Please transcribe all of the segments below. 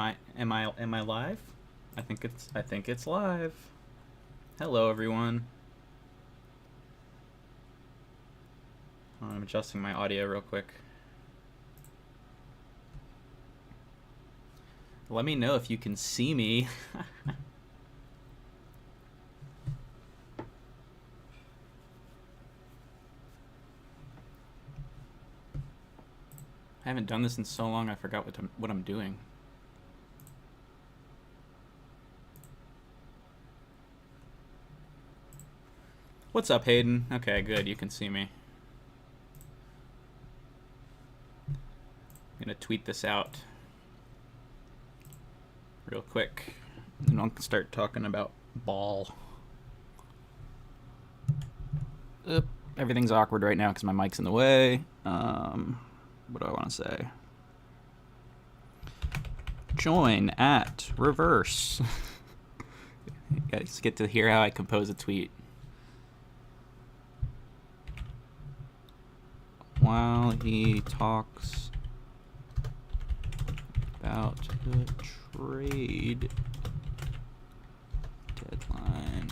Am I live? I think it's live. Hello everyone. I'm adjusting my audio real quick. Let me know if you can see me. I haven't done this in so long, I forgot what I'm doing. What's up, Hayden? Okay, good, you can see me. I'm gonna tweet this out real quick, and I'll start talking about ball. Everything's awkward right now because my mic's in the way. What do I want to say? Join at reverse. You guys get to hear how I compose a tweet. While he talks about the trade deadline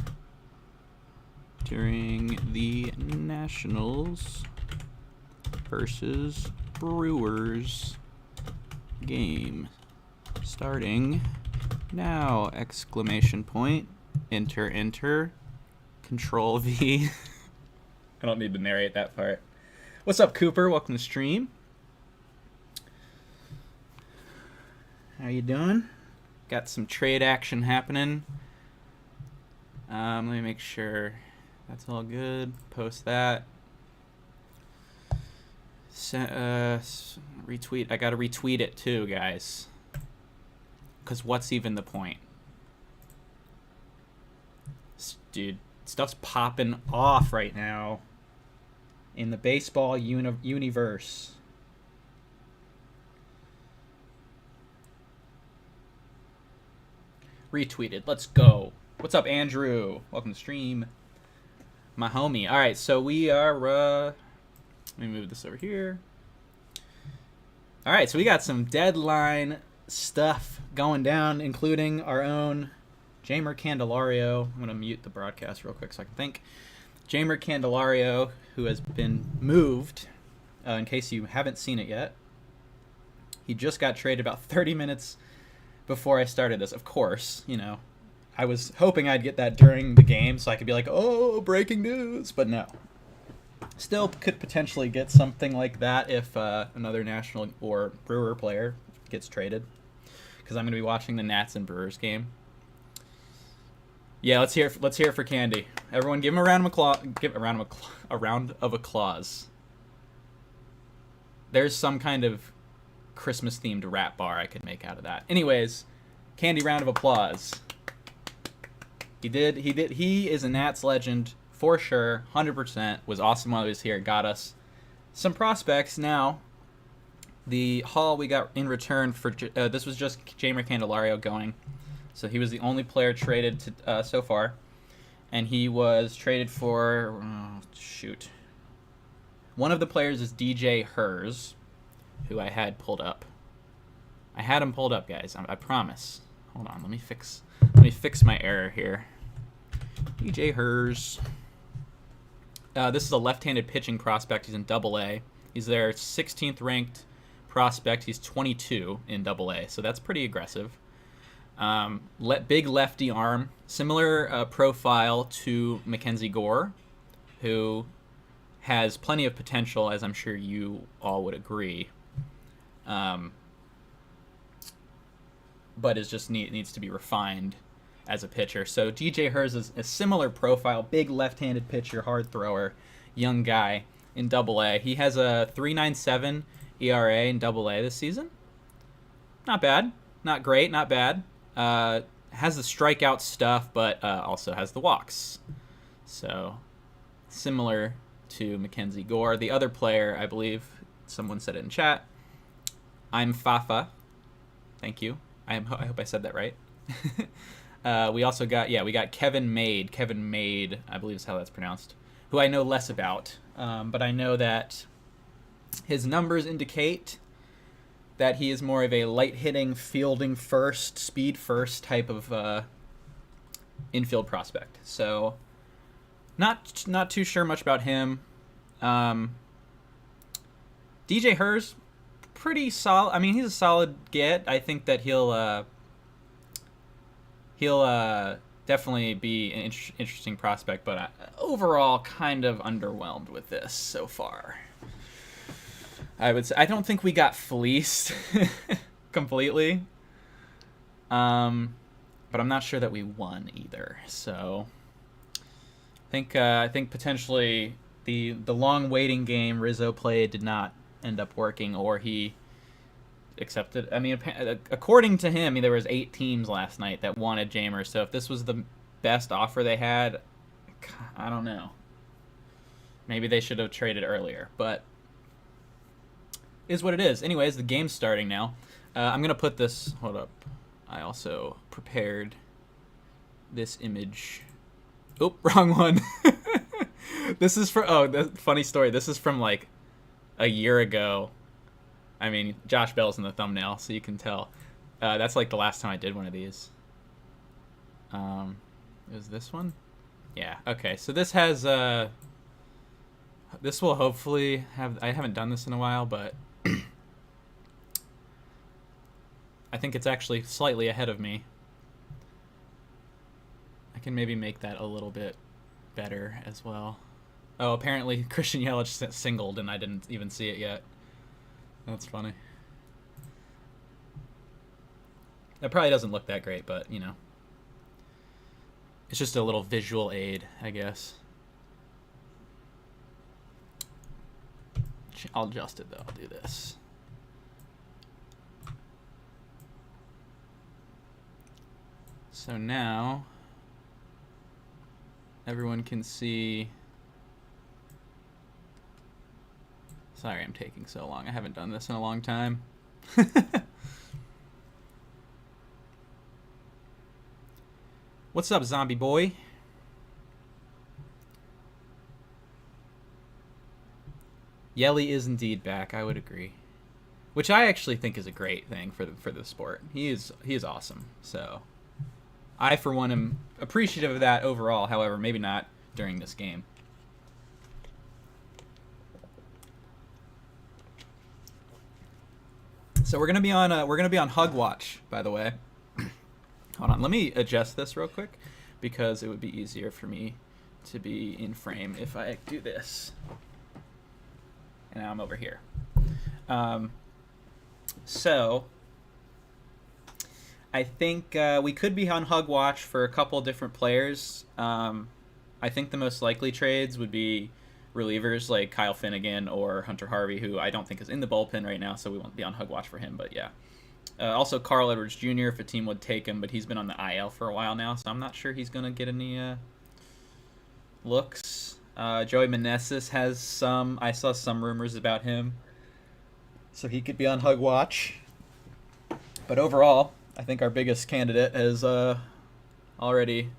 during the Nationals versus Brewers game starting now! Exclamation point. Enter. Control V. I don't need to narrate that part. What's up, Cooper? Welcome to stream. How you doing? Got some trade action happening. Let me make sure that's all good. Post that. Retweet. I gotta retweet it too, guys. Because what's even the point? Dude, stuff's popping off right now in the baseball universe. Retweeted. Let's go. What's up, Andrew? Welcome to stream. My homie. All right, so we are... let me move this over here. All right, so we got some deadline stuff going down, including our own Jamer Candelario. I'm going to mute the broadcast real quick so I can think. Jamer Candelario, who has been moved, in case you haven't seen it yet. He just got traded about 30 minutes before I started this. Of course, you know, I was hoping I'd get that during the game so I could be like, oh, breaking news, but no. Still could potentially get something like that if another National or Brewer player gets traded, because I'm going to be watching the Nats and Brewers game. Yeah, let's hear it for Candy. Everyone, give him a round of applause. Give a round of applause. There's some kind of Christmas themed rap bar I could make out of that. Anyways, Candy, round of applause. He is a Nats legend for sure. 100% was awesome while he was here. Got us some prospects. Now the haul we got in return for this was just Jamer Candelario going. So he was the only player traded to, so far. And he was traded for... One of the players is DJ Hers, who I had pulled up. I had him pulled up, guys. I promise. Hold on. Let me fix my error here. DJ Hers. This is a left-handed pitching prospect. He's in Double-A. He's their 16th ranked prospect. He's 22 in Double-A, so that's pretty aggressive. Big lefty arm, similar profile to Mackenzie Gore, who has plenty of potential, as I'm sure you all would agree, but is just needs to be refined as a pitcher. So DJ Hers is a similar profile, big left-handed pitcher, hard thrower, young guy in Double-A. He has a 3.97 ERA in Double-A this season. Not bad, not great, not bad. Has the strikeout stuff, but also has the walks. So similar to Mackenzie Gore. The other player, I believe, someone said it in chat. I'm Fafa. Thank you. I hope I said that right. We also got, we got Kevin Made. Kevin Made, I believe is how that's pronounced, who I know less about. But I know that his numbers indicate that he is more of a light-hitting, fielding first, speed first type of infield prospect. So not too sure much about him. DJ Herz, pretty solid. I mean, he's a solid get. I think that he'll definitely be an interesting prospect, but overall kind of underwhelmed with this so far. I would say I don't think we got fleeced completely, but I'm not sure that we won either. So I think potentially the long waiting game Rizzo played did not end up working, or he accepted. I mean, according to him, there was 8 teams last night that wanted Jamer. So if this was the best offer they had, I don't know. Maybe they should have traded earlier, but is what it is. Anyways, the game's starting now. I'm gonna put this. Hold up. I also prepared this image. Oh, wrong one. This is for funny story. This is from like a year ago. I mean, Josh Bell's in the thumbnail, so you can tell. That's like the last time I did one of these. Is this one? Yeah. Okay. So this has this will hopefully have. I haven't done this in a while, but I think it's actually slightly ahead of me. I can maybe make that a little bit better as well. Oh, apparently Christian Yelich singled, and I didn't even see it yet. That's funny. That probably doesn't look that great, but, you know. It's just a little visual aid, I guess. I'll adjust it, though. I'll do this. So now everyone can see. Sorry, I'm taking so long. I haven't done this in a long time. What's up, zombie boy? Yelly is indeed back. I would agree, which I actually think is a great thing for the sport. He is awesome. So I, for one, am appreciative of that overall. However, maybe not during this game. So we're gonna be on Hug Watch, by the way. Hold on, let me adjust this real quick because it would be easier for me to be in frame if I do this. And now I'm over here. So I think we could be on Hug Watch for a couple different players. I think the most likely trades would be relievers like Kyle Finnegan or Hunter Harvey, who I don't think is in the bullpen right now, so we won't be on Hug Watch for him, but yeah. Also Carl Edwards Jr., if a team would take him, but he's been on the IL for a while now, so I'm not sure he's going to get any looks. Joey Meneses has some. I saw some rumors about him, so he could be on Hug Watch. But overall, I think our biggest candidate has already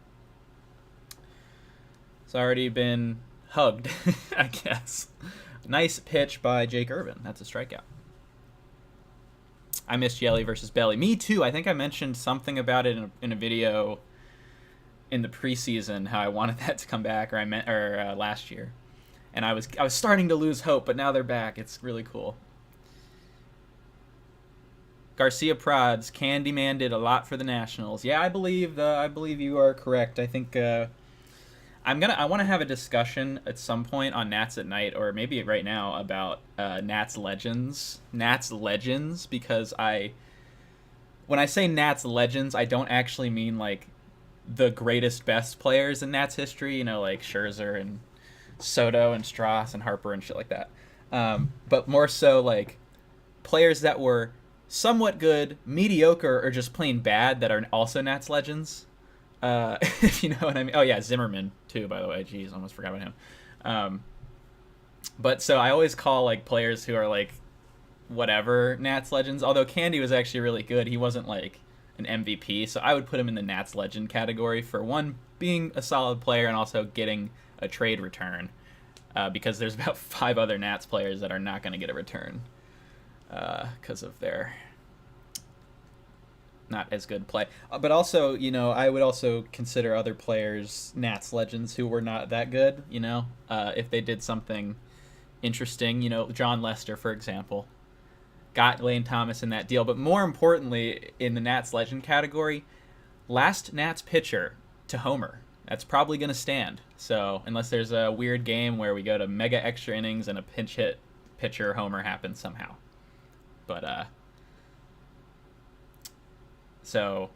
been hugged, I guess. Nice pitch by Jake Irvin. That's a strikeout. I missed Yelly versus Belly. Me too. I think I mentioned something about it in a video in the preseason, how I wanted that to come back, or last year. And I was starting to lose hope, but now they're back. It's really cool. Garcia Prods, Candyman did a lot for the Nationals. Yeah, I believe you are correct. I think I want to have a discussion at some point on Nats at Night, or maybe right now, about Nats Legends, because when I say Nats Legends, I don't actually mean like the greatest, best players in Nats history, you know, like Scherzer and Soto and Strauss and Harper and shit like that, but more so like players that were somewhat good, mediocre, or just plain bad that are also Nats Legends. If you know what I mean. Oh yeah, Zimmerman too, by the way. Jeez, almost forgot about him. But so I always call like players who are like whatever Nats Legends. Although Candy was actually really good, he wasn't like an MVP, so I would put him in the Nats Legend category for one, being a solid player and also getting a trade return. Because there's about 5 other Nats players that are not going to get a return. because of their not as good play. But also, I would also consider other players Nats legends who were not that good, if they did something interesting. John Lester, for example, got Lane Thomas in that deal. But more importantly, in the Nats legend category, last Nats pitcher to homer. That's probably going to stand. So unless there's a weird game where we go to mega extra innings and a pinch hit pitcher homer happens somehow. But so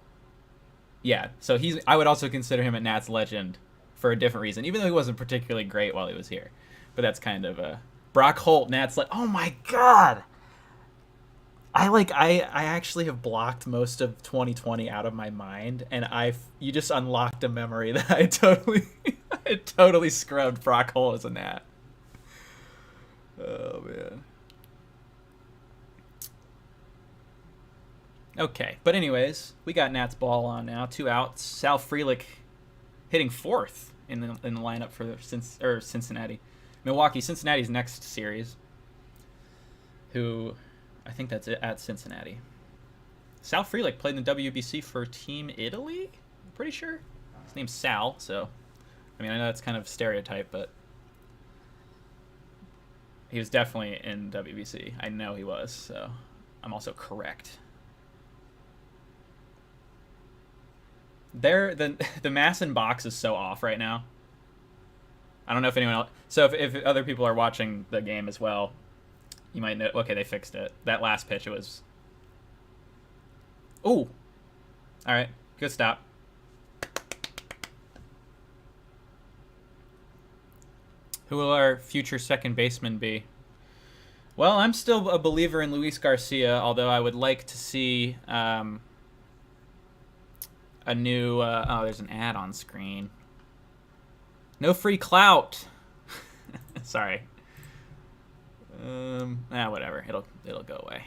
I would also consider him a Nats legend for a different reason, even though he wasn't particularly great while he was here. But that's kind of a Brock Holt, Nats oh my god. I actually have blocked most of 2020 out of my mind, and you just unlocked a memory that I totally scrubbed Brock Holt as a Nat. Oh man. Okay, but anyways, we got Nats ball on now. 2 outs. Sal Frelick hitting 4th in the lineup for Cincinnati. Milwaukee, Cincinnati's next series. Who, I think that's it, at Cincinnati. Sal Frelick played in the WBC for Team Italy? I'm pretty sure. His name's Sal, so I know that's kind of a stereotype, but he was definitely in WBC. I know he was, so I'm also correct. The mass in box is so off right now. I don't know if anyone else. So if other people are watching the game as well, you might know. Okay, they fixed it. That last pitch, it was. Ooh. All right. Good stop. Who will our future second baseman be? Well, I'm still a believer in Luis Garcia, although I would like to see a new... there's an ad on screen. No free clout. Sorry. Whatever. It'll go away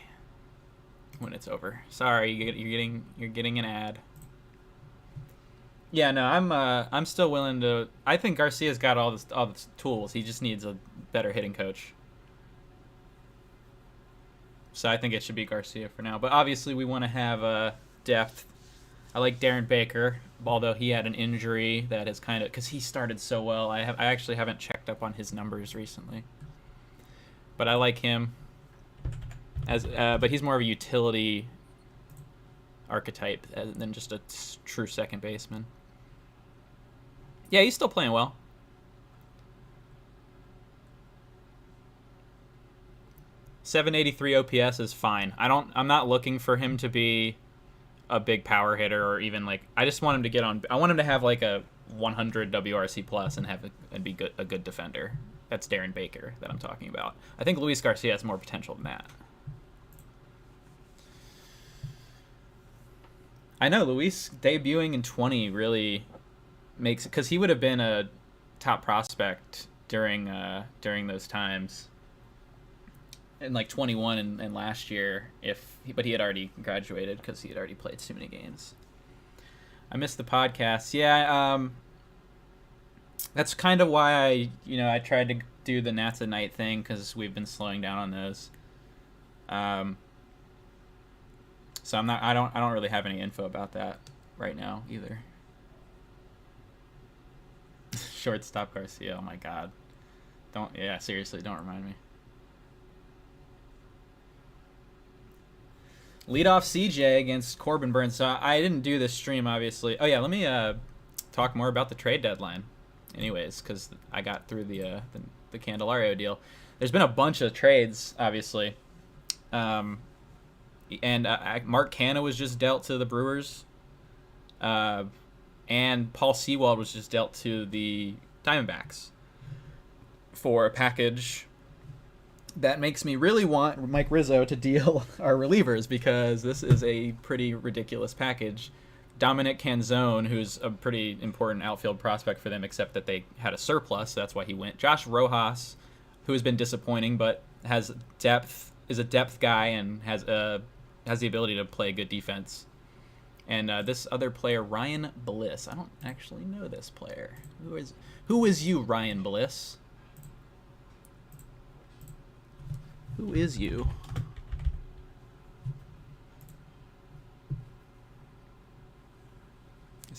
when it's over. Sorry, you're getting an ad. Yeah, no, I'm still willing to. I think Garcia's got all the tools. He just needs a better hitting coach. So I think it should be Garcia for now. But obviously, we want to have depth. I like Darren Baker, although he had an injury that is kind of because he started so well. I actually haven't checked up on his numbers recently, but I like him as. But he's more of a utility archetype than just a true second baseman. Yeah, he's still playing well. .783 OPS is fine. I'm not looking for him to be a big power hitter or even like. I just want him to get on. I want him to have like a 100 WRC plus and be a good defender. That's Darren Baker that I'm talking about. I think Luis Garcia has more potential than that. I know Luis debuting in 20 really makes it because he would have been a top prospect during those times in like 21 and last year but he had already graduated because he had already played too many games. I missed the podcast. Yeah, that's kind of why I tried to do the Nats at Night thing because we've been slowing down on those. So I don't really have any info about that right now either. Shortstop Garcia, oh my god. Seriously, don't remind me. Leadoff CJ against Corbin Burns. So I didn't do this stream, obviously. Oh yeah, let me talk more about the trade deadline. Anyways, because I got through the Candelario deal. There's been a bunch of trades, obviously. And Mark Canha was just dealt to the Brewers. And Paul Sewald was just dealt to the Diamondbacks for a package that makes me really want Mike Rizzo to deal our relievers because this is a pretty ridiculous package. Dominic Canzone, who's a pretty important outfield prospect for them, except that they had a surplus, so that's why he went. Josh Rojas, who has been disappointing but has depth, is a depth guy and has the ability to play good defense. And this other player, Ryan Bliss. I don't actually know this player. Who is you, Ryan Bliss? Who is you?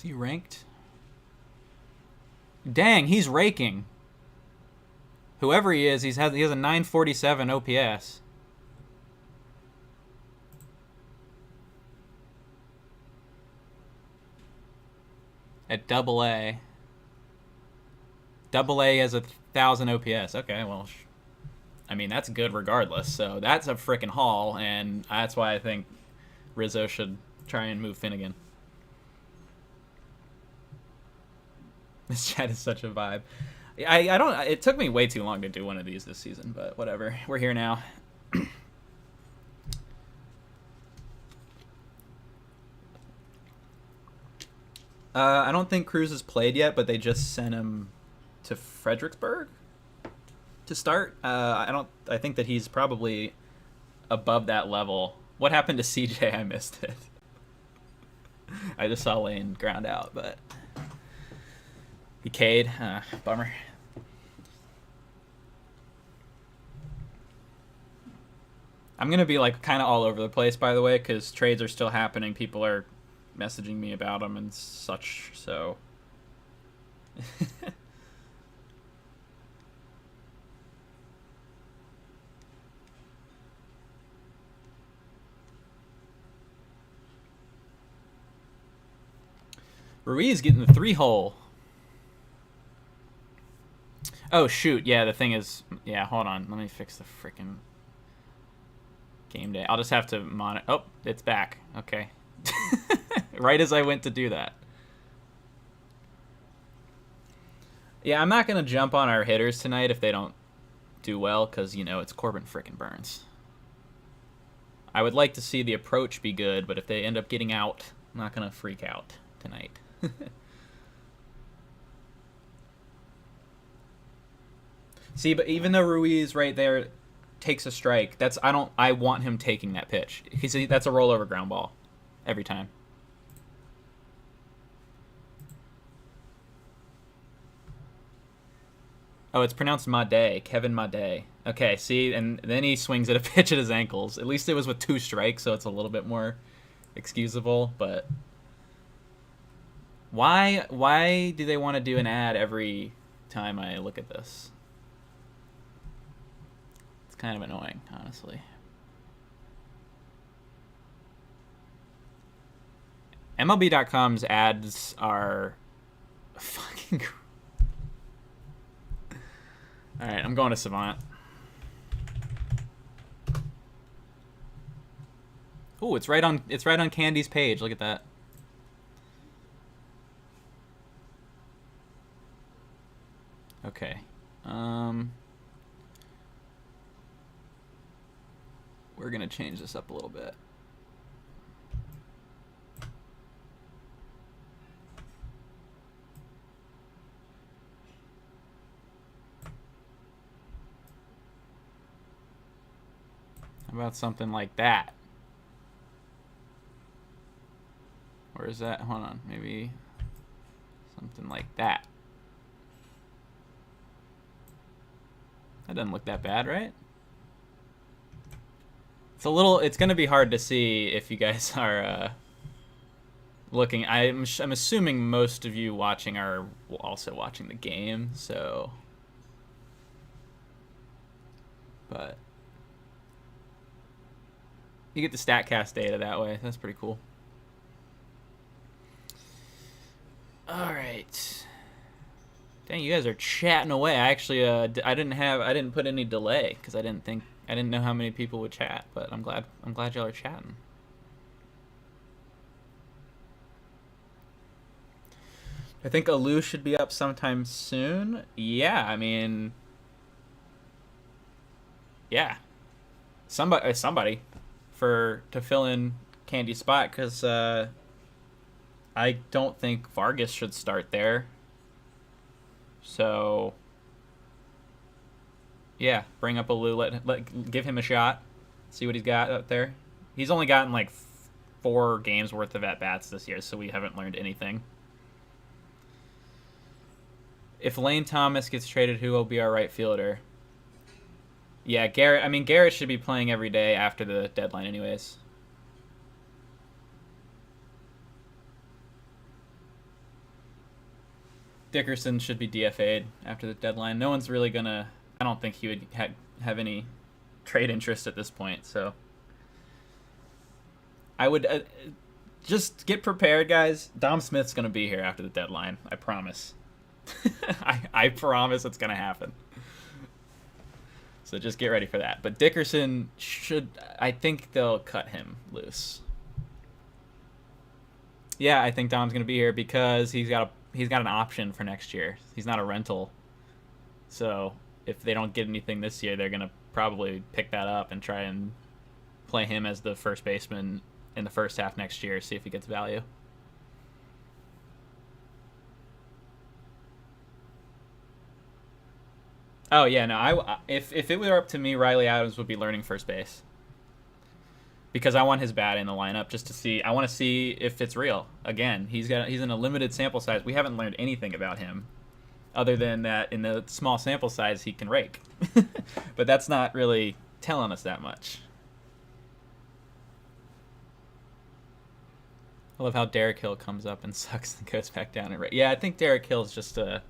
Is he ranked? Dang, he's raking. Whoever he is, he has a 947 OPS. At double A. Double A has 1,000 OPS. Okay, well, I mean, that's good regardless. So that's a freaking haul, and that's why I think Rizzo should try and move Finnegan. This chat is such a vibe. I don't. It took me way too long to do one of these this season, but whatever. We're here now. I don't think Cruz has played yet, but they just sent him to Fredericksburg to start. I think that he's probably above that level. What happened to CJ? I missed it. I just saw Lane ground out, but he K'd. Bummer. I'm gonna be like kind of all over the place, by the way, because trades are still happening. People are messaging me about them and such. So. Ruiz getting the 3-hole. Oh, shoot. Yeah, the thing is... Yeah, hold on. Let me fix the freaking game day. I'll just have to monitor... Oh, it's back. Okay. Right as I went to do that. Yeah, I'm not going to jump on our hitters tonight if they don't do well, because, you know, it's Corbin frickin' Burns. I would like to see the approach be good, but if they end up getting out, I'm not going to freak out tonight. See, but even though Ruiz right there takes a strike, I want him taking that pitch. That's a rollover ground ball every time. Oh, it's pronounced Made, Kevin Made. Okay, see, and then he swings at a pitch at his ankles. At least it was with 2 strikes, so it's a little bit more excusable, but why do they want to do an ad every time I look at this? It's kind of annoying, honestly. MLB.com's ads are fucking... Alright, I'm going to Savant. Oh, it's right on Candy's page. Look at that. Okay. We're going to change this up a little bit. How about something like that? Where is that? Hold on. Maybe something like that. That doesn't look that bad, right? It's going to be hard to see if you guys are looking. I'm assuming most of you watching are also watching the game, so. But you get the StatCast data that way. That's pretty cool. All right. Dang, you guys are chatting away. I actually I didn't put any delay because I didn't know how many people would chat, but I'm glad y'all are chatting. I think Alou should be up sometime soon. Yeah, I mean, yeah, somebody to fill in Candy's spot, because I don't think Vargas should start there. So yeah, bring up Alou, give him a shot, see what he's got out there. He's only gotten like 4 games worth of at-bats this year, so we haven't learned anything. If Lane Thomas gets traded, who will be our right fielder? Yeah, Garrett. I mean, Garrett should be playing every day after the deadline anyways. Dickerson should be DFA'd after the deadline. No one's really gonna. I don't think he would have any trade interest at this point. So I would just get prepared, guys. Dom Smith's gonna be here after the deadline. I promise. I promise it's gonna happen. So just get ready for that. But Dickerson should. I think they'll cut him loose. Yeah, I think Dom's gonna be here because he's got an option for next year. He's not a rental. So if they don't get anything this year, they're gonna probably pick that up and try and play him as the first baseman in the first half next year. See if he gets value. Oh yeah, no. If it were up to me, Riley Adams would be learning first base because I want his bat in the lineup just to see. I want to see if it's real. Again, he's in a limited sample size. We haven't learned anything about him other than that in the small sample size he can rake. But that's not really telling us that much. I love how Derek Hill comes up and sucks and goes back down and rake. Yeah, I think Derek Hill is just a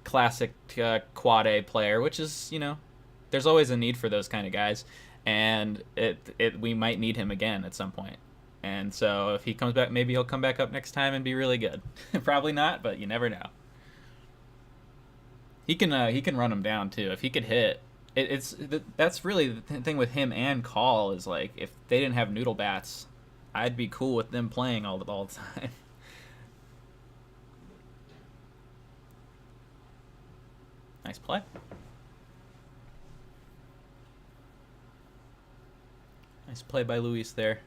classic quad A player, which is, there's always a need for those kind of guys, and we might need him again at some point. And so if he comes back, maybe he'll come back up next time and be really good. Probably not, but you never know. He can run him down too if he could hit. That's really the thing with him and Call is like if they didn't have noodle bats, I'd be cool with them playing all the time. Nice play. Nice play by Luis there.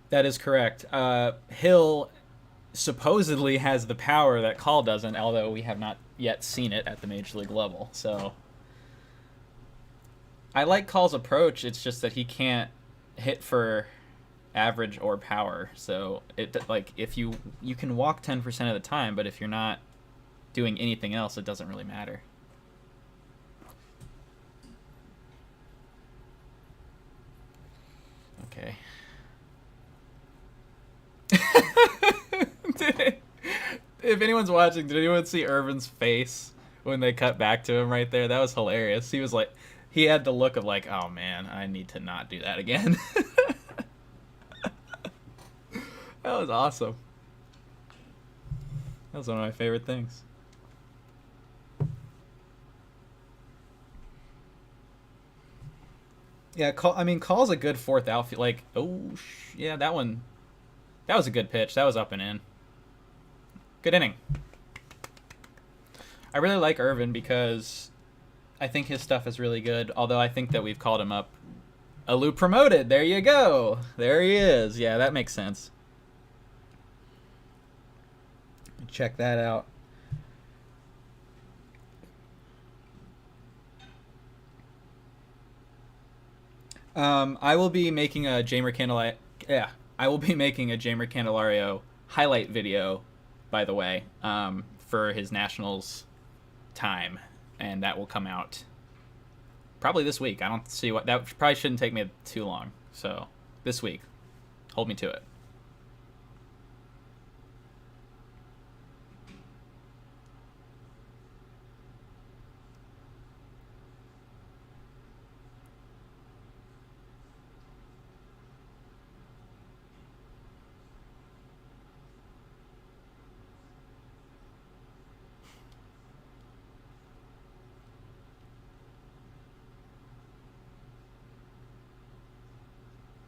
That is correct. Hill supposedly has the power that Call doesn't, although we have not yet seen it at the major league level. So I like Call's approach. It's just that he can't hit for average or power. So if you can walk 10% of the time, but if you're not doing anything else, it doesn't really matter. Okay. If anyone's watching, did anyone see Irvin's face when they cut back to him right there? That was hilarious. He was like, he had the look of like, oh man, I need to not do that again. That was awesome. That was one of my favorite things. Yeah, Call's a good fourth outfield. Like, yeah, that one. That was a good pitch. That was up and in. Good inning. I really like Irvin because I think his stuff is really good. Although I think that we've called him up. Alou promoted. There you go. There he is. Yeah, that makes sense. Check that out. I will be making a Jamer Candelario. Yeah, I will be making a Jamer Candelario highlight video, by the way, for his Nationals time, and that will come out probably this week. I don't see what that probably shouldn't take me too long. So this week, hold me to it.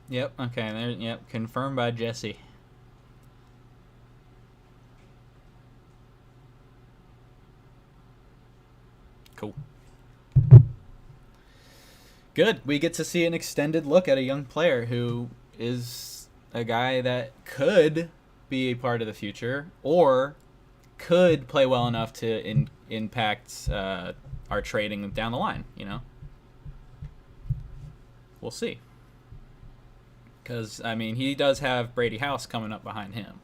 Yep. Okay. There. Yep. Confirmed by Jesse. Cool. Good. We get to see an extended look at a young player who is a guy that could be a part of the future or could play well enough to impact our trading down the line. We'll see. Because, he does have Brady House coming up behind him.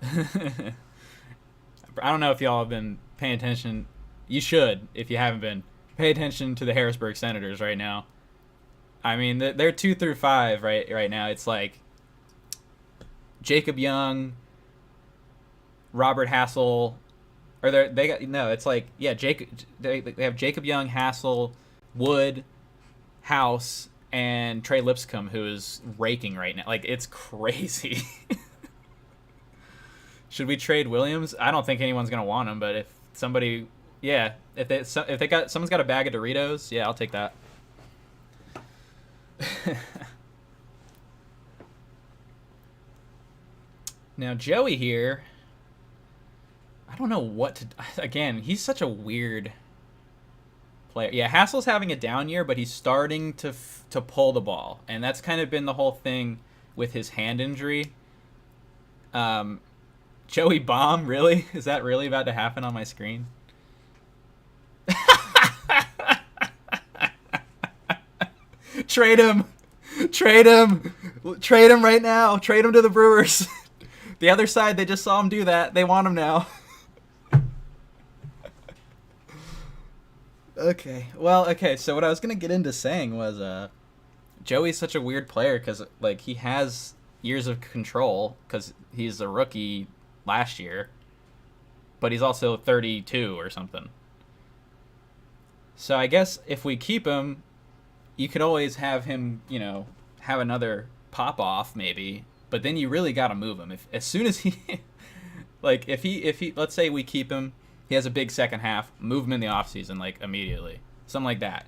I don't know if y'all have been paying attention. You should, if you haven't been. Pay attention to the Harrisburg Senators right now. I mean, they're 2 through 5 right now. It's like Jacob Young, Robert Hassel, or they got no. It's like Jacob. They have Jacob Young, Hassel, Wood, House, and Trey Lipscomb, who is raking right now. Like, it's crazy. Should we trade Williams? I don't think anyone's gonna want him, but if somebody, if they got someone's got a bag of Doritos, yeah, I'll take that. Now Joey here, I don't know what to. Again, he's such a weird player. Yeah, Hassel's having a down year, but he's starting to pull the ball, and that's kind of been the whole thing with his hand injury. Joey Bomb, really? Is that really about to happen on my screen? Trade him! Trade him! Trade him right now! Trade him to the Brewers! The other side, they just saw him do that. They want him now. Okay. Well, okay, so what I was going to get into saying was Joey's such a weird player because, like, he has years of control because he's a rookie last year, but he's also 32 or something. So I guess if we keep him, you could always have him, have another pop off maybe, but then you really got to move him. If as soon as he like if he let's say we keep him, he has a big second half, move him in the offseason like immediately. Something like that,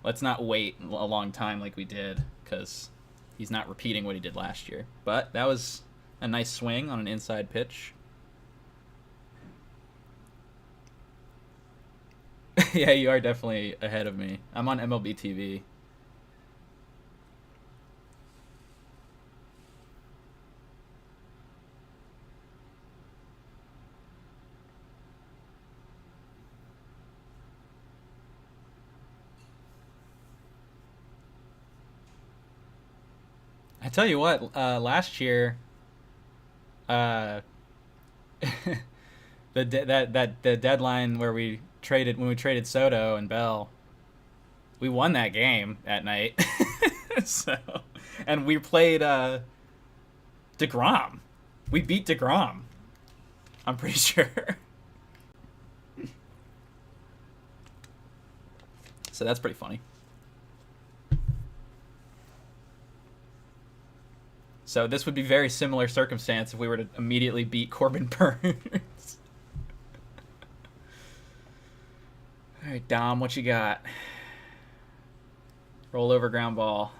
Let's not wait a long time like we did cuz he's not repeating what he did last year. But that was a nice swing on an inside pitch. Yeah, you are definitely ahead of me. I'm on MLB TV. I tell you what, last year, the deadline where we traded Soto and Bell, we won that game at night. So, and we played DeGrom. We beat DeGrom. I'm pretty sure. So that's pretty funny. So this would be very similar circumstance if we were to immediately beat Corbin Burns. All right, Dom, what you got? Roll over ground ball.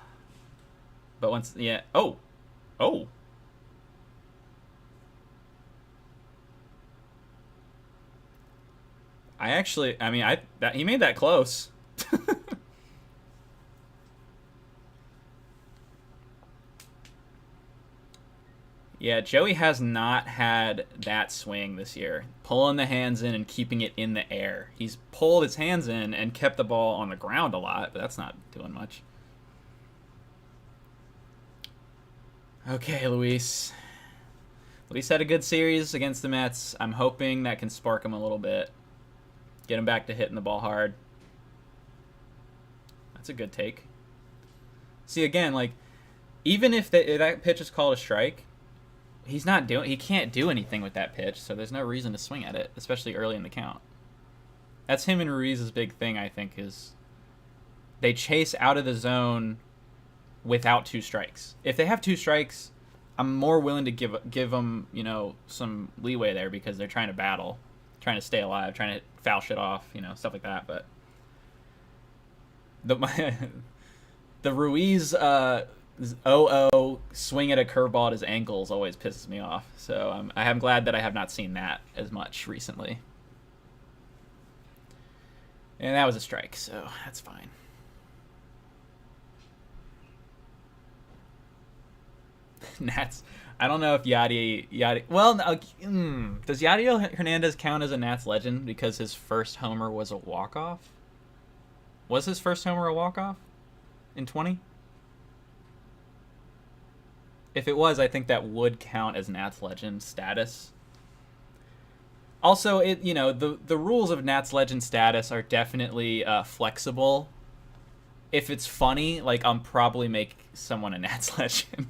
But once, yeah. Oh. He made that close. Yeah, Joey has not had that swing this year. Pulling the hands in and keeping it in the air. He's pulled his hands in and kept the ball on the ground a lot, but that's not doing much. Okay, Luis. Luis had a good series against the Mets. I'm hoping that can spark him a little bit. Get him back to hitting the ball hard. That's a good take. See, again, like, even if that pitch is called a strike, he can't do anything with that pitch, so there's no reason to swing at it, especially early in the count. That's him and Ruiz's big thing, I think, is they chase out of the zone without 2 strikes. If they have 2 strikes, I'm more willing to give them, some leeway there because they're trying to battle, trying to stay alive, trying to foul shit off, stuff like that. But the Ruiz swing at a curveball at his ankles always pisses me off. So I am glad that I have not seen that as much recently. And that was a strike, so that's fine. Nats. I don't know if Yadi. Well, does Yadiel Hernandez count as a Nats legend because his first homer was a walk-off? Was his first homer a walk-off in 20? If it was, I think that would count as Nats legend status. Also, the rules of Nats legend status are definitely flexible. if it's funny, like I'll probably make someone a Nats legend.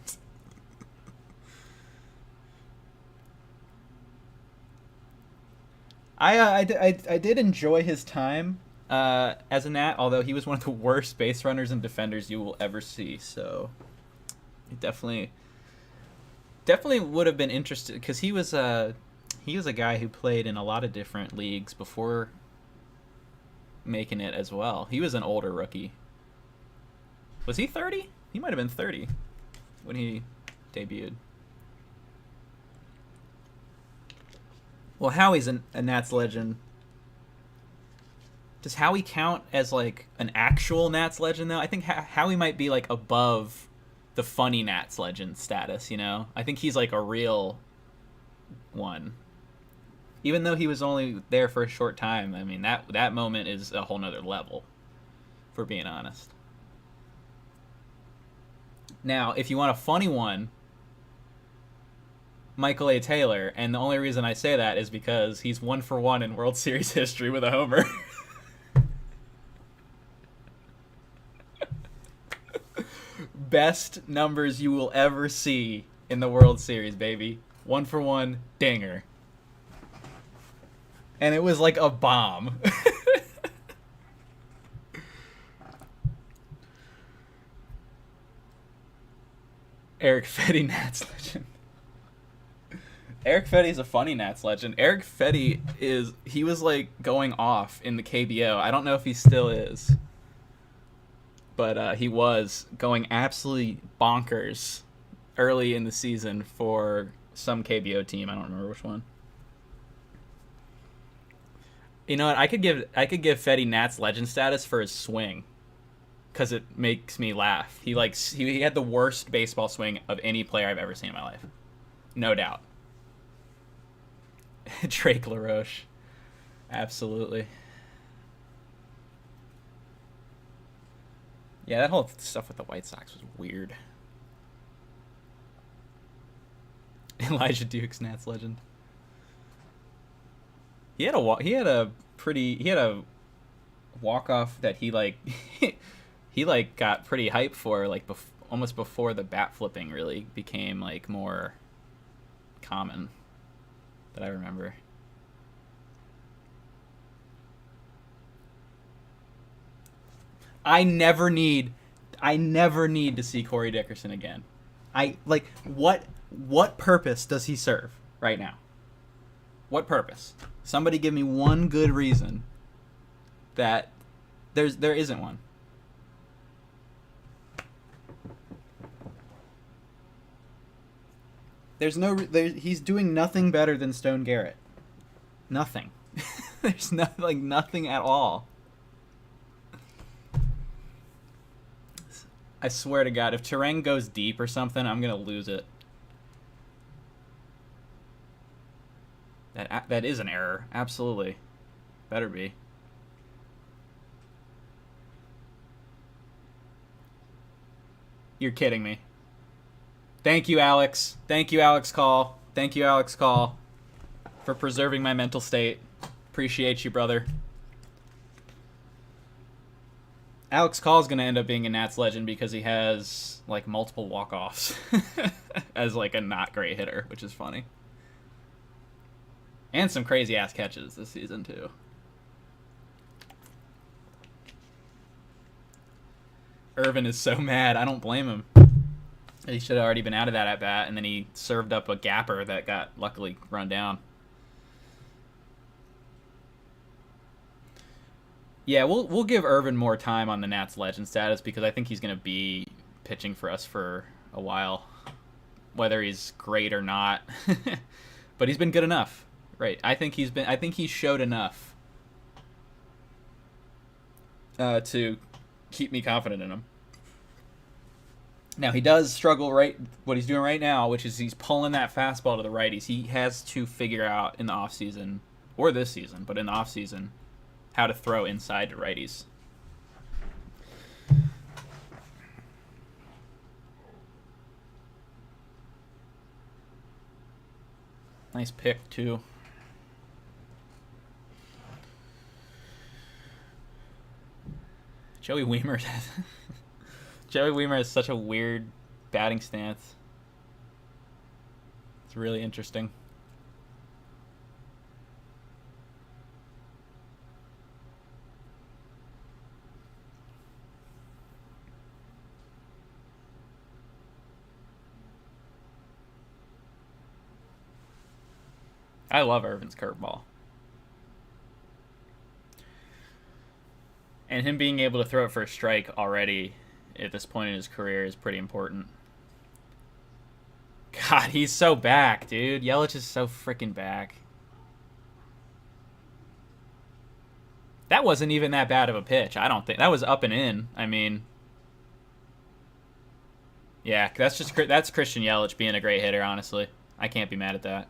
I did enjoy his time as a Nat, although he was one of the worst base runners and defenders you will ever see. So it definitely would have been interested because he was a guy who played in a lot of different leagues before making it as well. He was an older rookie. Was he 30? He might have been 30 when he debuted. Well, Howie's a Nats legend. Does Howie count as like an actual Nats legend though? I think Howie might be like above the funny Nats legend status, you know? I think he's like a real one. Even though he was only there for a short time, I mean, that moment is a whole nother level, if we're being honest. Now, if you want a funny one, Michael A. Taylor, and the only reason I say that is because he's 1-for-1 in World Series history with a homer. Best numbers you will ever see in the World Series, baby. 1-for-1 dinger. And it was like a bomb. Eric Fetty, Nats legend. Eric Fetty's a funny Nats legend. Eric Fetty he was like going off in the KBO. I don't know if he still is. But he was going absolutely bonkers early in the season for some KBO team. I don't remember which one. You know what? I could give Fetty Nats legend status for his swing, because it makes me laugh. He had the worst baseball swing of any player I've ever seen in my life, no doubt. Drake LaRoche, absolutely. Yeah, that whole stuff with the White Sox was weird. Elijah Duke's Nats legend. He had a walk off that he got pretty hyped for, like almost before the bat flipping really became like more common, that I remember. I never need to see Corey Dickerson again. What purpose does he serve right now? What purpose? Somebody give me one good reason that there isn't one. He's doing nothing better than Stone Garrett. Nothing. There's nothing at all. I swear to God, if Terang goes deep or something, I'm gonna lose it. That is an error. Absolutely. Better be. You're kidding me. Thank you, Alex. Thank you, Alex Call. Thank you, Alex Call, for preserving my mental state. Appreciate you, brother. Alex Call is going to end up being a Nats legend because he has like multiple walk-offs as like a not great hitter, which is funny. And some crazy ass catches this season too. Irvin is so mad. I don't blame him. He should have already been out of that at bat, and then he served up a gapper that got luckily run down. Yeah, we'll give Irvin more time on the Nats legend status because I think he's going to be pitching for us for a while, whether he's great or not. But he's been good enough, right? I think he showed enough to keep me confident in him. Now he does struggle what he's doing right now, which is he's pulling that fastball to the righties. He has to figure out in the offseason, or this season, but in the offseason, how to throw inside to righties. Nice pick, too. Joey Weimer. Joey Weimer has such a weird batting stance. It's really interesting. I love Irvin's curveball. And him being able to throw it for a strike already at this point in his career is pretty important. God, he's so back, dude. Yelich is so freaking back. That wasn't even that bad of a pitch. I don't think that was up and in. I mean, yeah, that's Christian Yelich being a great hitter. Honestly, I can't be mad at that.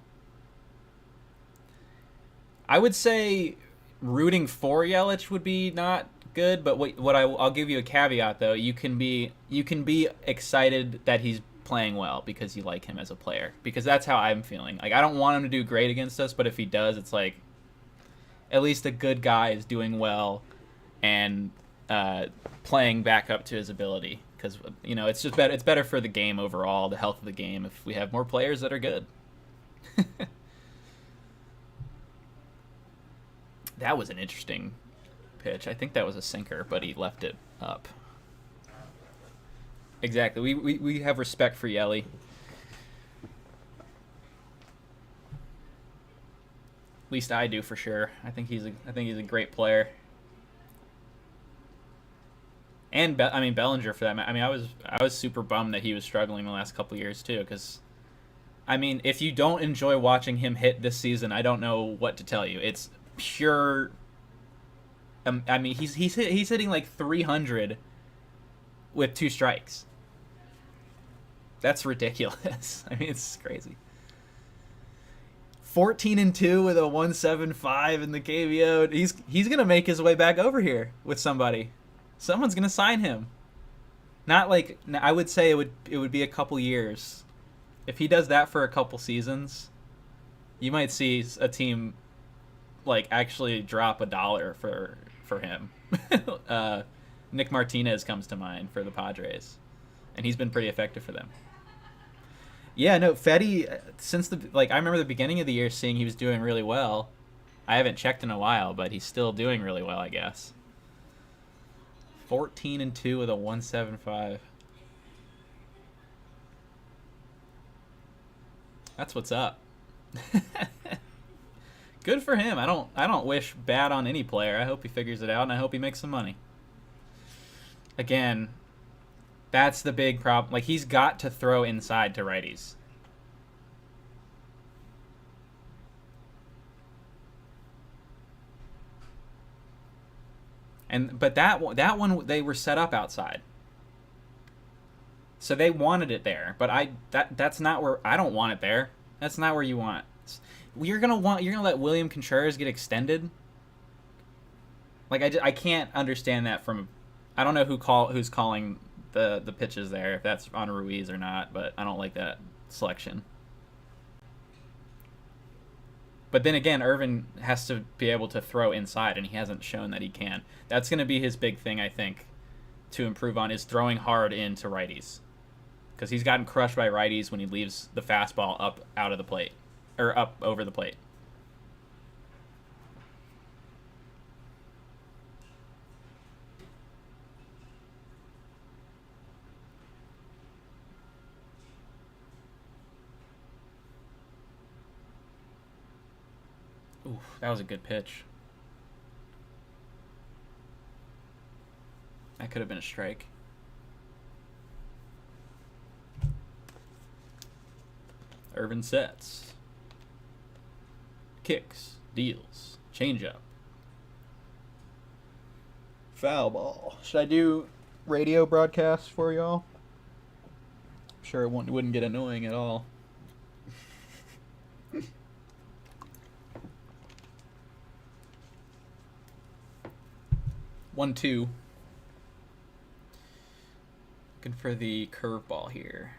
I would say rooting for Yelich would be not good, but I'll give you a caveat though. You can be excited that he's playing well because you like him as a player, because that's how I'm feeling. Like, I don't want him to do great against us, but if he does, it's like at least a good guy is doing well and playing back up to his ability, because it's just better. It's better for the game overall, the health of the game, if we have more players that are good. That was an interesting pitch. I think that was a sinker, but he left it up. Exactly. We have respect for Yelly. At least I do, for sure. I think he's a great player. And Bellinger, for that. I was super bummed that he was struggling the last couple of years too, because if you don't enjoy watching him hit this season, I don't know what to tell you. It's pure. He's hitting like 300 with 2 strikes. That's ridiculous. It's crazy. 14-2 with a 1.75 in the KBO. He's gonna make his way back over here with somebody. Someone's gonna sign him. Not like, I would say it would be a couple years. If he does that for a couple seasons, you might see a team like actually drop $1 for him. Nick Martinez comes to mind for the Padres, and he's been pretty effective for them. Yeah, no, Fetty, since I remember the beginning of the year seeing he was doing really well. I haven't checked in a while, but he's still doing really well, I guess. 14-2 with a 1.75. That's what's up. Good for him. I don't wish bad on any player. I hope he figures it out, and I hope he makes some money. Again, that's the big problem. Like, he's got to throw inside to righties. But that one they were set up outside, so they wanted it there. But that's not where I don't want it there. That's not where you want. You're gonna let William Contreras get extended. Like, I can't understand that from. I don't know who's calling the pitches there, if that's on Ruiz or not, but I don't like that selection. But then again, Irvin has to be able to throw inside, and he hasn't shown that he can. That's going to be his big thing, I think, to improve on, is throwing hard into righties. Because he's gotten crushed by righties when he leaves the fastball up out of the plate, or up over the plate. Ooh, that was a good pitch. That could have been a strike. Irvin sets. Kicks. Deals. Changeup. Foul ball. Should I do radio broadcast for y'all? I'm sure it wouldn't get annoying at all. 1-2. Looking for the curveball here.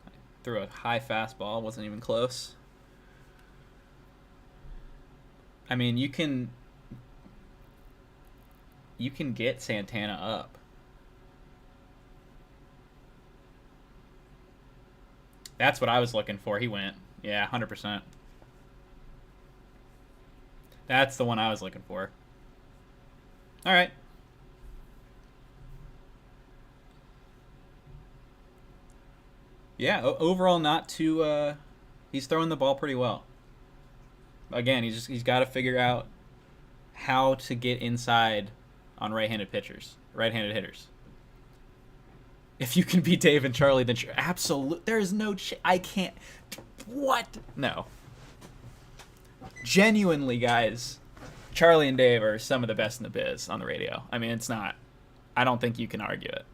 I threw a high fastball, wasn't even close. You can you can get Santana up. That's what I was looking for. He went. Yeah, 100%. That's the one I was looking for. All right. Yeah, overall not too he's throwing the ball pretty well. Again, he's got to figure out how to get inside on right-handed hitters. If you can beat Dave and Charlie, then sure. Absolute. There's no. I can't. What? No. Genuinely, guys, Charlie and Dave are some of the best in the biz on the radio. I mean, it's not. I don't think you can argue it.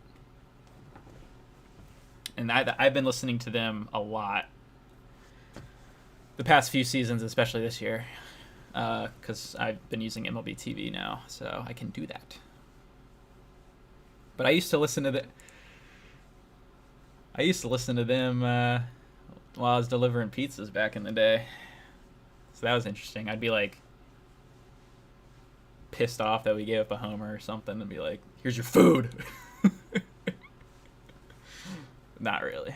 And I've been listening to them a lot the past few seasons, especially this year, because I've been using MLB TV now, so I can do that. But I used to listen to them while I was delivering pizzas back in the day. So that was interesting. I'd be like pissed off that we gave up a homer or something and be like, here's your food. Not really.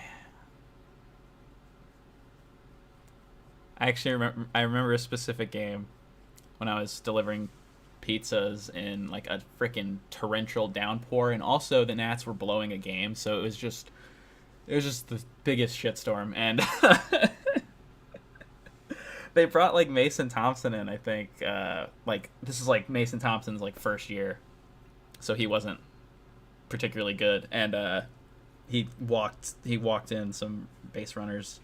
I actually remember a specific game when I was delivering pizzas in like a freaking torrential downpour, and also the Nats were blowing a game, so it was just the biggest shitstorm. And they brought like Mason Thompson in, I think. Like this is like Mason Thompson's like first year, so he wasn't particularly good, and he walked in some base runners.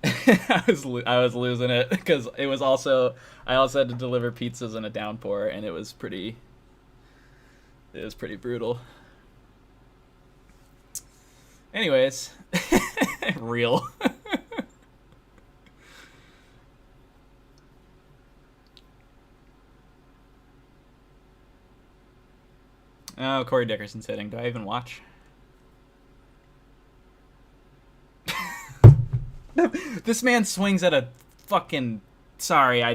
I was losing it because I also had to deliver pizzas in a downpour, and it was pretty brutal. Anyways, real. Oh, Corey Dickerson's hitting. Do I even watch? This man swings at a fucking... Sorry, I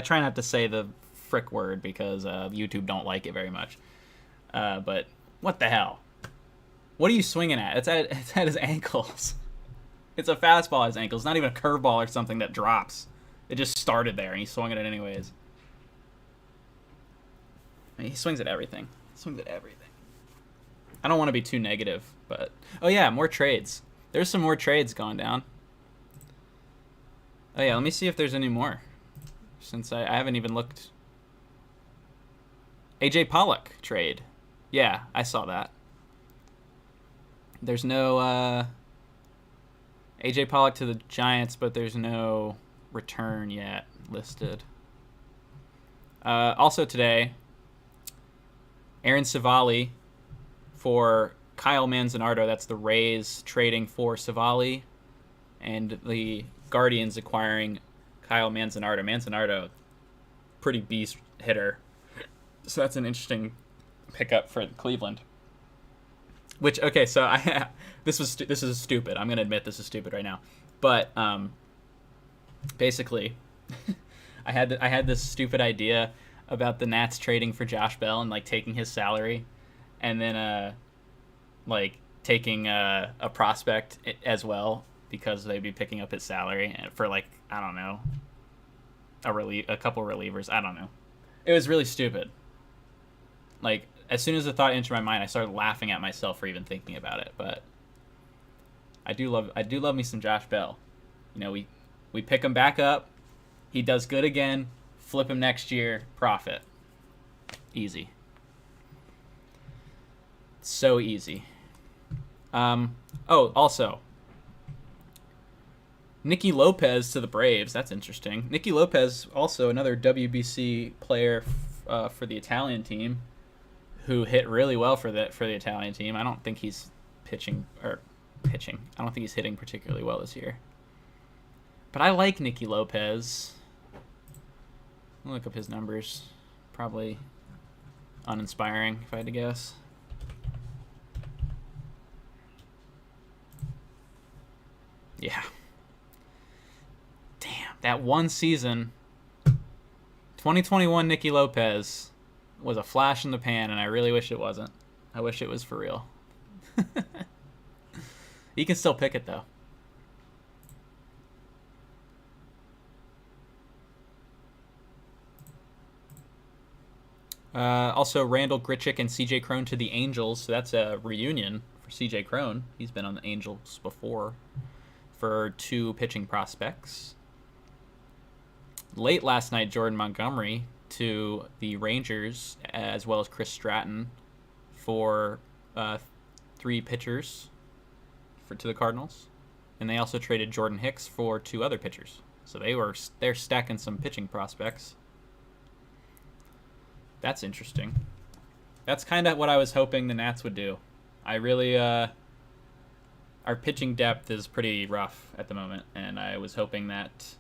try not to say the frick word because YouTube don't like it very much. But what the hell? What are you swinging at? It's at his ankles. It's a fastball at his ankles. It's not even a curveball or something that drops. It just started there, and he swung at it anyways. I mean, he swings at everything. I don't want to be too negative, but... Oh yeah, more trades. There's some more trades going down. Oh yeah, let me see if there's any more. Since I haven't even looked. AJ Pollock trade. Yeah, I saw that. There's no AJ Pollock to the Giants, but there's no return yet listed. Also today, Aaron Savali for Kyle Manzanardo. That's the Rays trading for Savali, and the Guardians acquiring Kyle Manzanardo. Manzanardo, pretty beast hitter. So that's an interesting pickup for Cleveland. Which, okay, so this is stupid. I'm gonna admit this is stupid right now. But basically, I had this stupid idea about the Nats trading for Josh Bell and like taking his salary, and then like taking a prospect as well, because they'd be picking up his salary for like, I don't know, a couple relievers. I don't know. It was really stupid. Like, as soon as the thought entered my mind, I started laughing at myself for even thinking about it. But I do love me some Josh Bell. You know, we pick him back up. He does good again. Flip him next year. Profit. Easy. So easy. Also, Nicky Lopez to the Braves. That's interesting. Nicky Lopez, also another WBC player for the Italian team, who hit really well for the Italian team. I don't think he's pitching. I don't think he's hitting particularly well this year. But I like Nicky Lopez. I'll look up his numbers. Probably uninspiring, if I had to guess. Yeah. Damn, that one season, 2021 Nicky Lopez, was a flash in the pan, and I really wish it wasn't. I wish it was for real. You can still pick it, though. Also, Randall Grichuk and C.J. Cron to the Angels. So that's a reunion for C.J. Cron. He's been on the Angels before for 2 pitching prospects. Late last night, Jordan Montgomery to the Rangers, as well as Chris Stratton for 3 pitchers to the Cardinals. And they also traded Jordan Hicks for 2 other pitchers. So they're stacking some pitching prospects. That's interesting. That's kind of what I was hoping the Nats would do. I really, our pitching depth is pretty rough at the moment, and I was hoping that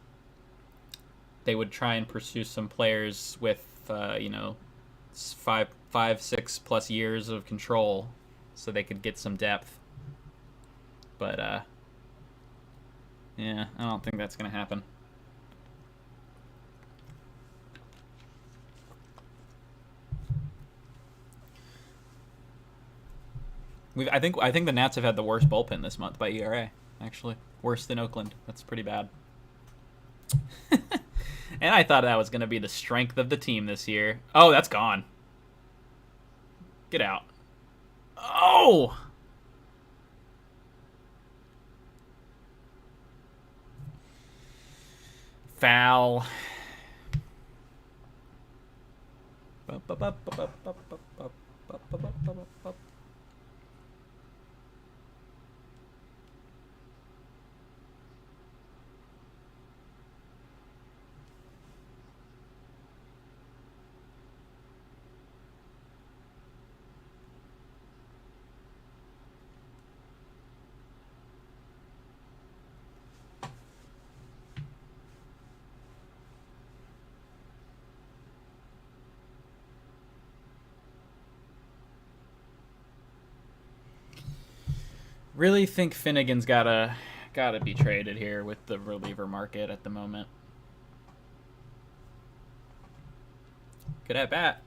they would try and pursue some players with, 5-6+ years of control, so they could get some depth. But, yeah, I don't think that's gonna happen. I think the Nats have had the worst bullpen this month by ERA. Actually, worse than Oakland. That's pretty bad. And I thought that was going to be the strength of the team this year. Oh, that's gone. Get out. Oh! Foul. Really think Finnegan's gotta be traded here with the reliever market at the moment. Good at bat.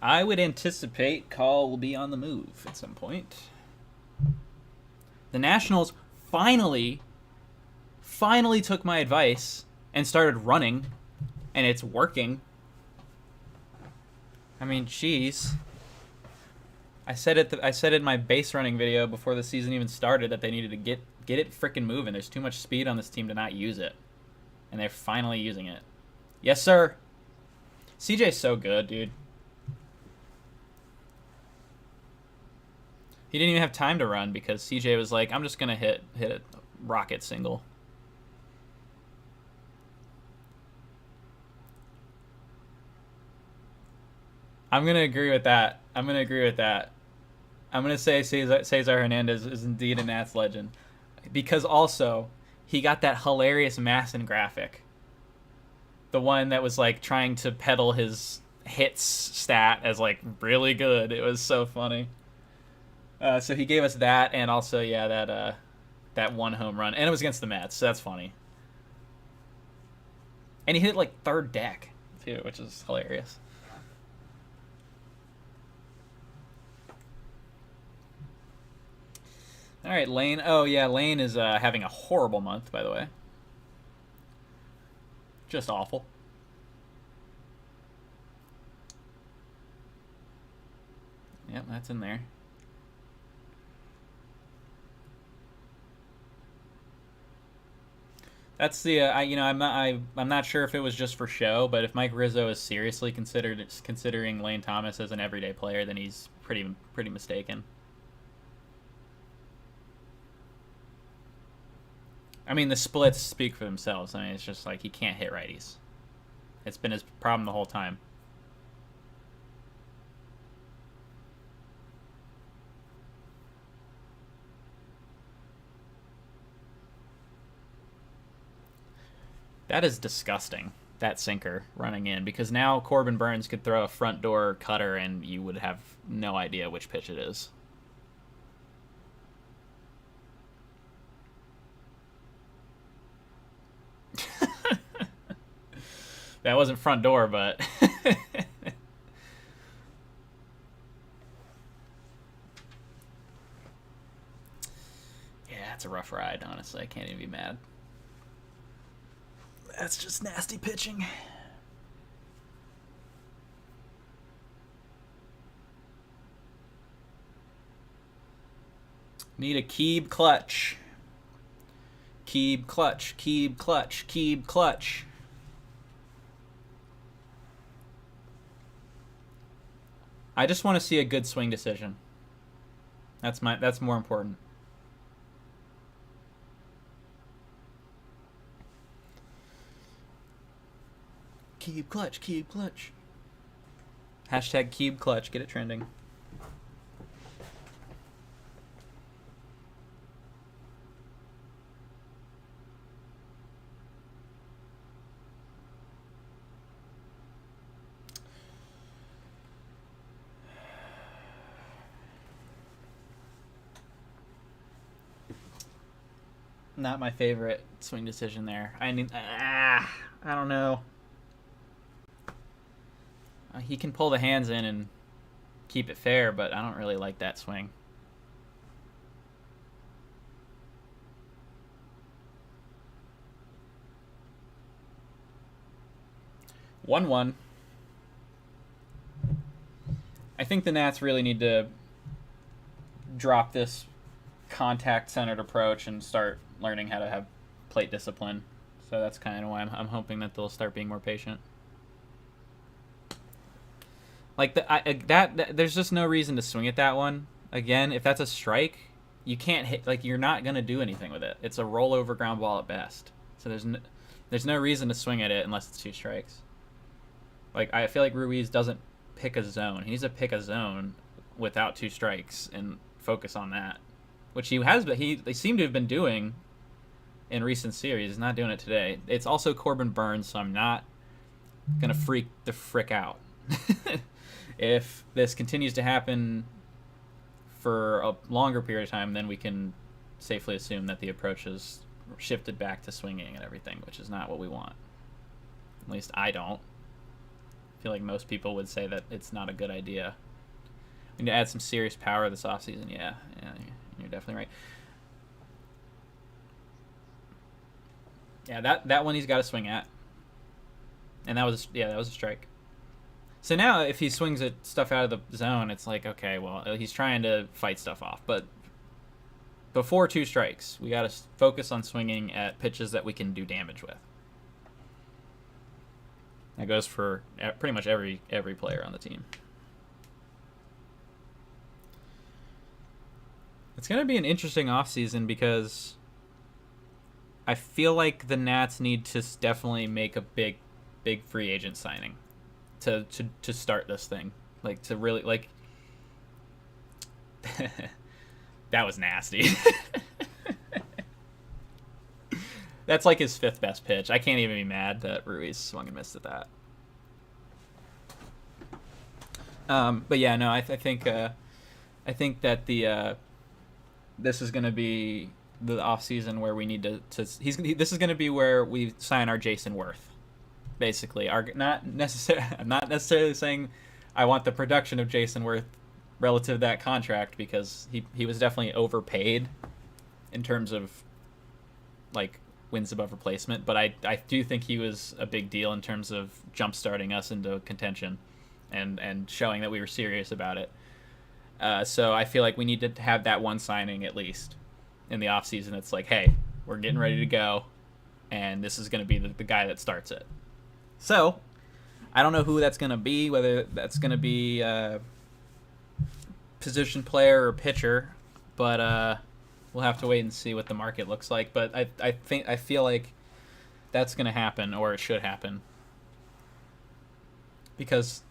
I would anticipate Call will be on the move at some point. The Nationals finally took my advice and started running, and it's working. I mean, jeez. I said in my base running video before the season even started that they needed to get it frickin' moving. There's too much speed on this team to not use it. And they're finally using it. Yes, sir. CJ's so good, dude. He didn't even have time to run because CJ was like, I'm just going to hit a rocket single. I'm going to agree with that. I'm going to say Cesar Hernandez is indeed a Nats legend. Because also, he got that hilarious Masson graphic. The one that was like trying to peddle his hits stat as like really good. It was so funny. So he gave us that, and also, yeah, that 1 home run. And it was against the Mets, so that's funny. And he hit like third deck, too, which is hilarious. All right, Lane. Oh, yeah, Lane is having a horrible month, by the way. Just awful. Yep, that's in there. That's the I'm not sure if it was just for show, but if Mike Rizzo is seriously considering Lane Thomas as an everyday player, then he's pretty mistaken. I mean, the splits speak for themselves. I mean, it's just like he can't hit righties. It's been his problem the whole time. That is disgusting, that sinker running in, because now Corbin Burns could throw a front door cutter and you would have no idea which pitch it is. That wasn't front door, but yeah, it's a rough ride. Honestly, I can't even be mad. That's just nasty pitching. Need a Keeb clutch. Keeb clutch. Keeb clutch. Keeb clutch. I just want to see a good swing decision. That's more important. Keeb clutch. Keeb clutch. Hashtag Keeb clutch. Get it trending. Not my favorite swing decision there. I don't know. He can pull the hands in and keep it fair, but I don't really like that swing. One. I think the Nats really need to drop this contact-centered approach and start learning how to have plate discipline. So that's kind of why I'm hoping that they'll start being more patient. Like there's just no reason to swing at that one. Again, if that's a strike, you can't hit. Like you're not gonna do anything with it. It's a rollover ground ball at best. So there's no reason to swing at it unless it's 2 strikes. Like I feel like Ruiz doesn't pick a zone. He needs to pick a zone without 2 strikes and focus on that, which he has. But they seem to have been doing in recent series. He's not doing it today. It's also Corbin Burns, so I'm not gonna freak the frick out. If this continues to happen for a longer period of time, then we can safely assume that the approach has shifted back to swinging and everything, which is not what we want. At least I don't. I feel like most people would say that it's not a good idea. We need to add some serious power this offseason. Yeah, you're definitely right. Yeah, that one he's got to swing at. And that was a strike. So now if he swings at stuff out of the zone, it's like, okay, well, he's trying to fight stuff off. But before 2 strikes, we got to focus on swinging at pitches that we can do damage with. That goes for pretty much every player on the team. It's going to be an interesting offseason because I feel like the Nats need to definitely make a big free agent signing to start this thing. Like, to really, like... That was nasty. That's like his 5th best pitch. I can't even be mad that Ruiz swung and missed at that. But yeah, no, I think that this is going to be the off season where we need to this is going to be where we sign our Jason Worth. Basically, I'm not necessarily saying I want the production of Jason Worth relative to that contract, because he was definitely overpaid in terms of like wins above replacement, but I do think he was a big deal in terms of jump starting us into contention and showing that we were serious about it. So I feel like we need to have that one signing at least in the offseason. It's like, hey, we're getting ready to go, and this is going to be the guy that starts it. So I don't know who that's going to be, whether that's going to be a position player or pitcher, but we'll have to wait and see what the market looks like. But I feel like that's going to happen, or it should happen, because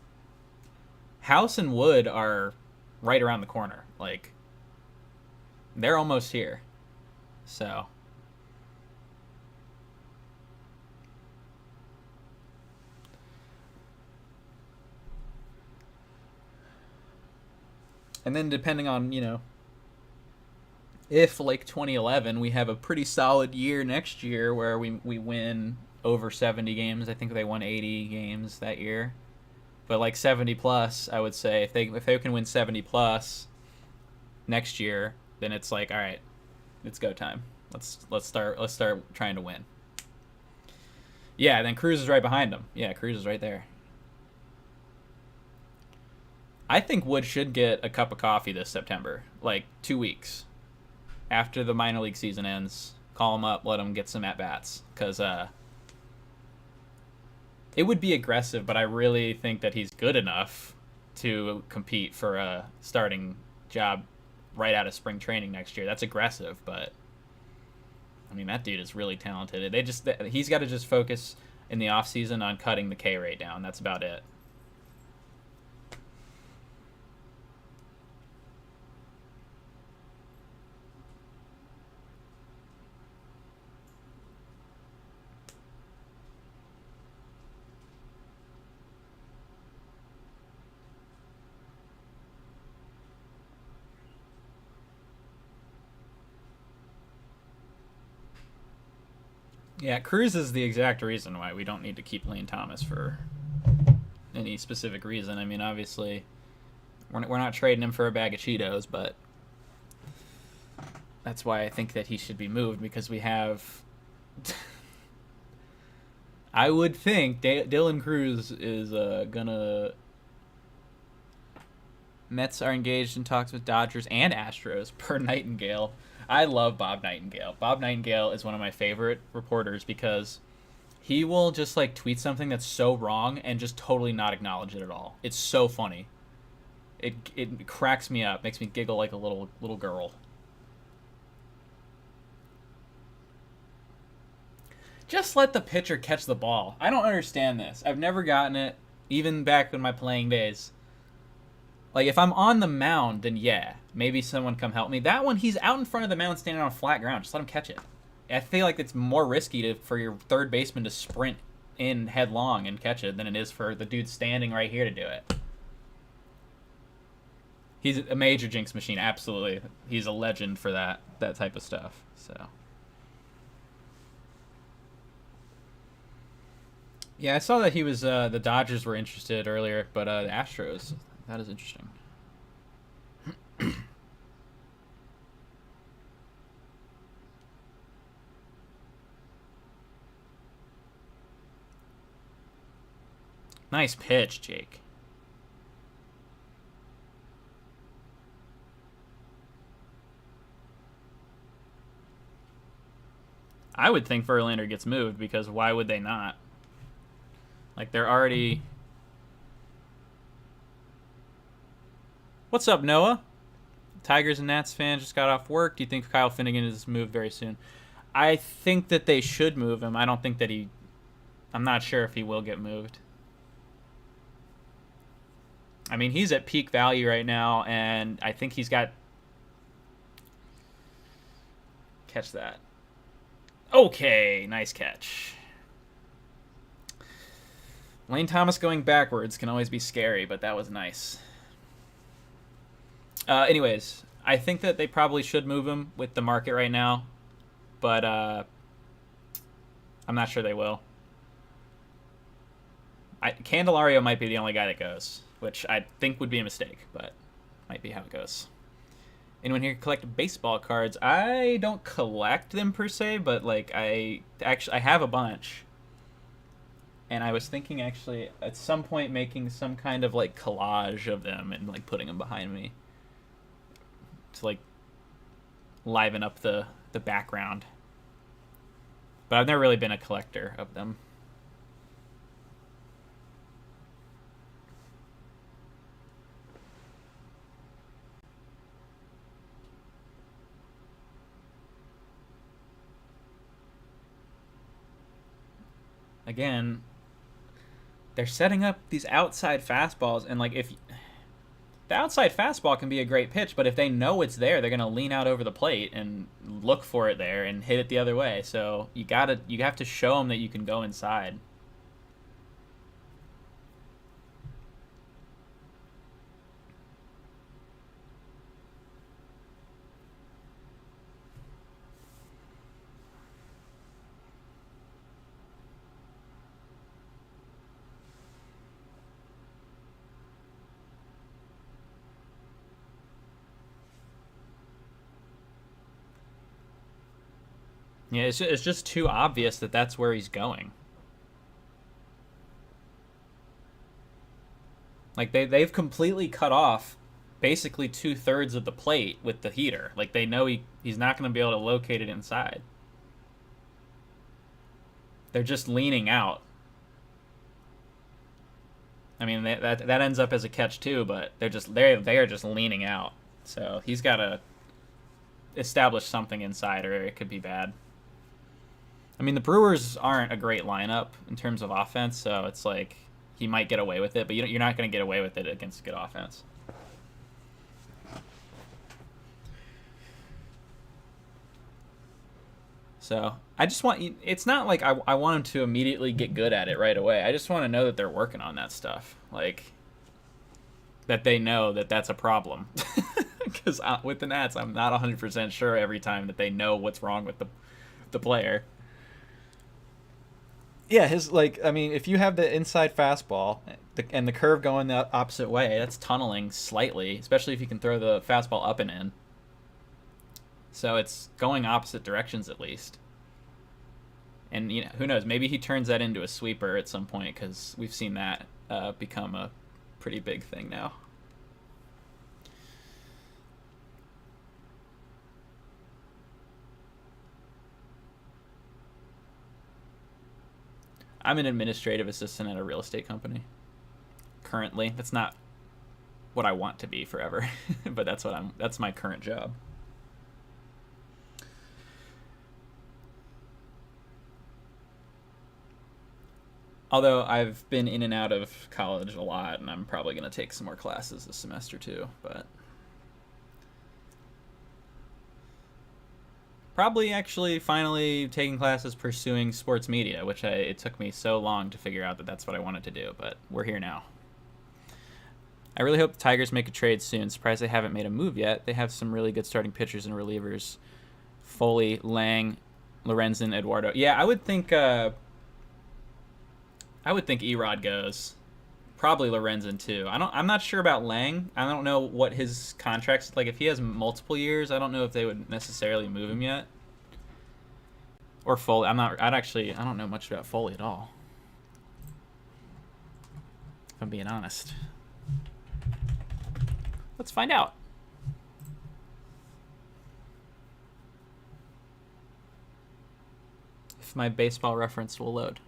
House and Wood are right around the corner. Like, they're almost here. So and then depending on, if like 2011 we have a pretty solid year next year where we win over 70 games. I think they won 80 games that year. But like 70 plus, I would say if they can win 70 plus next year, then it's like, all right, it's go time. Let's start trying to win. Yeah, then Cruz is right behind him. Yeah, Cruz is right there. I think Wood should get a cup of coffee this September, like 2 weeks after the minor league season ends. Call him up, let him get some at bats, because it would be aggressive, but I really think that he's good enough to compete for a starting job right out of spring training next year. That's aggressive, but I mean, that dude is really talented. He's got to just focus in the offseason on cutting the K rate down. That's about it. Yeah, Cruz is the exact reason why we don't need to keep Lane Thomas for any specific reason. I mean, obviously, we're not trading him for a bag of Cheetos, but that's why I think that he should be moved, because we have... I would think Dylan Cruz is gonna... Mets are engaged in talks with Dodgers and Astros, per Nightingale. I love Bob Nightingale. Bob Nightingale is one of my favorite reporters because he will just like tweet something that's so wrong and just totally not acknowledge it at all. It's so funny. It cracks me up, makes me giggle like a little girl. Just let the pitcher catch the ball. I don't understand this. I've never gotten it, even back in my playing days. Like, if I'm on the mound, then yeah, maybe someone come help me. That one, he's out in front of the mound standing on flat ground. Just let him catch it. I feel like it's more risky for your third baseman to sprint in headlong and catch it than it is for the dude standing right here to do it. He's a major jinx machine, absolutely. He's a legend for that type of stuff. So, yeah, I saw that he was the Dodgers were interested earlier, but the Astros. That is interesting. Nice pitch, Jake. I would think Verlander gets moved, because why would they not? Like, they're already... What's up, Noah? Tigers and Nats fan just got off work. Do you think Kyle Finnegan is moved very soon? I think that they should move him. I don't think that I'm not sure if he will get moved. I mean, he's at peak value right now, and I think he's got... Catch that. Okay, nice catch. Lane Thomas going backwards can always be scary, but that was nice. Anyways, I think that they probably should move him with the market right now, but I'm not sure they will. Candelario might be the only guy that goes, which I think would be a mistake, but might be how it goes. Anyone here collect baseball cards? I don't collect them per se, but like I have a bunch. And I was thinking actually at some point making some kind of like collage of them and like putting them behind me to like liven up the background. But I've never really been a collector of them. Again, they're setting up these outside fastballs, and like if the outside fastball can be a great pitch, but if they know it's there, they're going to lean out over the plate and look for it there and hit it the other way. So you have to show them that you can go inside. Yeah, it's just too obvious that that's where he's going. Like they've completely cut off basically 2/3 of the plate with the heater. Like they know he's not going to be able to locate it inside. They're just leaning out. I mean that ends up as a catch too, but they are just leaning out. So he's got to establish something inside, or it could be bad. I mean, the Brewers aren't a great lineup in terms of offense, so it's like he might get away with it, but you're not going to get away with it against a good offense. So I just want, it's not like I want him to immediately get good at it right away. I just want to know that they're working on that stuff. Like, that they know that that's a problem. Because with the Nats, I'm not 100% sure every time that they know what's wrong with the player. Yeah, I mean, if you have the inside fastball and the curve going the opposite way, that's tunneling slightly, especially if you can throw the fastball up and in. So it's going opposite directions at least. And who knows? Maybe he turns that into a sweeper at some point, because we've seen that become a pretty big thing now. I'm an administrative assistant at a real estate company currently. That's not what I want to be forever, but that's my current job. Although I've been in and out of college a lot, and I'm probably going to take some more classes this semester too, but probably actually finally taking classes pursuing sports media, which it took me so long to figure out that that's what I wanted to do, but we're here now. I really hope the Tigers make a trade soon. Surprised they haven't made a move yet. They have some really good starting pitchers and relievers. Foley, Lang, Lorenzen, Eduardo. Yeah, I would think Erod goes. Probably Lorenzen too. I'm not sure about Lang. I don't know what his contract's like. If he has multiple years, I don't know if they would necessarily move him yet. Or Foley. I don't know much about Foley at all, if I'm being honest. Let's find out. If my baseball reference will load.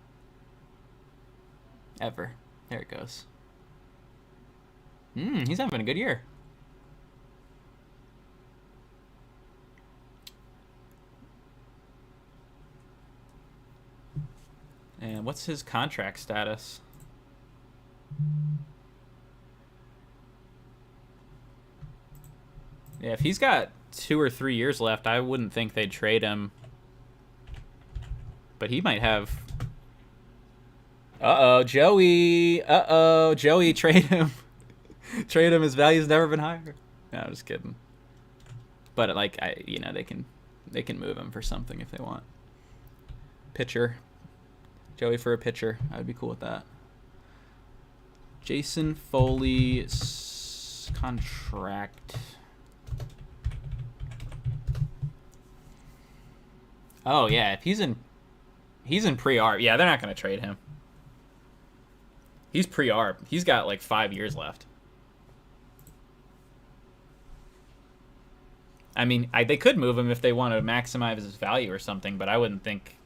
Ever. There it goes. He's having a good year. And what's his contract status? Yeah, if he's got 2 or 3 years left, I wouldn't think they'd trade him. But he might have... Joey, trade him. Trade him, his value's never been higher. No, I'm just kidding. But they can move him for something if they want. Pitcher. Joey for a pitcher. I'd be cool with that. Jason Foley's contract. Oh yeah, if he's in pre-arb. Yeah, they're not going to trade him. He's pre-arb. He's got like 5 years left. I mean, they could move him if they want to maximize his value or something, but I wouldn't think.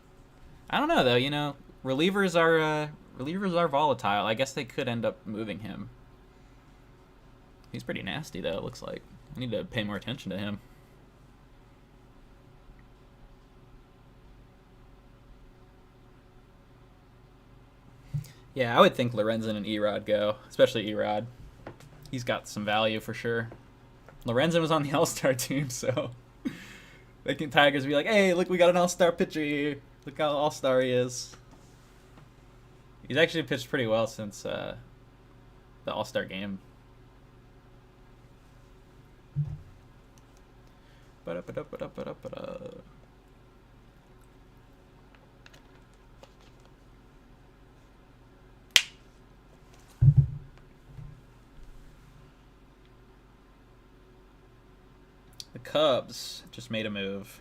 I don't know though. Relievers are volatile. I guess they could end up moving him. He's pretty nasty though. It looks like I need to pay more attention to him. Yeah, I would think Lorenzen and Erod go, especially Erod. He's got some value for sure. Lorenzen was on the All-Star team, so Tigers be like, hey, look, we got an All-Star pitcher here. Look how All-Star he is. He's actually pitched pretty well since the All-Star game. The Cubs just made a move.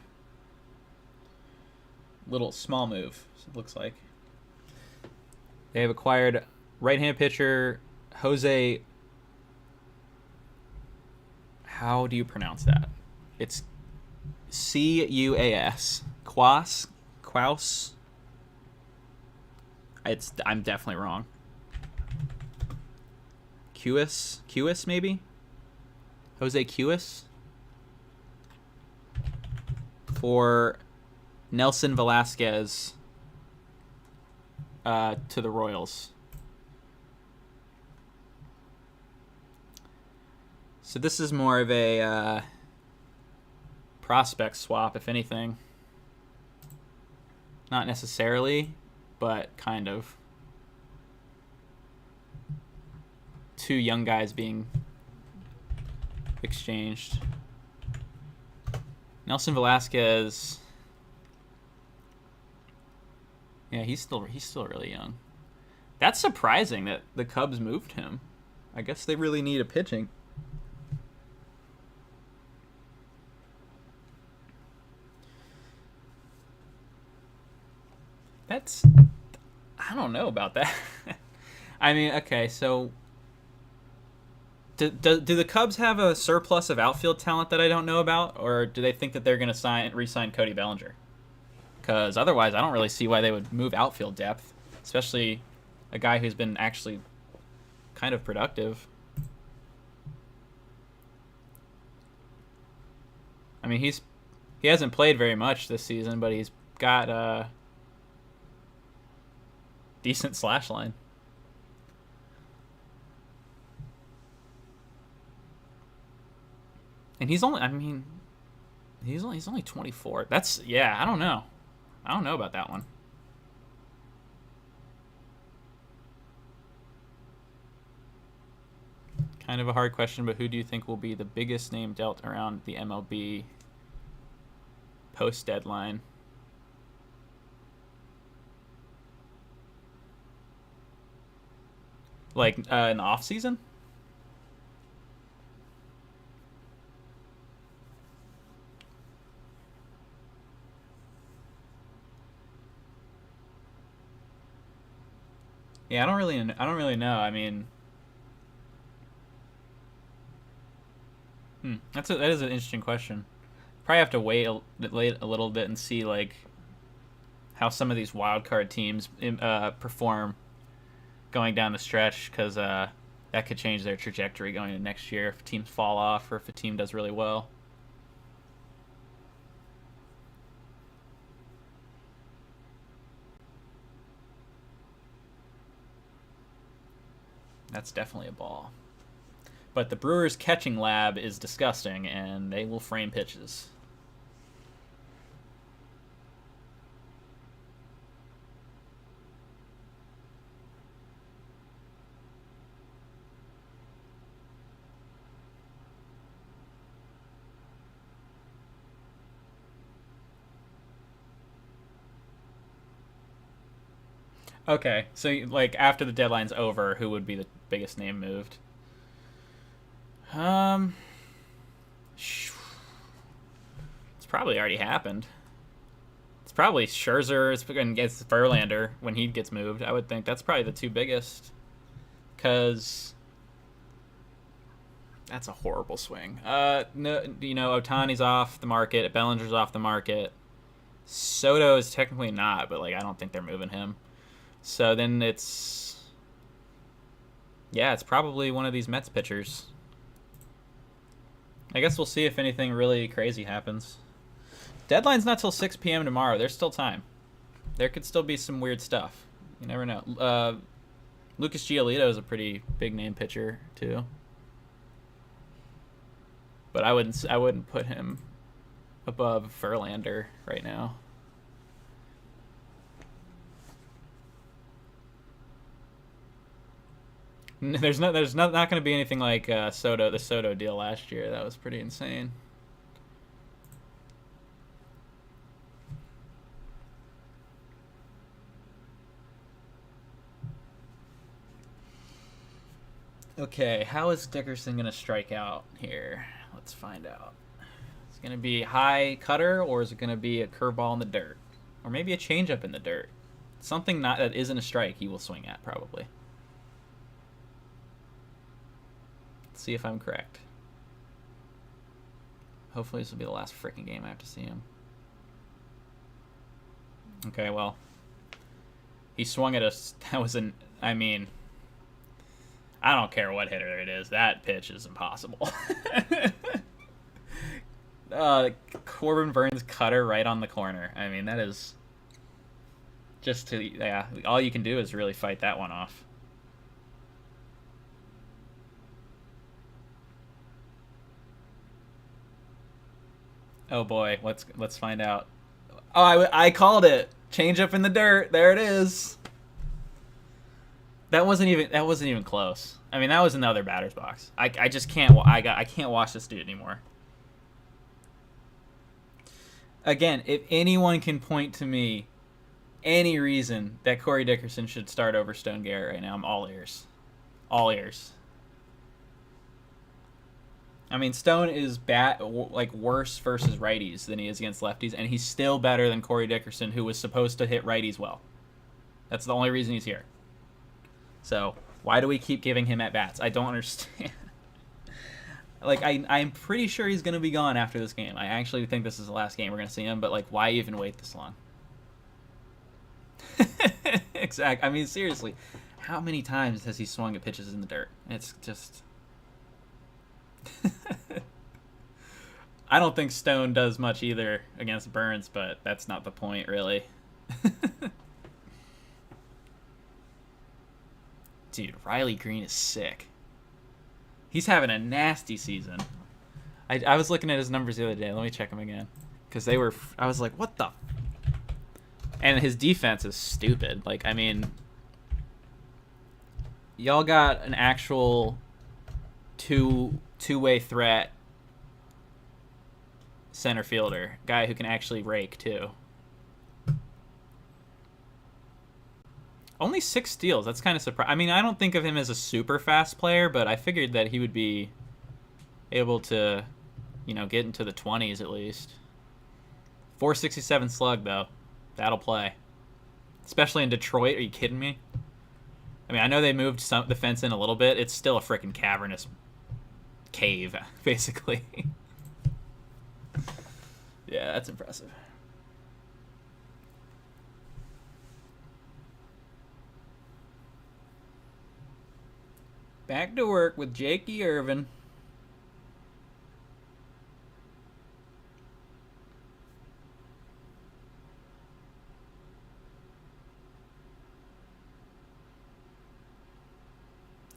Little small move, it looks like. They have acquired right-handed pitcher Jose. How do you pronounce that? It's Cuas. Quaus. I'm definitely wrong. Cuis maybe? Jose Cuis? For Nelson Velasquez to the Royals. So this is more of a prospect swap, if anything. Not necessarily, but kind of. Two young guys being exchanged. Nelson Velasquez. Yeah, he's still really young. That's surprising that the Cubs moved him. I guess they really need a pitching. I don't know about that. I mean, okay, so do the Cubs have a surplus of outfield talent that I don't know about, or do they think that they're going to re-sign Cody Bellinger? Because otherwise, I don't really see why they would move outfield depth, especially a guy who's been actually kind of productive. I mean, he hasn't played very much this season, but he's got a decent slash line. And he's only 24. I don't know. I don't know about that one. Kind of a hard question, but who do you think will be the biggest name dealt around the MLB post-deadline? Like in the off-season? Yeah, I don't really know. I mean, that is an interesting question. Probably have to wait a little bit and see like how some of these wild card teams perform going down the stretch, because that could change their trajectory going into next year if teams fall off or if a team does really well. That's definitely a ball. But the Brewers' catching lab is disgusting, and they will frame pitches. Okay, so like after the deadline's over, who would be the biggest name moved? It's probably already happened. It's probably Scherzer against Verlander when he gets moved. I would think that's probably the two biggest, because that's a horrible swing. No, Ohtani's off the market. Bellinger's off the market. Soto is technically not, but like I don't think they're moving him. So then it's probably one of these Mets pitchers. I guess we'll see if anything really crazy happens. Deadline's not till 6 p.m. tomorrow. There's still time. There could still be some weird stuff. You never know. Lucas Giolito is a pretty big name pitcher too, but I wouldn't put him above Verlander right now. There's not going to be anything like the Soto deal last year. That was pretty insane. Okay, how is Dickerson going to strike out here? Let's find out. It's going to be high cutter, or is it going to be a curveball in the dirt? Or maybe a changeup in the dirt. Something not that isn't a strike he will swing at, probably. Let's see if I'm correct. Hopefully this will be the last freaking game I have to see him. Okay, well. He swung at us. That was an... I mean... I don't care what hitter it is. That pitch is impossible. Corbin Burns' cutter right on the corner. I mean, that is... Just to... Yeah, all you can do is really fight that one off. Oh boy, let's find out. Oh, I called it. Change up in the dirt. There it is. That wasn't even close. I mean, that was in the other batter's box. I just can't I can't watch this dude anymore. Again, if anyone can point to me any reason that Corey Dickerson should start over Stone Garrett right now, I'm all ears. All ears. I mean, Stone is worse versus righties than he is against lefties, and he's still better than Corey Dickerson, who was supposed to hit righties well. That's the only reason he's here. So, why do we keep giving him at-bats? I don't understand. I'm pretty sure he's going to be gone after this game. I actually think this is the last game we're going to see him, but, why even wait this long? Exactly. I mean, seriously, how many times has he swung at pitches in the dirt? It's just... I don't think Stone does much either against Burns, but that's not the point, really. Dude, Riley Green is sick. He's having a nasty season. I was looking at his numbers the other day. Let me check them again. Because they were... I was like, what the... And his defense is stupid. I mean... Y'all got an actual two-way threat center fielder. Guy who can actually rake, too. Only 6 steals. That's kind of surprising. I mean, I don't think of him as a super fast player, but I figured that he would be able to, get into the 20s at least. 467 slug, though. That'll play. Especially in Detroit. Are you kidding me? I mean, I know they moved the fence in a little bit. It's still a freaking cavernous cave, basically. Yeah, that's impressive. Back to work with Jakey Irvin.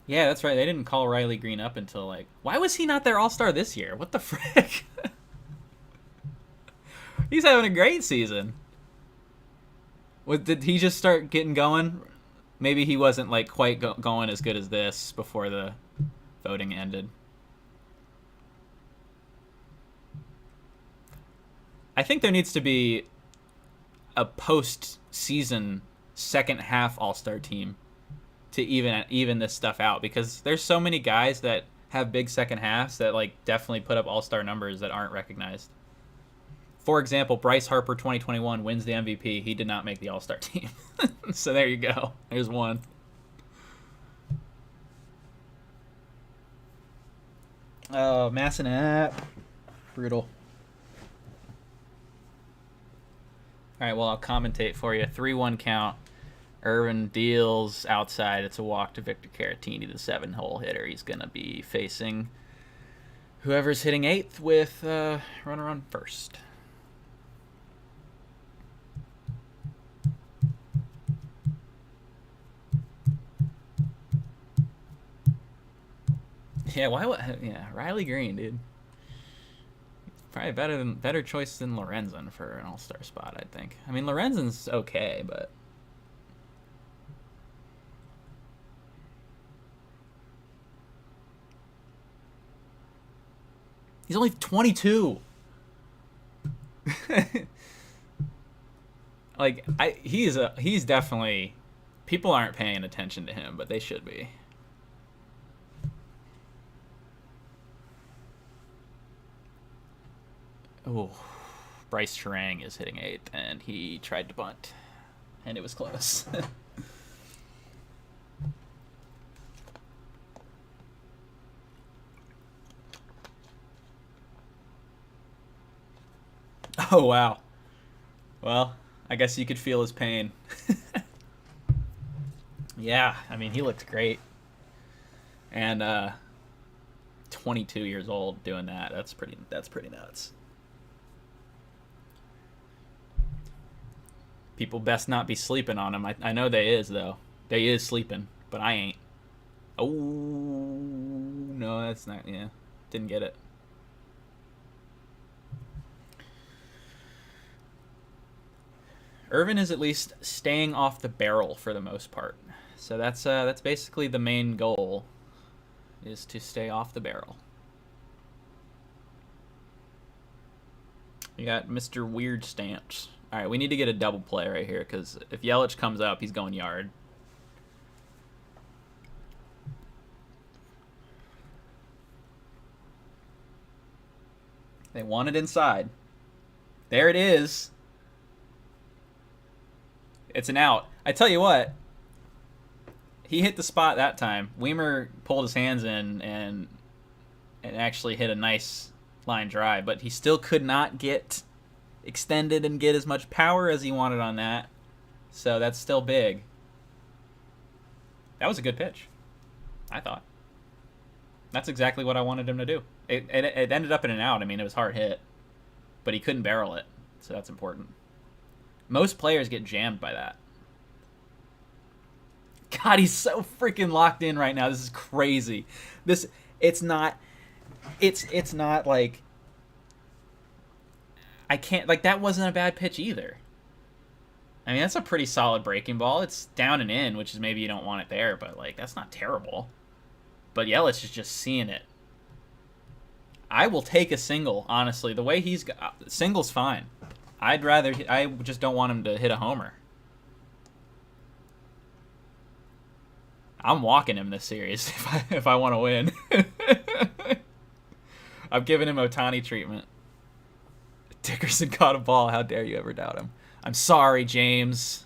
Yeah, that's right. They didn't call Riley Green up until why was he not their all-star this year? What the frick? He's having a great season. Did he just start getting going? Maybe he wasn't quite going as good as this before the voting ended. I think there needs to be a post-season second half all-star team to even this stuff out, because there's so many guys that have big second halves that definitely put up all-star numbers that aren't recognized. For example, Bryce Harper 2021 wins the MVP. He did not make the all-star team. So there you go. There's one. Oh, Massenat. Brutal. All right, well, I'll commentate for you. 3-1 count. Irvin deals outside. It's a walk to Victor Caratini, the 7-hole hitter. He's going to be facing whoever's hitting 8th with runner on first. Yeah, Riley Green, dude. Probably better choice than Lorenzen for an all-star spot, I think. I mean, Lorenzen's okay, but he's only 22. He's definitely, people aren't paying attention to him, but they should be. Oh, Bryce Charang is hitting 8th, and he tried to bunt, and it was close. Oh, wow. Well, I guess you could feel his pain. Yeah, I mean, he looked great. And 22 years old doing that. That's pretty nuts. People best not be sleeping on him. I know they is, though. They is sleeping, but I ain't. Oh, no, that's not, yeah. Didn't get it. Irvin is at least staying off the barrel for the most part. So that's basically the main goal, is to stay off the barrel. You got Mr. Weird Stamps. All right, we need to get a double play right here, because if Yelich comes up, he's going yard. They want it inside. There it is. It's an out. I tell you what, he hit the spot that time. Weimer pulled his hands in and actually hit a nice line drive, but he still could not get extended and get as much power as he wanted on that. So that's still big. That was a good pitch, I thought. That's exactly what I wanted him to do. It ended up in an out. I mean, it was hard hit, but he couldn't barrel it, so that's important. Most players get jammed by that. God, he's so freaking locked in right now. This is crazy. It's not like, I can't, like, that wasn't a bad pitch either. I mean, that's a pretty solid breaking ball. It's down and in, which is maybe you don't want it there, but like, that's not terrible. But Yelich is just seeing it. I will take a single, honestly. The way he's single's fine. I just don't want him to hit a homer. I'm walking him this series if I want to win. I've given him Ohtani treatment. Dickerson caught a ball. How dare you ever doubt him? I'm sorry, James.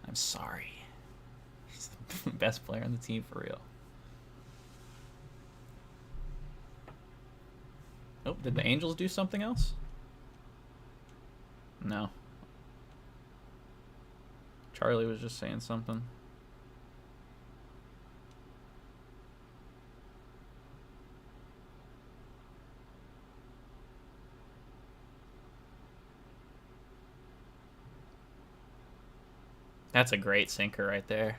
I'm sorry. He's the best player on the team for real. Oh, did the Angels do something else? No. Charlie was just saying something. That's a great sinker right there.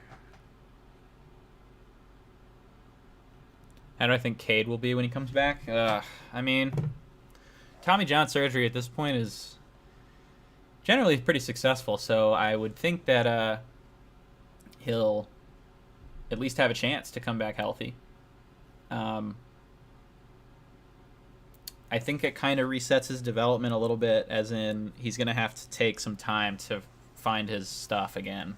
How do I think Cade will be when he comes back? I mean, Tommy John surgery at this point is generally pretty successful, so I would think that he'll at least have a chance to come back healthy. I think it kind of resets his development a little bit, as in he's going to have to take some time to find his stuff again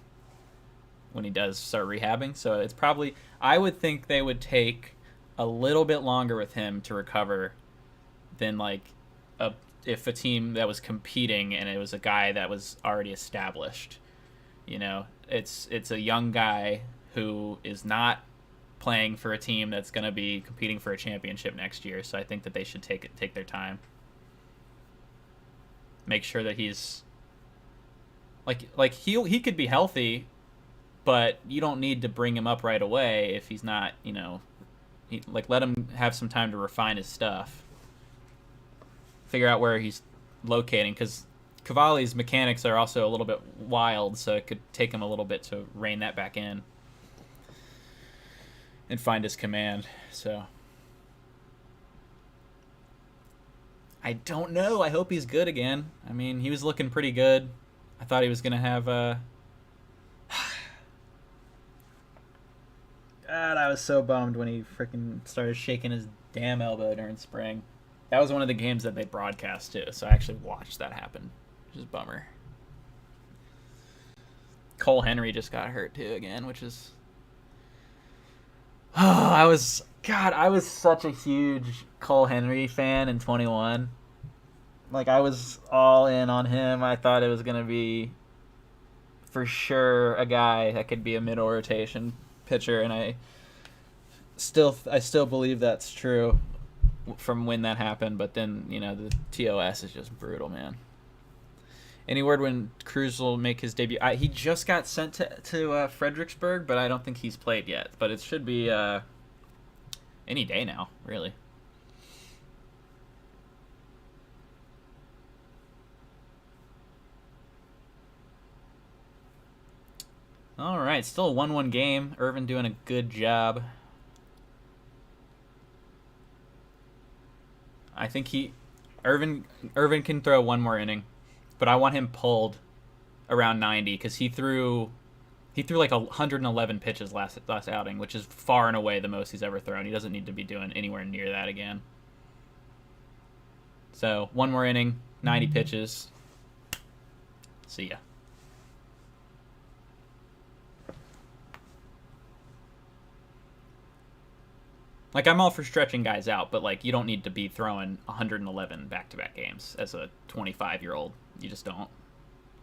when he does start rehabbing. So it's probably, I would think they would take a little bit longer with him to recover than like if a team that was competing and it was a guy that was already established. You know, it's a young guy who is not playing for a team that's going to be competing for a championship next year. So I think that they should take their time. Make sure that he's like he could be healthy, but you don't need to bring him up right away if he's not, you know, let him have some time to refine his stuff. Figure out where he's locating, because Cavalli's mechanics are also a little bit wild, so it could take him a little bit to rein that back in and find his command. So I don't know. I hope he's good again. I mean, he was looking pretty good. I thought he was going to have God, I was so bummed when he freaking started shaking his damn elbow during spring. That was one of the games that they broadcast too, so I actually watched that happen, which is a bummer. Cole Henry just got hurt too again, which is Oh, I was such a huge Cole Henry fan in 21. Like, I was all in on him. I thought it was going to be for sure a guy that could be a middle rotation pitcher, and I still believe that's true from when that happened. But then the TOS is just brutal, man. Any word when Cruz will make his debut? He just got sent to Fredericksburg, but I don't think he's played yet. But it should be any day now, really. All right, still a 1-1 game. Irvin doing a good job. I think Irvin can throw one more inning, but I want him pulled around 90 because he threw like 111 pitches last outing, which is far and away the most he's ever thrown. He doesn't need to be doing anywhere near that again. So one more inning, 90 pitches. See ya. Like, I'm all for stretching guys out, but like, you don't need to be throwing 111 back-to-back games as a 25-year-old. You just don't.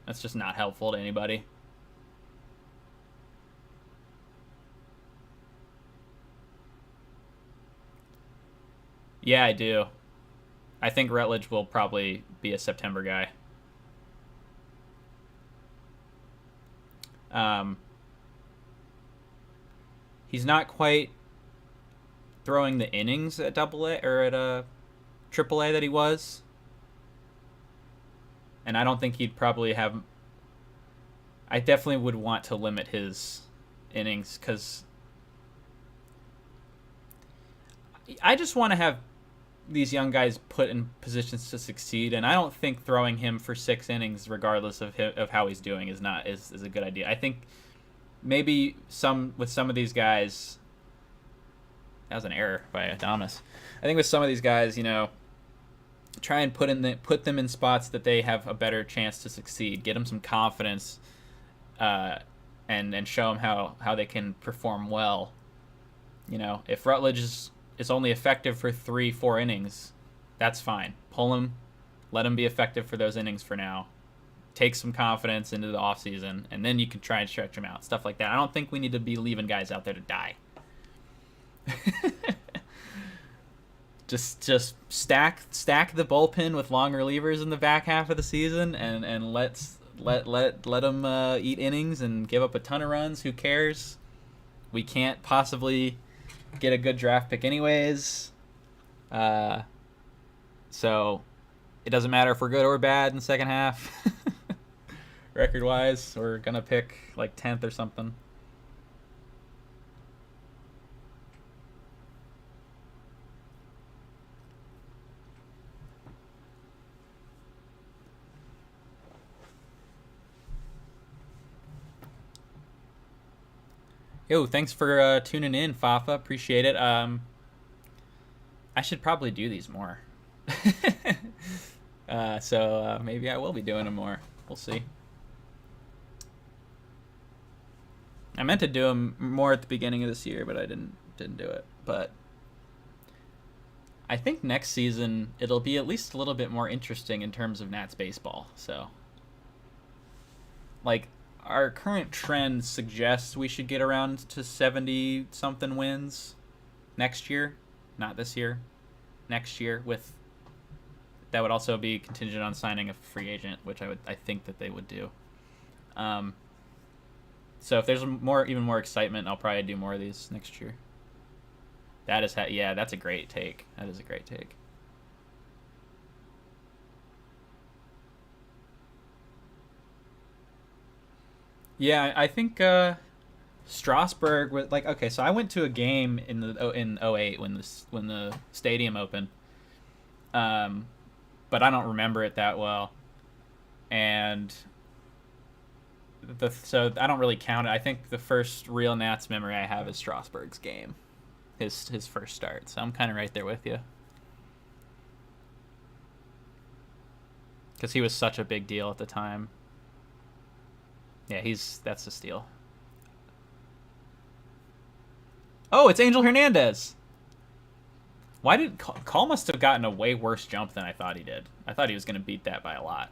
That's just not helpful to anybody. Yeah, I do. I think Rutledge will probably be a September guy. He's not quite throwing the innings at AA or at AAA that he was, and I don't think he'd probably have. I definitely would want to limit his innings because I just want to have these young guys put in positions to succeed, and I don't think throwing him for 6 innings, regardless of how he's doing, is a good idea. I think maybe with some of these guys, that was an error by Adamas. I think with some of these guys, try and put them in spots that they have a better chance to succeed. Get them some confidence, and show them how they can perform well. If Rutledge is only effective for 3-4 innings, that's fine. Pull him, let him be effective for those innings for now. Take some confidence into the offseason, and then you can try and stretch him out. Stuff like that. I don't think we need to be leaving guys out there to die. just stack the bullpen with long relievers in the back half of the season, and let them eat innings and give up a ton of runs. Who cares? We can't possibly get a good draft pick anyways. So it doesn't matter if we're good or bad in the second half. Record wise, we're gonna pick like 10th or something. Yo, thanks for tuning in, Fafa. Appreciate it. I should probably do these more. So maybe I will be doing them more. We'll see. I meant to do them more at the beginning of this year, but I didn't do it. But I think next season it'll be at least a little bit more interesting in terms of Nats baseball. So, like, our current trend suggests we should get around to 70-something wins next year. Not this year. Next year. That would also be contingent on signing a free agent, which I think that they would do. So if there's even more excitement, I'll probably do more of these next year. That's a great take. That is a great take. Yeah, I think Strasburg was like, okay. So I went to a game in 08 when the stadium opened, but I don't remember it that well, and so I don't really count it. I think the first real Nats memory I have is Strasburg's game, his first start. So I'm kind of right there with you, because he was such a big deal at the time. Yeah, that's a steal. Oh, it's Angel Hernandez. Why did Call must have gotten a way worse jump than I thought he did. I thought he was going to beat that by a lot.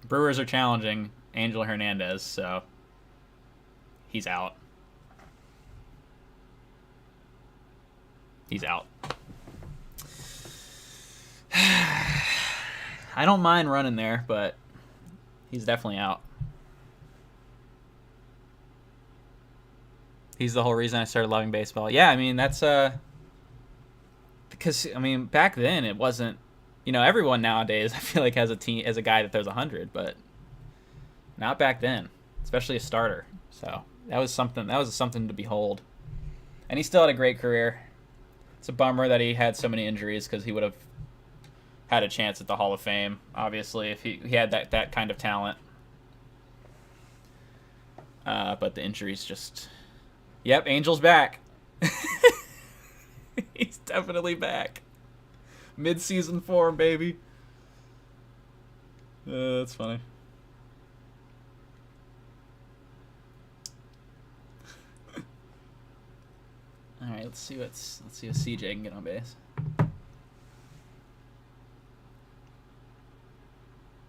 Brewers are challenging Angel Hernandez, so he's out. He's out. I don't mind running there, but he's definitely out. He's the whole reason I started loving baseball. Yeah, I mean, that's because I mean, back then it wasn't, everyone nowadays I feel like has a guy that throws 100, but not back then, especially a starter. So, that was something to behold. And he still had a great career. It's a bummer that he had so many injuries because he would have had a chance at the Hall of Fame, obviously, if he had that kind of talent. But the injuries just... Yep, Angel's back. He's definitely back. Mid-season form, baby. That's funny. All right, let's see if CJ can get on base.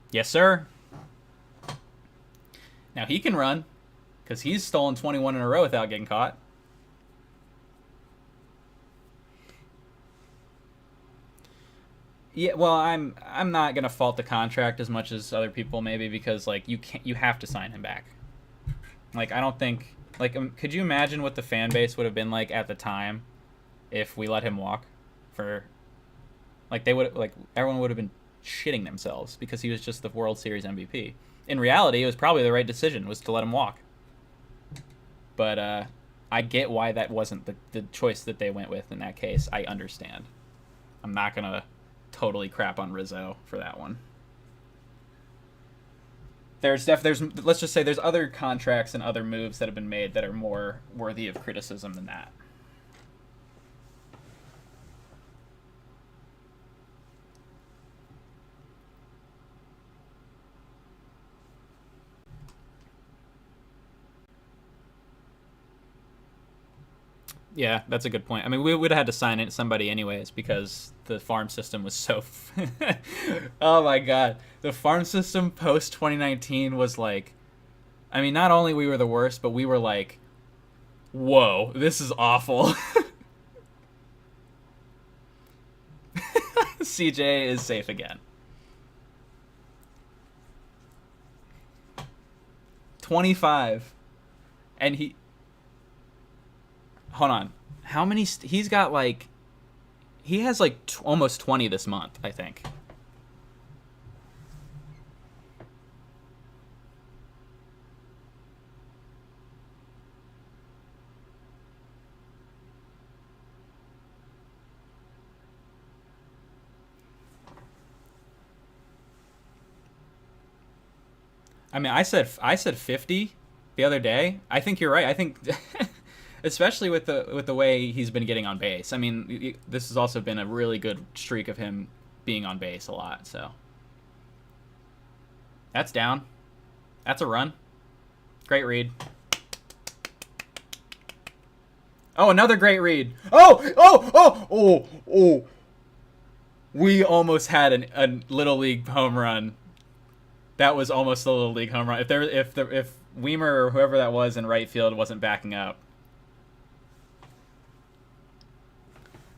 Yes, sir. Now he can run, because he's stolen 21 in a row without getting caught. Yeah, well, I'm not gonna fault the contract as much as other people maybe, because like you have to sign him back. Like I don't think could you imagine what the fan base would have been like at the time if we let him walk for everyone would have been shitting themselves because he was just the World Series MVP. In reality, it was probably the right decision was to let him walk. But I get why that wasn't the choice that they went with in that case. I understand. I'm not going to totally crap on Rizzo for that one. Let's just say there's other contracts and other moves that have been made that are more worthy of criticism than that. Yeah, that's a good point. I mean, we would have had to sign somebody anyways because the farm system was so... Oh my god. The farm system post-2019 was like... I mean, not only we were the worst, but we were like, whoa, this is awful. CJ is safe again. 25. And he... Hold on. How many... He's got like... He has like almost 20 this month, I think. I mean, I said 50 the other day. I think you're right. I think... Especially with the way he's been getting on base. I mean, this has also been a really good streak of him being on base a lot. So that's down. That's a run. Great read. Oh, another great read. Oh! We almost had a little league home run. That was almost a little league home run. If Weimer or whoever that was in right field wasn't backing up.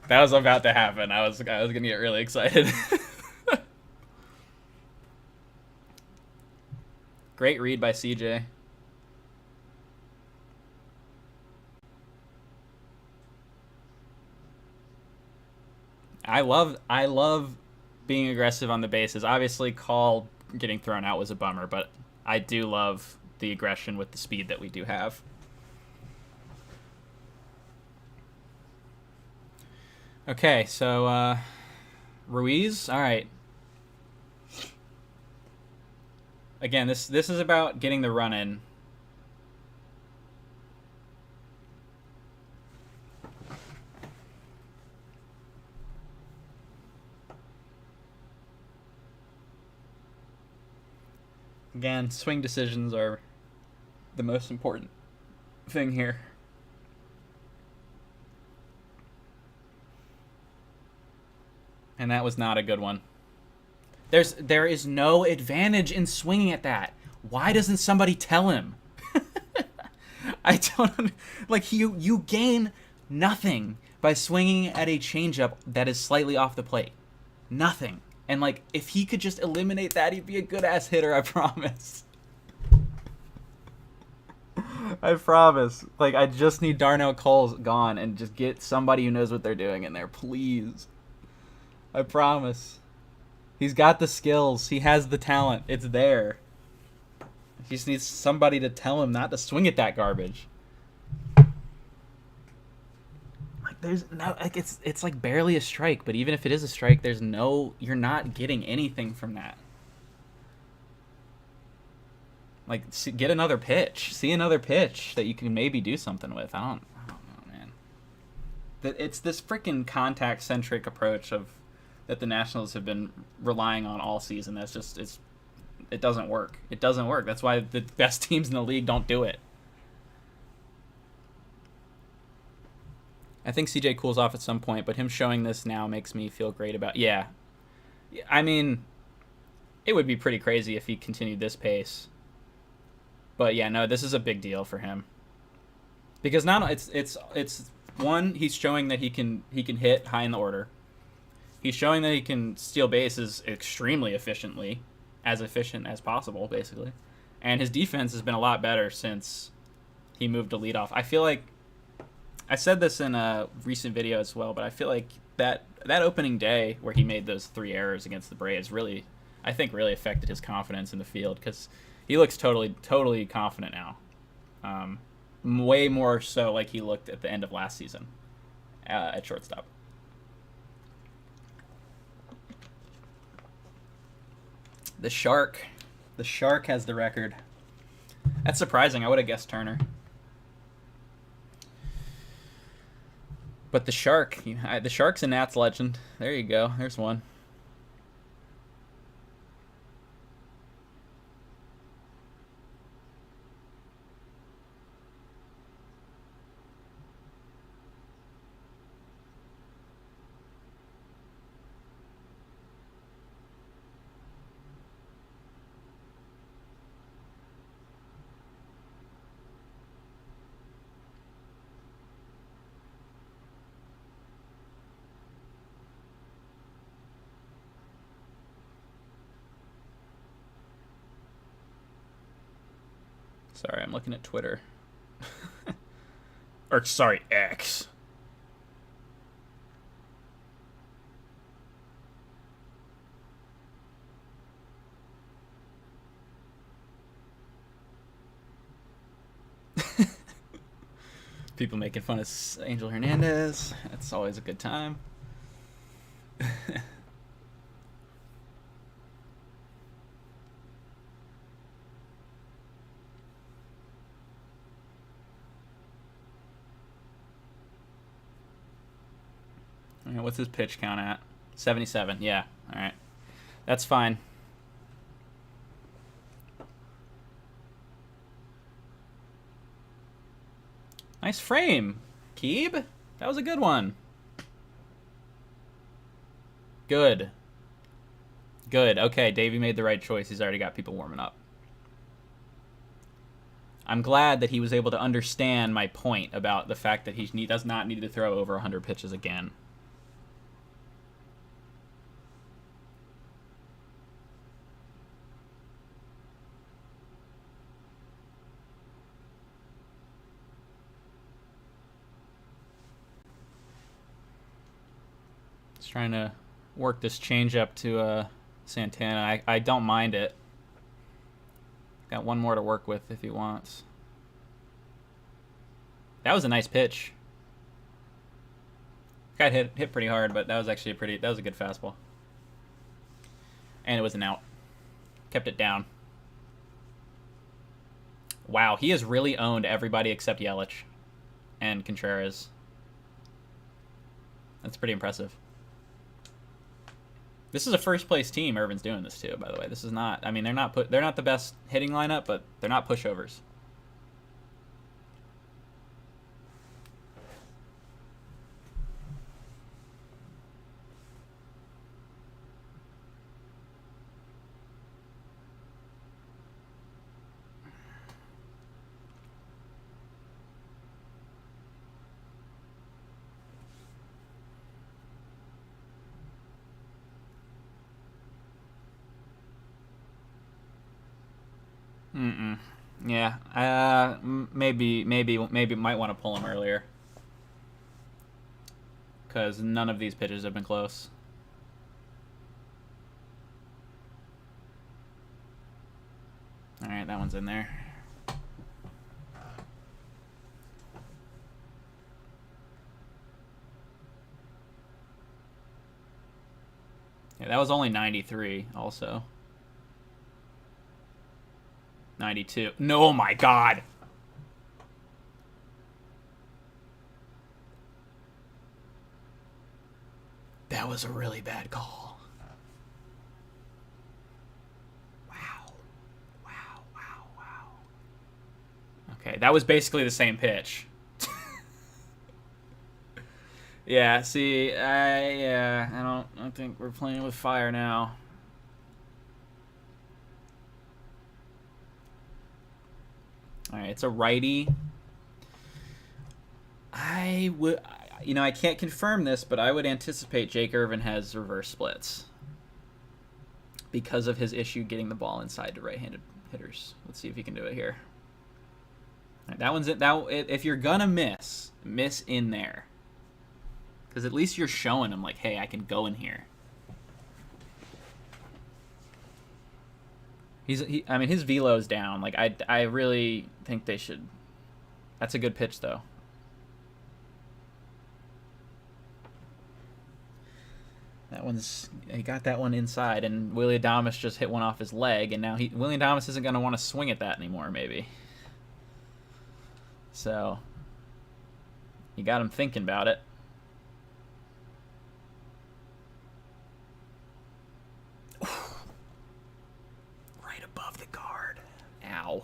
That was about to happen. I was gonna get really excited. Great read by CJ. I love being aggressive on the bases. Obviously, Call getting thrown out was a bummer, but I do love the aggression with the speed that we do have. Okay, so Ruiz, all right. Again, this is about getting the run in. Again, swing decisions are the most important thing here. And that was not a good one. There is no advantage in swinging at that. Why doesn't somebody tell him? I don't like you gain nothing by swinging at a changeup that is slightly off the plate. Nothing. And like if he could just eliminate that, he'd be a good ass hitter, I promise. I promise. Like I just need Darnell Cole gone and just get somebody who knows what they're doing in there, please. I promise. He's got the skills. He has the talent. It's there. He just needs somebody to tell him not to swing at that garbage. Like there's no like it's like barely a strike, but even if it is a strike, you're not getting anything from that. Like get another pitch. See another pitch that you can maybe do something with. I don't know, man. It's this freaking contact centric approach that the Nationals have been relying on all season. That's just it doesn't work. It doesn't work. That's why the best teams in the league don't do it. I think CJ cools off at some point, but him showing this now makes me feel great about. Yeah, I mean, it would be pretty crazy if he continued this pace. But yeah, no, this is a big deal for him because now it's one, he's showing that he can hit high in the order. He's showing that he can steal bases extremely efficiently, as efficient as possible, basically. And his defense has been a lot better since he moved to leadoff. I feel like I said this in a recent video as well, but I feel like that opening day where he made those 3 errors against the Braves really affected his confidence in the field because he looks totally confident now. Way more so like he looked at the end of last season at shortstop. The Shark has the record. That's surprising. I would have guessed Turner. But the Shark's a Nats legend. There you go. There's one. Sorry, I'm looking at Twitter. Or, sorry, X. People making fun of Angel Hernandez. That's always a good time. What's his pitch count at? 77. Yeah. All right. That's fine. Nice frame, Keeb. That was a good one. Good. Okay, Davey made the right choice. He's already got people warming up. I'm glad that he was able to understand my point about the fact that he does not need to throw over 100 pitches again. Trying to work this changeup to Santana. I don't mind it. Got one more to work with if he wants. That was a nice pitch. Got hit pretty hard, but that was actually that was a good fastball. And it was an out. Kept it down. Wow, he has really owned everybody except Yelich and Contreras. That's pretty impressive. This is a first place team Irvin's doing this to, by the way. This is not, I mean, they're not the best hitting lineup, but they're not pushovers. Mm-mm. Yeah. Maybe might want to pull him earlier. Because none of these pitches have been close. Alright, that one's in there. Yeah, that was only 93 also. 92. No, oh my god. That was a really bad call. Wow. Okay, that was basically the same pitch. Yeah, see, I don't think we're playing with fire now. All right, it's a righty. I can't confirm this, but I would anticipate Jake Irvin has reverse splits because of his issue getting the ball inside to right-handed hitters. Let's see if he can do it here. All right, that one's it. If you're gonna miss in there, because at least you're showing him like, hey, I can go in here. I mean, his velo's down. Like, I really think they should. That's a good pitch, though. He got that one inside, and Willie Adames just hit one off his leg, and now Willie Adames isn't going to want to swing at that anymore, maybe. So, you got him thinking about it. Right above the guard. Ow.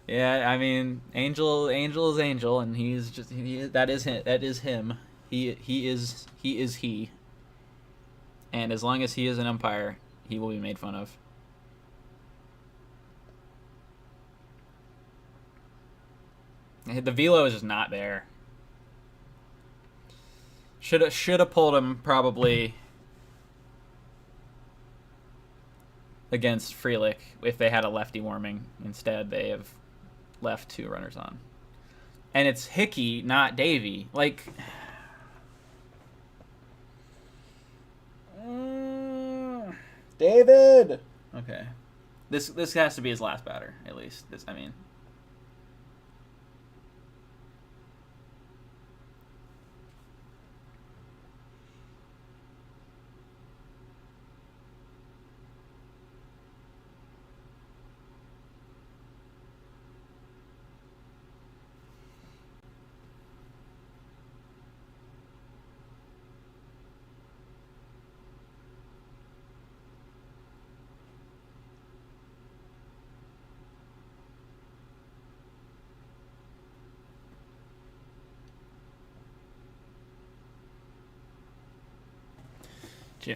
Yeah, I mean, Angel is Angel, and he's just that is him. He is he. And as long as he is an umpire, he will be made fun of. The velo is just not there. Should have pulled him probably against Frelick if they had a lefty warming. Instead, they have left 2 runners on. And it's Hickey, not Davey. Like, David. Okay, this has to be his last batter, at least. I mean.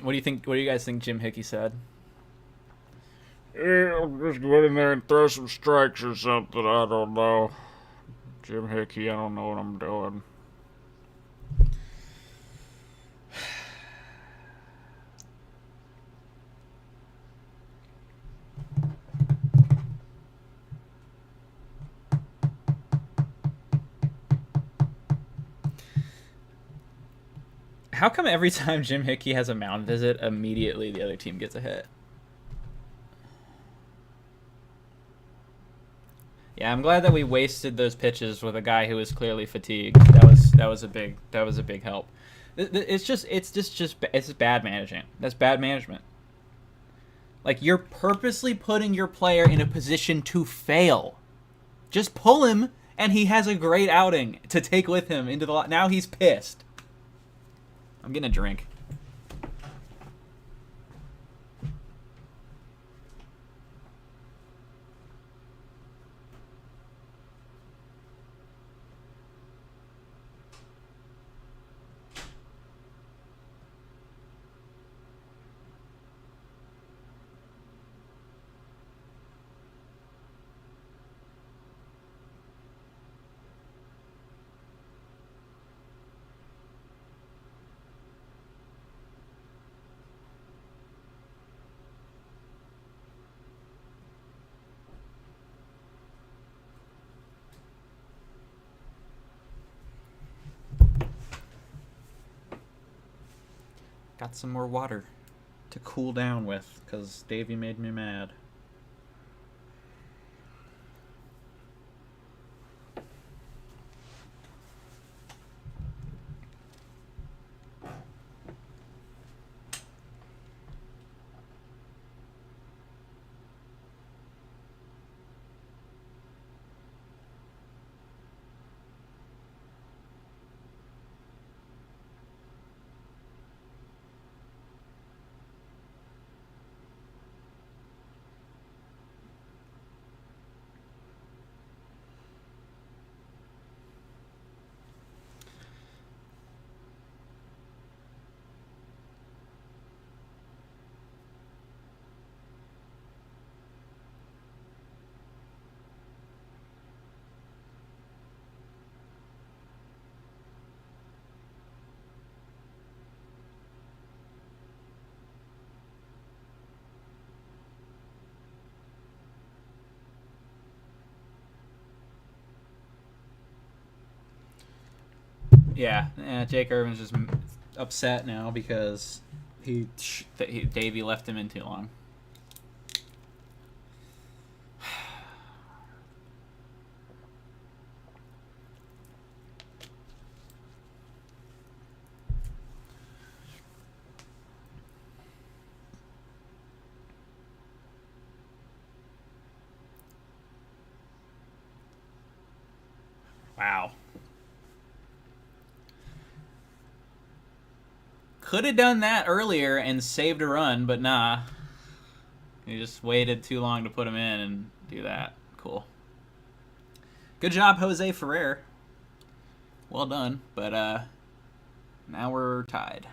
What do you think? What do you guys think Jim Hickey said? Yeah, I'll just go in there and throw some strikes or something. I don't know. Jim Hickey, I don't know what I'm doing. How come every time Jim Hickey has a mound visit, immediately the other team gets a hit? Yeah, I'm glad that we wasted those pitches with a guy who was clearly fatigued. That was a big help. It's bad management. That's bad management. Like, you're purposely putting your player in a position to fail. Just pull him, and he has a great outing to take with him into the. Now he's pissed. I'm getting a drink. Got some more water to cool down with, because Davey made me mad. Yeah, Jake Irvin's just upset now because Davey left him in too long. Wow. Could have done that earlier and saved a run, but nah. You just waited too long to put him in and do that. Cool. Good job, Jose Ferrer. Well done, but now we're tied.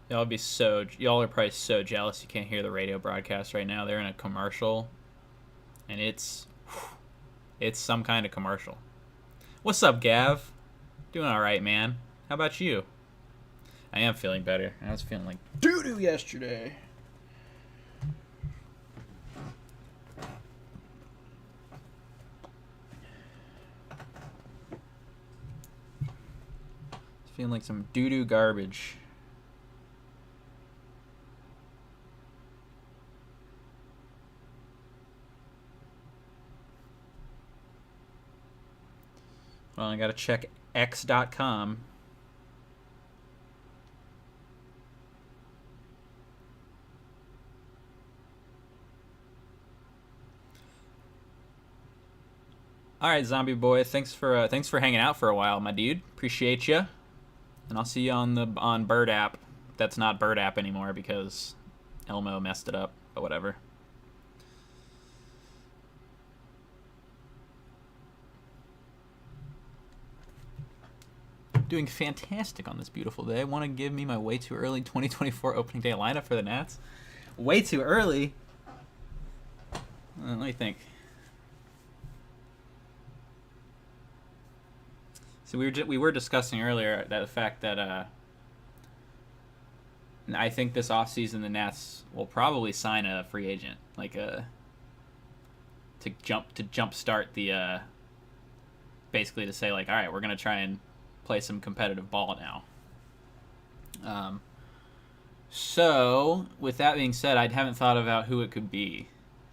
Y'all are probably so jealous you can't hear the radio broadcast right now. They're in a commercial, and it's some kind of commercial. What's up, Gav? Doing all right, man. How about you? I am feeling better. I was feeling like doo-doo yesterday. Feeling like some doo-doo garbage. Well, I gotta check x.com. All right, Zombie Boy. Thanks for hanging out for a while, my dude. Appreciate you. And I'll see you on Bird app. That's not Bird app anymore because Elmo messed it up. But whatever. Doing fantastic on this beautiful day. Want to give me my way too early 2024 opening day lineup for the Nats? Way too early? Let me think. So we were discussing earlier that the fact that I think this offseason the Nats will probably sign a free agent, like to jump start the basically to say like, all right, we're gonna try and play some competitive ball now. So with that being said, I haven't thought about who it could be,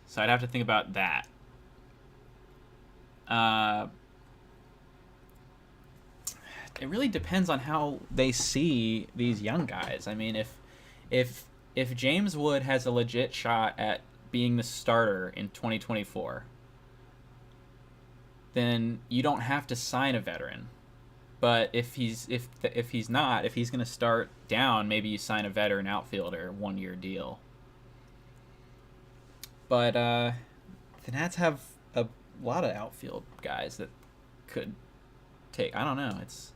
so I'd have to think about that. It really depends on how they see these young guys. I mean, if James Wood has a legit shot at being the starter in 2024, then you don't have to sign a veteran. But if he's not, if he's going to start down, maybe you sign a veteran outfielder, 1-year deal. But the Nats have a lot of outfield guys that could take. I don't know. It's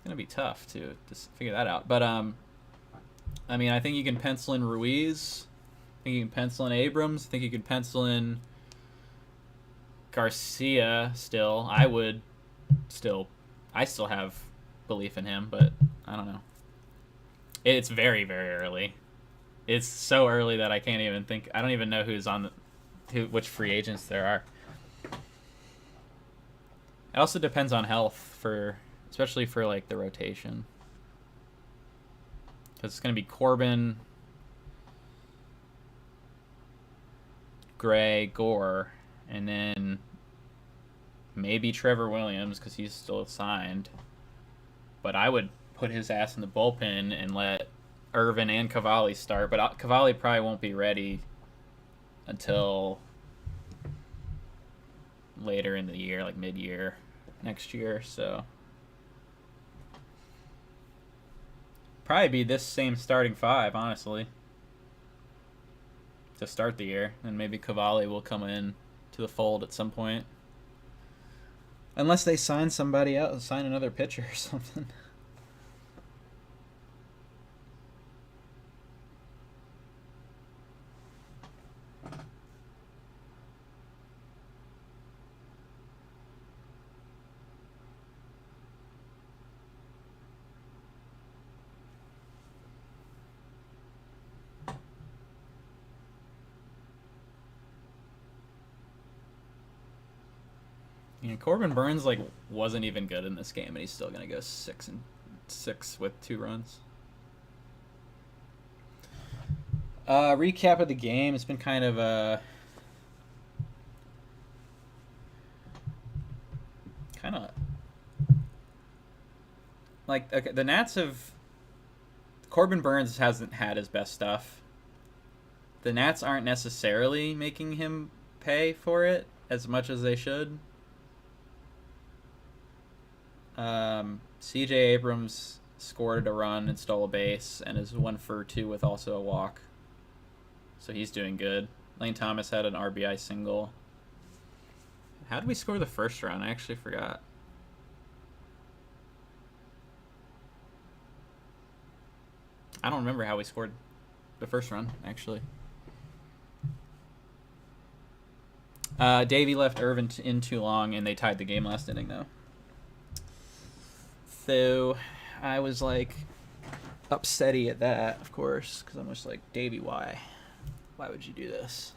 going to be tough to figure that out. But I mean, I think you can pencil in Ruiz. I think you can pencil in Abrams. I think you can pencil in Garcia still. I still have belief in him, but I don't know. It's very, very early. It's so early that I can't even think. I don't even know which free agents there are. It also depends on health especially for like the rotation. Because it's going to be Corbin, Gray, Gore, and then maybe Trevor Williams because he's still signed. But I would put his ass in the bullpen and let Irvin and Cavalli start. But Cavalli probably won't be ready until later in the year, like mid-year next year. So probably be this same starting five, honestly, to start the year. And maybe Cavalli will come in to the fold at some point. Unless they sign somebody else, sign another pitcher or something. Yeah, Corbin Burns wasn't even good in this game, and he's still gonna go 6-6 with 2 runs. Recap of the game. It's been kind of okay, the Nats have. Corbin Burns hasn't had his best stuff. The Nats aren't necessarily making him pay for it as much as they should. CJ Abrams scored a run and stole a base and is 1 for 2 with also a walk. So he's doing good. Lane Thomas had an RBI single. How did we score the first run? I actually forgot. I don't remember how we scored the first run, actually. Davey left Irvin in too long, and they tied the game last inning, though. So I was upsetty at that, of course, because I'm just like, Davey, why? Why would you do this?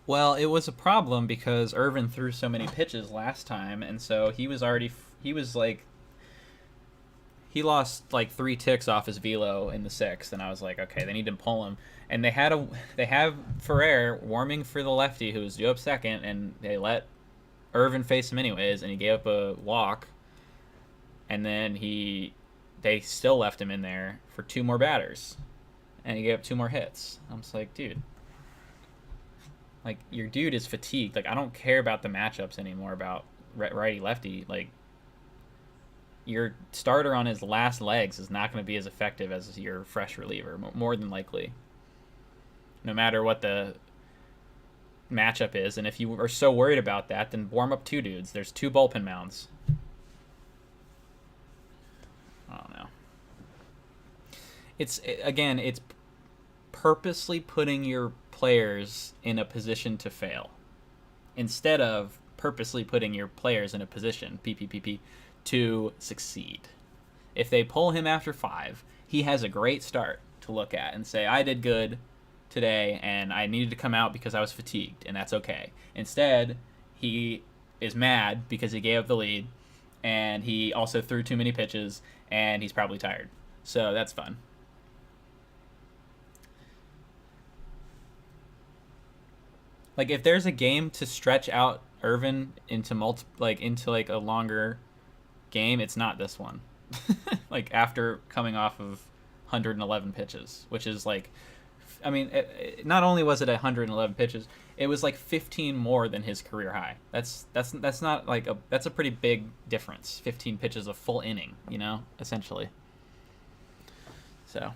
Well, it was a problem because Irvin threw so many pitches last time, and so he lost 3 ticks off his velo in the 6th, and I was like, okay, they need to pull him. And they have Ferrer warming for the lefty who was due up second, and they let Irvin face him anyways, and he gave up a walk. And then they still left him in there for 2 more batters, and he gave up 2 more hits. I'm just like, dude, your dude is fatigued. I don't care about the matchups anymore about righty lefty. Your starter on his last legs is not going to be as effective as your fresh reliever, more than likely, no matter what the matchup is. And if you are so worried about that, then warm up 2 dudes. There's 2 bullpen mounds. I don't know. It's purposely putting your players in a position to fail instead of purposely putting your players in a position to succeed. If they pull him after 5, he has a great start to look at and say, I did good today and I needed to come out because I was fatigued, and that's okay. Instead, he is mad because he gave up the lead and he also threw too many pitches and he's probably tired. So that's fun. If there's a game to stretch out Irvin into a longer game, it's not this one. After coming off of 111 pitches, which is not only was it 111 pitches, it was 15 more than his career high. That's not that's a pretty big difference. 15 pitches a full inning, essentially. So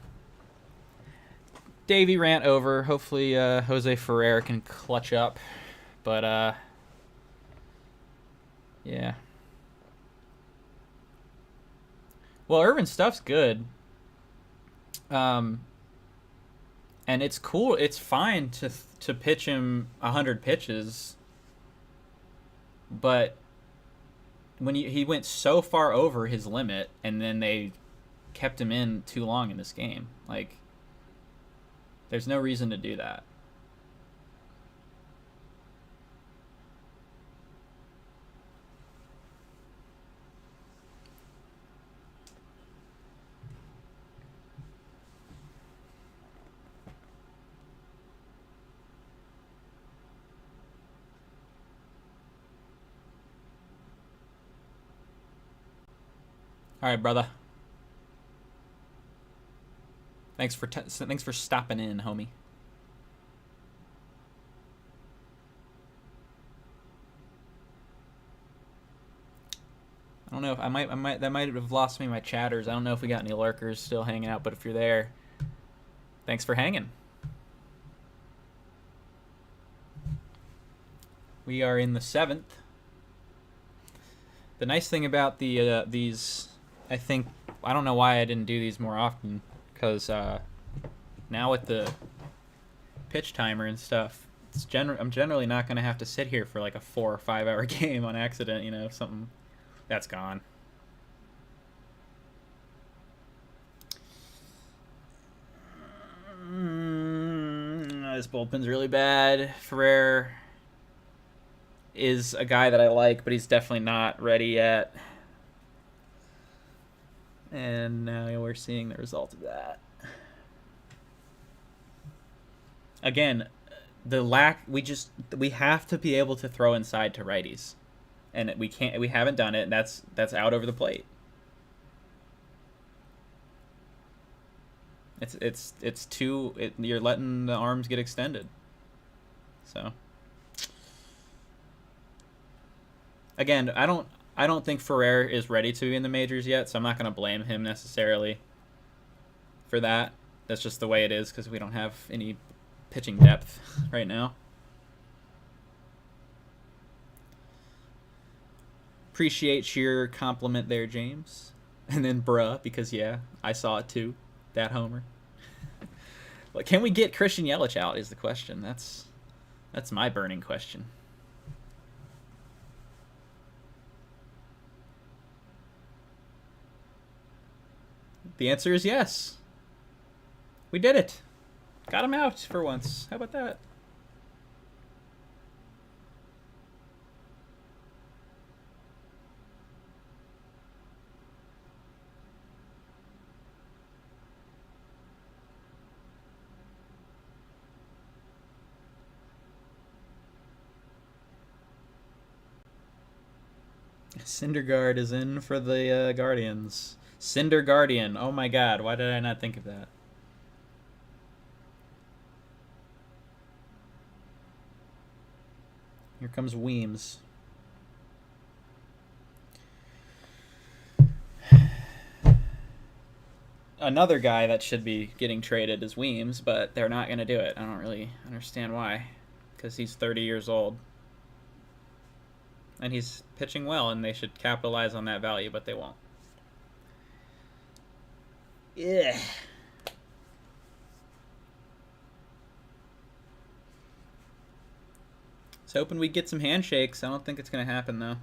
Davey rant over. Hopefully Jose Ferrer can clutch up. But yeah. Well, Irvin's stuff's good. And it's cool. It's fine to pitch him 100 pitches, but when he went so far over his limit, and then they kept him in too long in this game. Like, there's no reason to do that. All right, brother. Thanks for stopping in, homie. I don't know if that might have lost me my chatters. I don't know if we got any lurkers still hanging out, but if you're there, thanks for hanging. We are in the 7th. The nice thing about these, I don't know why I didn't do these more often, because now with the pitch timer and stuff, I'm generally not going to have to sit here for like a 4 or 5 hour game on accident, something that's gone. This bullpen's really bad. Ferrer is a guy that I like, but he's definitely not ready yet. And now we're seeing the result of that. Again, we have to be able to throw inside to righties. And we haven't done it, and that's out over the plate. You're letting the arms get extended. So again, I don't think Ferrer is ready to be in the majors yet, so I'm not going to blame him necessarily for that. That's just the way it is because we don't have any pitching depth right now. Appreciate your compliment there, James. And then bruh, because yeah, I saw it too. That homer. But can we get Christian Yelich out is the question. That's my burning question. The answer is yes. We did it. Got him out for once. How about that? Syndergaard is in for the Guardians. Cinder Guardian. Oh my god, why did I not think of that? Here comes Weems. Another guy that should be getting traded is Weems, but they're not going to do it. I don't really understand why. Because he's 30 years old. And he's pitching well, and they should capitalize on that value, but they won't. Yeah. I was hoping we'd get some handshakes. I don't think it's going to happen, though.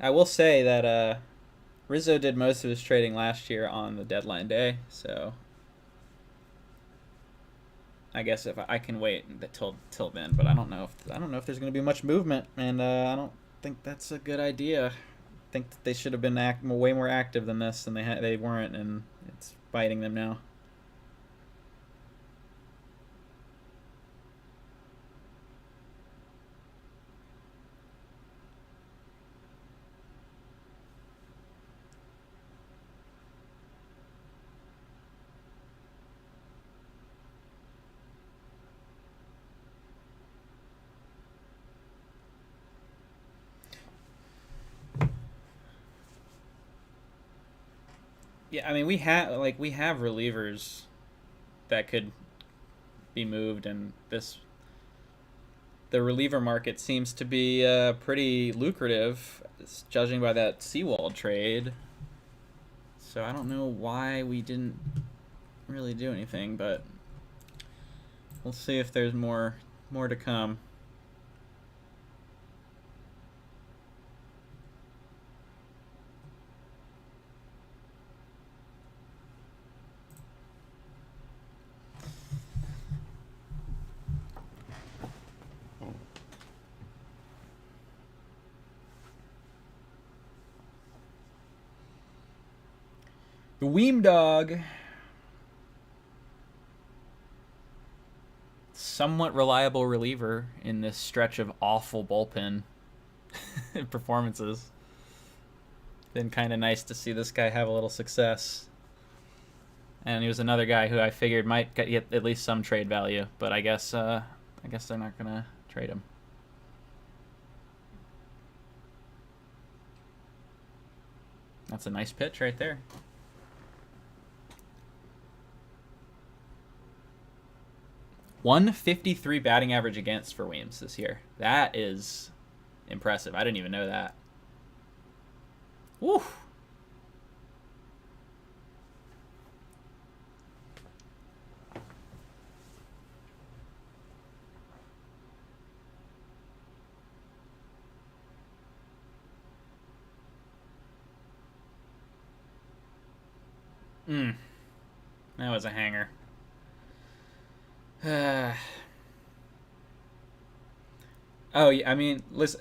I will say that Rizzo did most of his trading last year on the deadline day, so I guess if I can wait till then, but I don't know if there's going to be much movement, and I don't think that's a good idea. I think that they should have been way more active than this, and they weren't, and it's biting them now. Yeah, I mean we have relievers that could be moved, and the reliever market seems to be pretty lucrative, judging by that Seawald trade. So I don't know why we didn't really do anything, but We'll see if there's more to come. The Weem Dog. Somewhat reliable reliever in this stretch of awful bullpen performances. Been kind of nice to see this guy have a little success. And he was another guy who I figured might get at least some trade value, but I guess they're not gonna trade him. That's a nice pitch right there. .153 batting average against for Weems this year. That is impressive. I didn't even know that. Woo! That was a hanger. Oh, yeah, I mean, listen,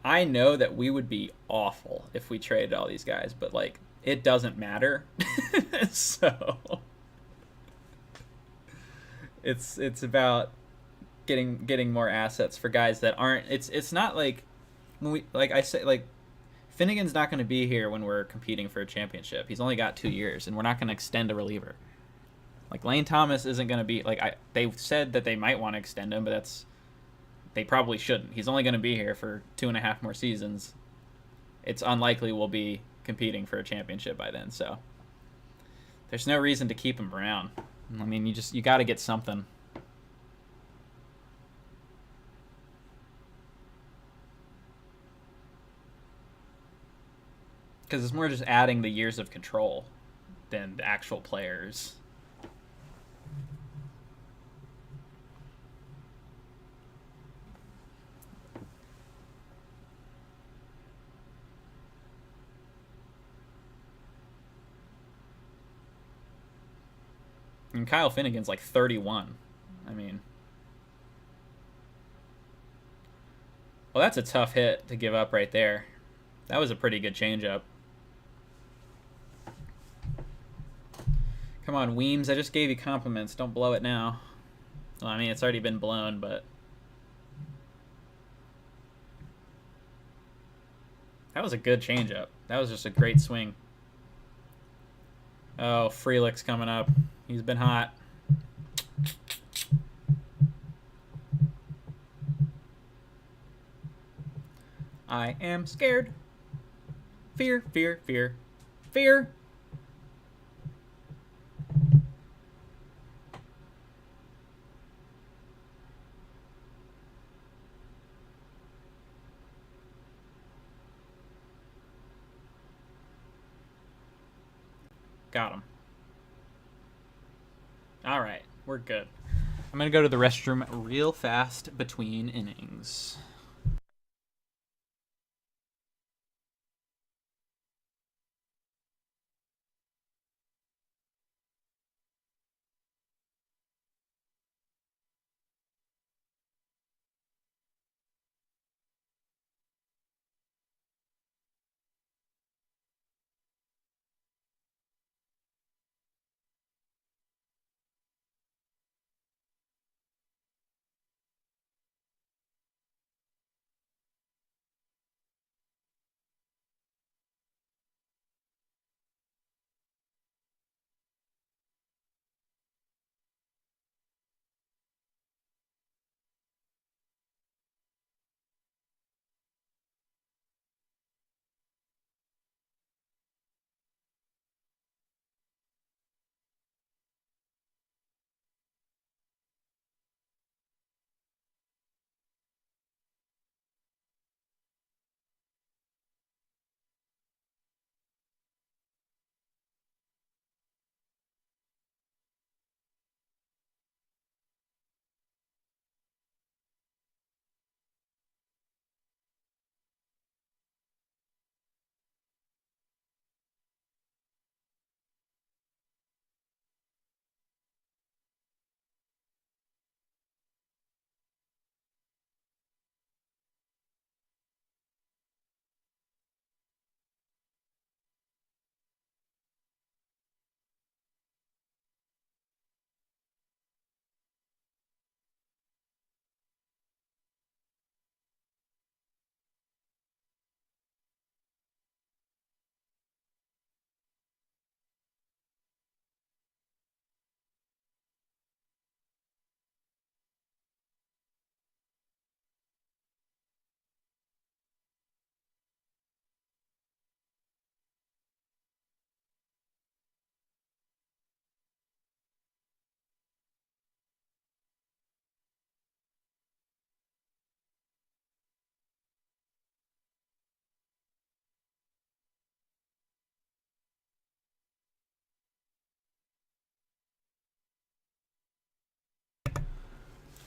I know that we would be awful if we traded all these guys, but like it doesn't matter. So it's about getting more assets for guys that aren't. It's not like when we like I say like Finnegan's not going to be here when we're competing for a championship. He's only got 2 years, and we're not going to extend a reliever. Like Lane Thomas isn't going to be like they said that they might want to extend him, but they probably shouldn't. He's only going to be here for 2.5 more seasons. It's unlikely we'll be competing for a championship by then, so there's no reason to keep him around. I mean, you got to get something. Because it's more just adding the years of control than the actual players. And Kyle Finnegan's like 31. I mean, well, that's a tough hit to give up right there. That was a pretty good changeup. Come on, Weems. I just gave you compliments. Don't blow it now. Well, I mean, it's already been blown, but that was a good changeup. That was just a great swing. Oh, Frelick's coming up. He's been hot. I am scared. Fear, fear, fear, fear. Got him. All right, we're good. I'm going to go to the restroom real fast between innings.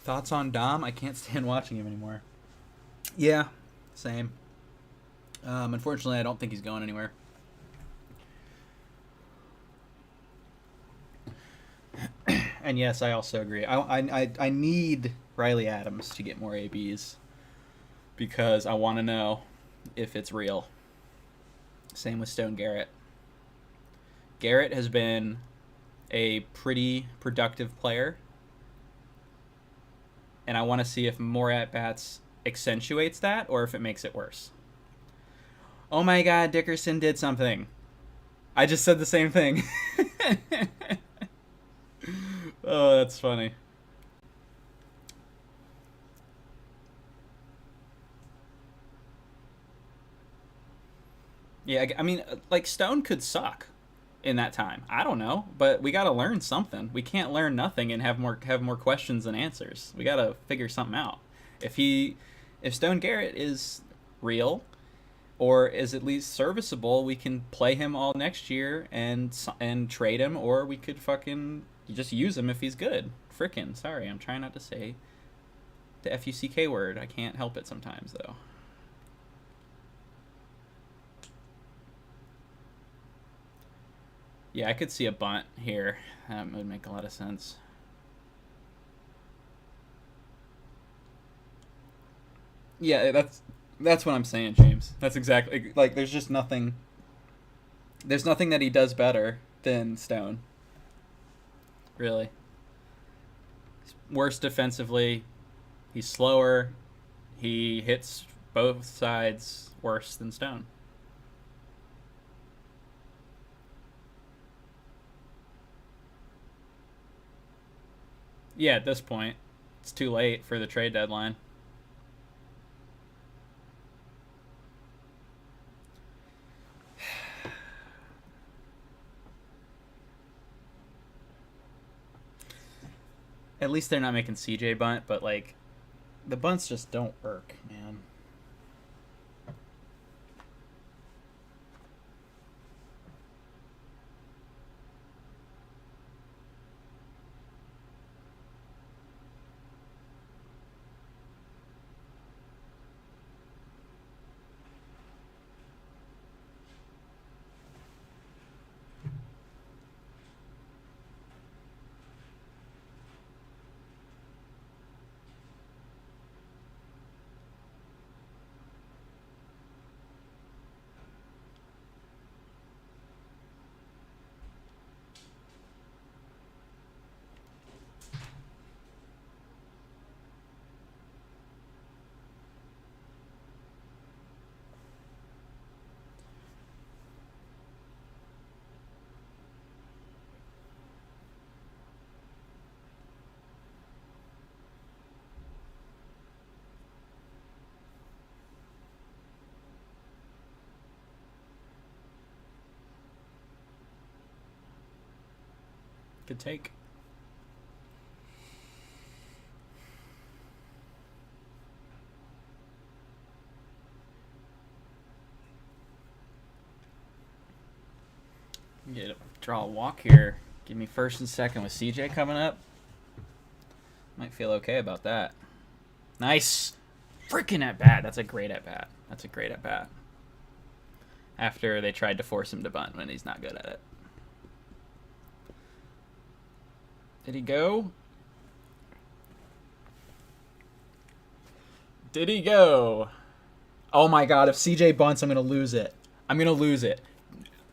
Thoughts on Dom? I can't stand watching him anymore. Yeah, same. Unfortunately, I don't think he's going anywhere. And yes, I also agree. I need Riley Adams to get more ABs because I want to know if it's real. Same with Stone Garrett. Garrett has been a pretty productive player, and I want to see if more at-bats accentuates that or if it makes it worse. Oh my god, Dickerson did something. I just said the same thing. Oh, that's funny. Yeah, I mean, like, Stone could suck in that time. I don't know, but we got to learn something. We can't learn nothing and have more questions than answers. We got to figure something out. If Stone Garrett is real or is at least serviceable, we can play him all next year and trade him, or we could fucking just use him if he's good. Frickin', sorry, I'm trying not to say the FUCK word. I can't help it sometimes though. Yeah, I could see a bunt here. That would make a lot of sense. Yeah, that's what I'm saying, James. That's exactly like there's just nothing. There's nothing that he does better than Stone. Really. He's worse defensively. He's slower. He hits both sides worse than Stone. Yeah, at this point, it's too late for the trade deadline. At least they're not making CJ bunt, but like the bunts just don't work, man. Good take. Draw a walk here. Give me first and second with CJ coming up. Might feel okay about that. Nice. Freaking at bat. That's a great at bat. That's a great at bat. After they tried to force him to bunt when he's not good at it. Did he go? Did he go? Oh my god, if CJ bunts, I'm going to lose it. I'm going to lose it.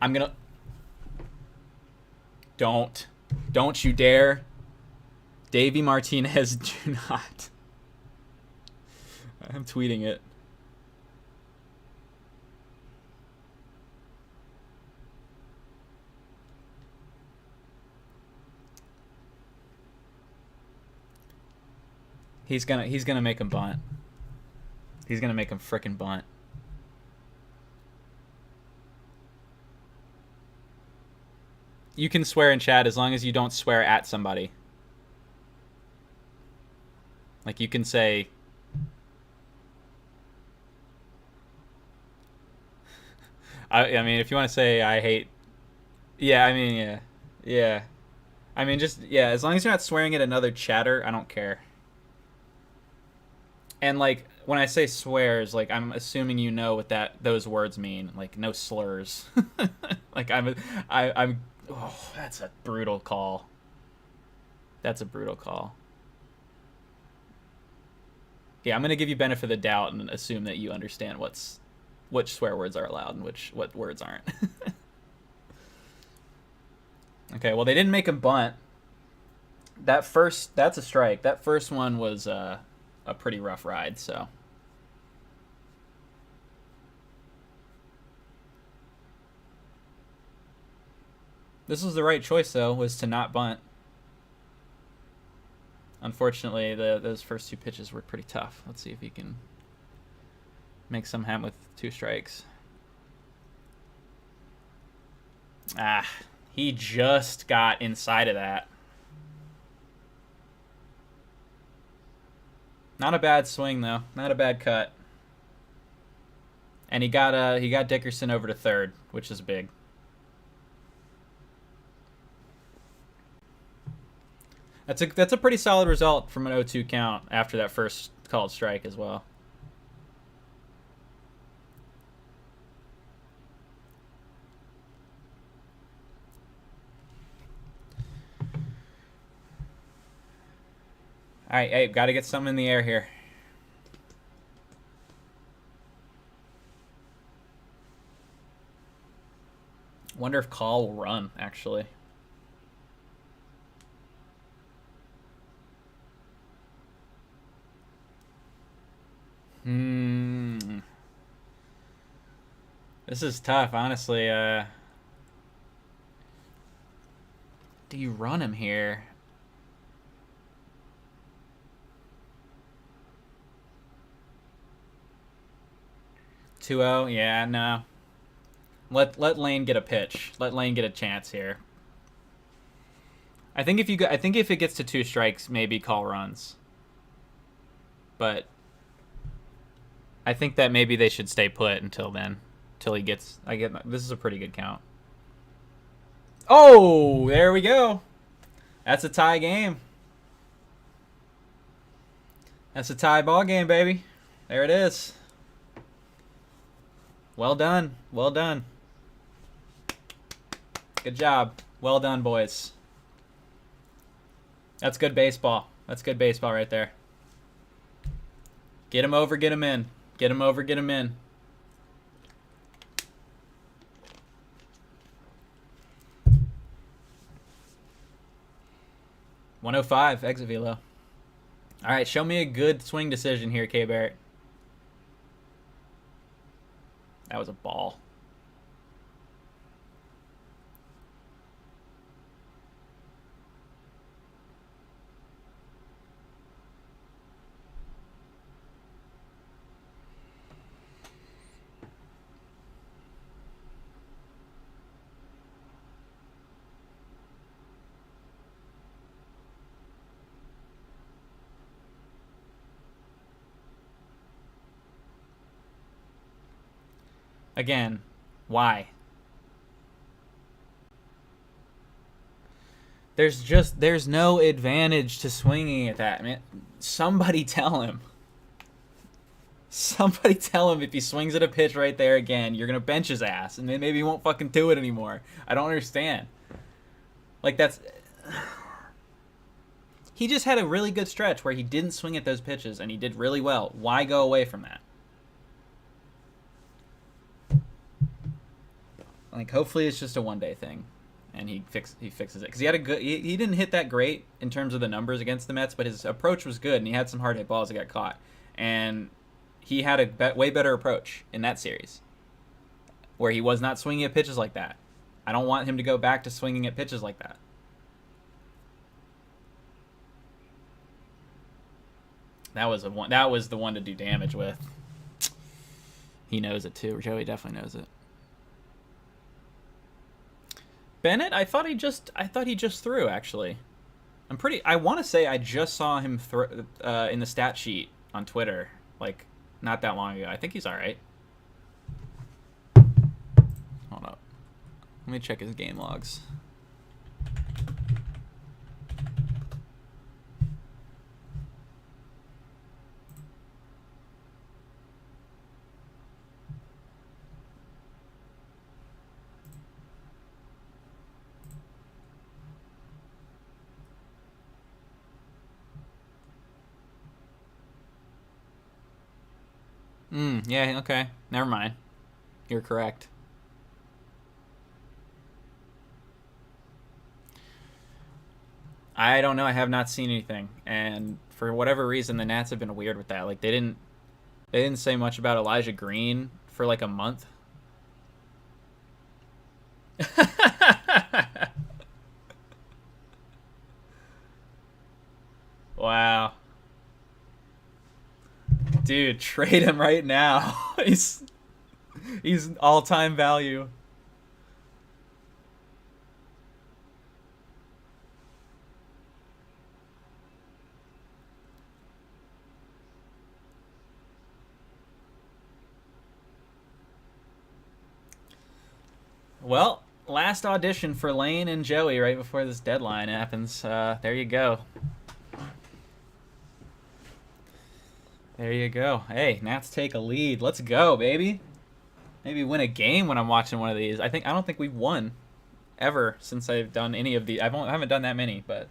I'm going to... Don't. Don't you dare. Davey Martinez, do not. I'm tweeting it. He's gonna make him bunt. He's gonna make him frickin' bunt. You can swear in chat as long as you don't swear at somebody. Like you can say I mean if you want to say I hate. Yeah, I mean yeah. I mean just as long as you're not swearing at another chatter, I don't care. And like when I say swears, like I'm assuming you know what those words mean. Like no slurs. Like I'm. Oh, that's a brutal call. That's a brutal call. Yeah, I'm gonna give you benefit of the doubt and assume that you understand which swear words are allowed and what words aren't. Okay, well they didn't make him bunt. That's a strike. That first one was a pretty rough ride. So this was the right choice though, was to not bunt. Unfortunately, those first two pitches were pretty tough. Let's see if he can make some happen with 2 strikes. Ah, he just got inside of that. Not a bad swing though. Not a bad cut. And he got Dickerson over to third, which is big. That's a pretty solid result from an 0-2 count after that first called strike as well. All right, hey, got to get some in the air here. Wonder if Call will run, actually. This is tough, honestly. Do you run him here? Two 2-0? Yeah, no. Let Lane get a pitch. Let Lane get a chance here. I think if it gets to 2 strikes, maybe Call runs. But I think that maybe they should stay put until then. Until he gets... This is a pretty good count. Oh! There we go. That's a tie game. That's a tie ball game, baby. There it is. Well done. Well done. Good job. Well done, boys. That's good baseball. That's good baseball right there. Get him over, get him in. Get him over, get him in. .105 exit velo. All right, show me a good swing decision here, K. Barrett. That was a ball. Again, why? There's no advantage to swinging at that, man. Somebody tell him. Somebody tell him if he swings at a pitch right there again, you're going to bench his ass, and then maybe he won't fucking do it anymore. I don't understand. Like, that's... He just had a really good stretch where he didn't swing at those pitches, and he did really well. Why go away from that? Like, hopefully it's just a one-day thing, and he fixes it. Because he didn't hit that great in terms of the numbers against the Mets, but his approach was good, and he had some hard hit balls that got caught. And he had a way better approach in that series, where he was not swinging at pitches like that. I don't want him to go back to swinging at pitches like that. That was the one to do damage with. He knows it too. Joey definitely knows it. Bennett, I thought he just threw, actually. I want to say I just saw him in the stat sheet on Twitter, like, not that long ago. I think he's all right. Hold up. Let me check his game logs. Yeah, okay. Never mind. You're correct. I don't know. I have not seen anything, and for whatever reason, the Nats have been weird with that. Like they didn't say much about Elijah Green for like a month. Wow, dude, trade him right now. He's all time value. Well, last audition for Lane and Joey right before this deadline happens. There you go. There you go. Hey, Nats take a lead. Let's go, baby. Maybe win a game when I'm watching one of these. I don't think we've won ever since I've done any of the. I haven't done that many, but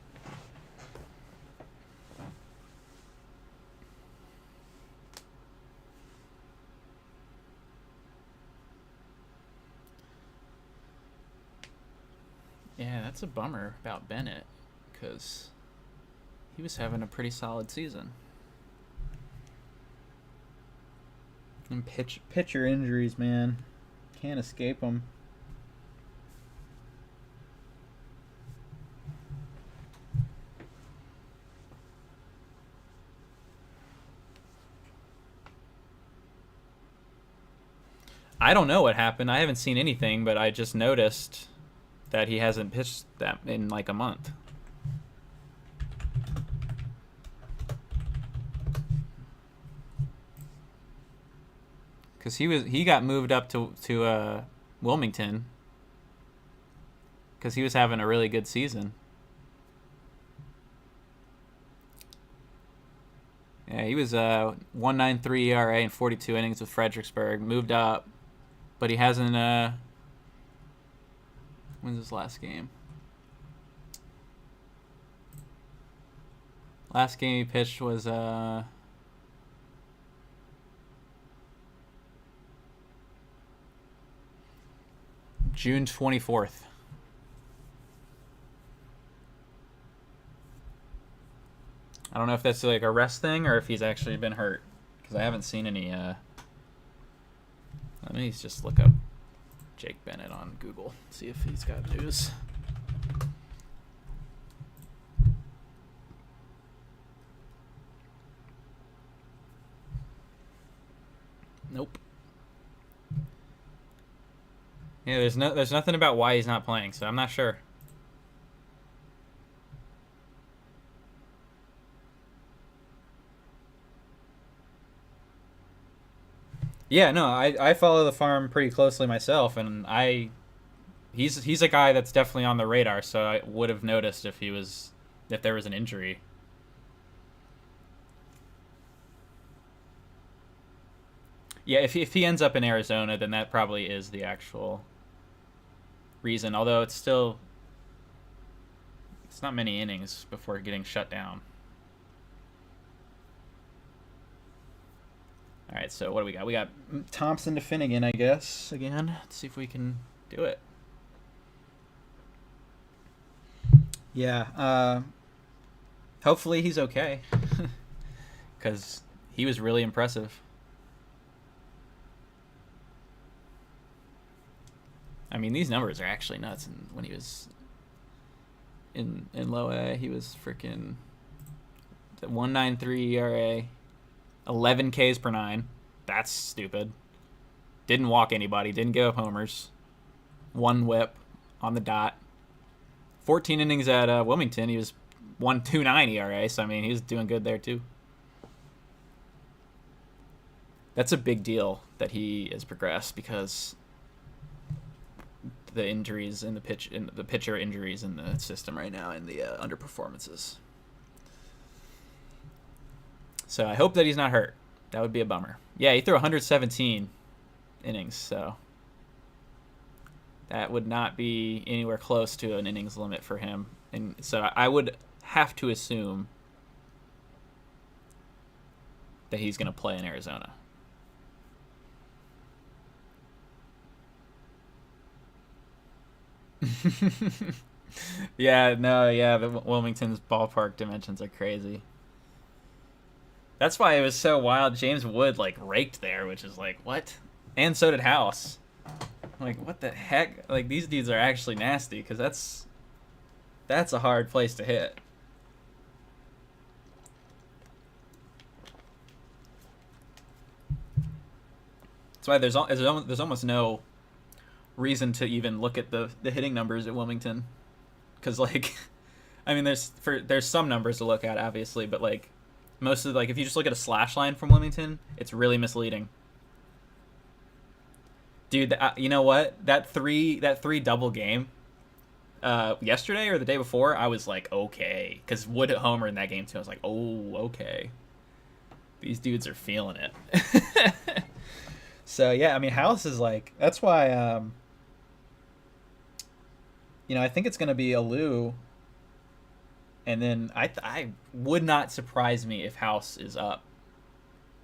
yeah, that's a bummer about Bennett because he was having a pretty solid season. And pitcher injuries, man, can't escape them. I don't know what happened. I haven't seen anything, but I just noticed that he hasn't pitched that in like a month. Because he got moved up to Wilmington because he was having a really good season. Yeah, he was 1.93 ERA in 42 innings with Fredericksburg. Moved up, but he hasn't. When's his last game? Last game he pitched was June 24th. I don't know if that's like a rest thing or if he's actually been hurt because I haven't seen any. Let me just look up Jake Bennett on Google, see if he's got news. Nope. Yeah, there's nothing about why he's not playing, so I'm not sure. Yeah, no, I follow the farm pretty closely myself, and he's a guy that's definitely on the radar, so I would have noticed if there was an injury. Yeah, if he ends up in Arizona, then that probably is the actual reason. Although it's not many innings before getting shut down. All right, so what do we got? We got Thompson to Finnegan, I guess, again. Let's see if we can do it. Yeah, hopefully he's okay. Because he was really impressive. I mean, these numbers are actually nuts. And when he was in low A, he was freaking 1.93 ERA, 11 Ks per 9. That's stupid. Didn't walk anybody. Didn't give up homers. 1 whip on the dot. 14 innings at Wilmington. He was 1.29 ERA. So I mean, he was doing good there too. That's a big deal that he has progressed because the injuries in the pitcher injuries in the system right now and the underperformances. So I hope that he's not hurt. That would be a bummer. Yeah, he threw 117 innings, so that would not be anywhere close to an innings limit for him. And so I would have to assume that he's going to play in Arizona. Yeah, no, yeah, the Wilmington's ballpark dimensions are crazy. That's why it was so wild. James Wood like raked there, which is like what? And so did House. Like what the heck? Like these dudes are actually nasty because that's a hard place to hit. That's why there's almost no reason to even look at the hitting numbers at Wilmington because like I mean there's some numbers to look at obviously, but like most of like if you just look at a slash line from Wilmington, it's really misleading. Dude, you know what? That three double game yesterday or the day before, I was like, okay, because Wood hit homer in that game too. I was like, oh, okay, these dudes are feeling it. So yeah, I mean, House is like that's why I think it's gonna be Alou, and then I would not surprise me if House is up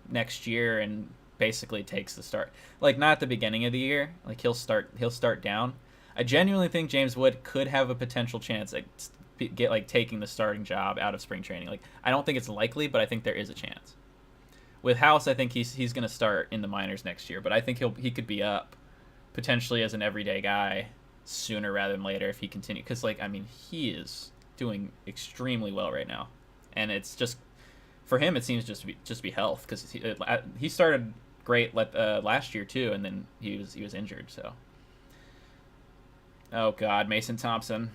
next year and basically takes the start. Like not at the beginning of the year, like he'll start down. I genuinely think James Wood could have a potential chance at get like taking the starting job out of spring training. Like I don't think it's likely, but I think there is a chance. With House, I think he's going to start in the minors next year, but I think he could be up potentially as an everyday guy sooner rather than later if he continues. Because like I mean, he is doing extremely well right now, and it's just for him it seems just be health because he started great last year too, and then he was injured. So oh god, Mason Thompson.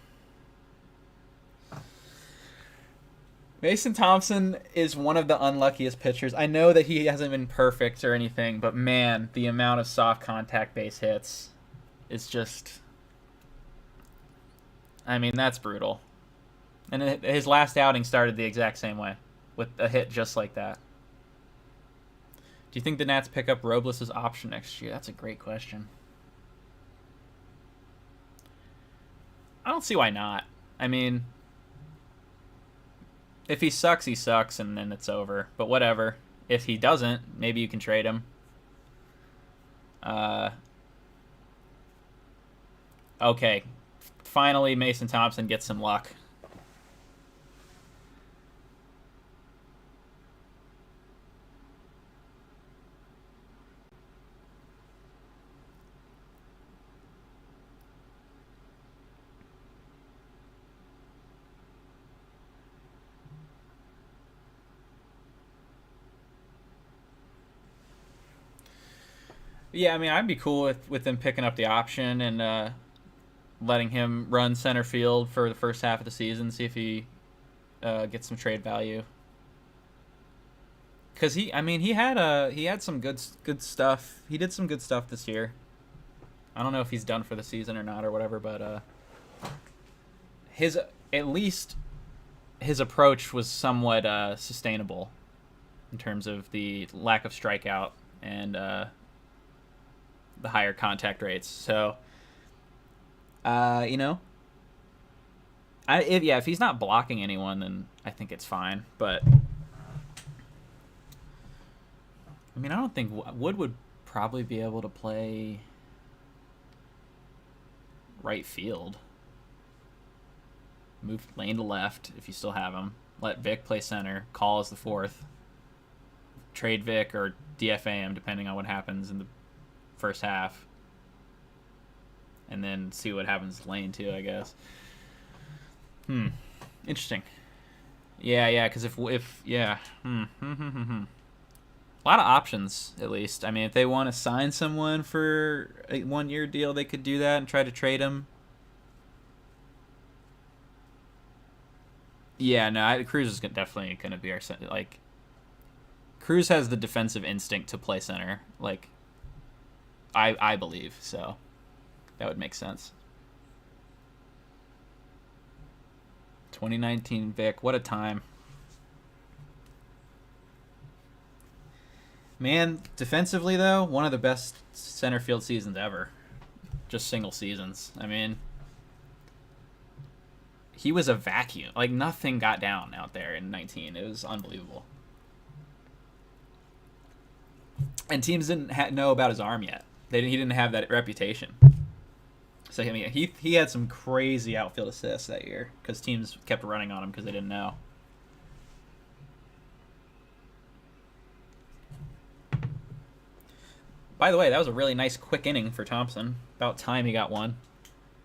Mason Thompson is one of the unluckiest pitchers. I know that he hasn't been perfect or anything, but man, the amount of soft contact base hits is just. I mean, that's brutal. And his last outing started the exact same way, with a hit just like that. Do you think the Nats pick up Robles' option next year? That's a great question. I don't see why not. I mean, if he sucks, he sucks, and then it's over. But whatever. If he doesn't, maybe you can trade him. Okay. Finally, Mason Thompson gets some luck. Yeah, I mean, I'd be cool with them picking up the option and letting him run center field for the first half of the season, see if he gets some trade value. Because he had some good stuff. He did some good stuff this year. I don't know if he's done for the season or not or whatever, but his at least his approach was somewhat sustainable in terms of the lack of strikeout and the higher contact rates. So, you know, if he's not blocking anyone, then I think it's fine. But I mean, I don't think Wood would probably be able to play right field. Move Lane to left if you still have him. Let Vic play center. Call as the fourth. Trade Vic or DFA him depending on what happens in the first half. And then see what happens to Lane too, I guess. Interesting. Yeah, because if yeah. A lot of options, at least. I mean, if they want to sign someone for a 1-year deal, they could do that and try to trade him. Yeah, no, Cruz is definitely going to be our center. Like, Cruz has the defensive instinct to play center. Like, I believe so. That would make sense. 2019 Vic, what a time. Man, defensively though, one of the best center field seasons ever. Just single seasons. I mean, he was a vacuum. Like nothing got down out there in 19. It was unbelievable. And teams didn't know about his arm yet. He didn't have that reputation. So I mean, he had some crazy outfield assists that year because teams kept running on him because they didn't know. By the way, that was a really nice quick inning for Thompson. About time he got one.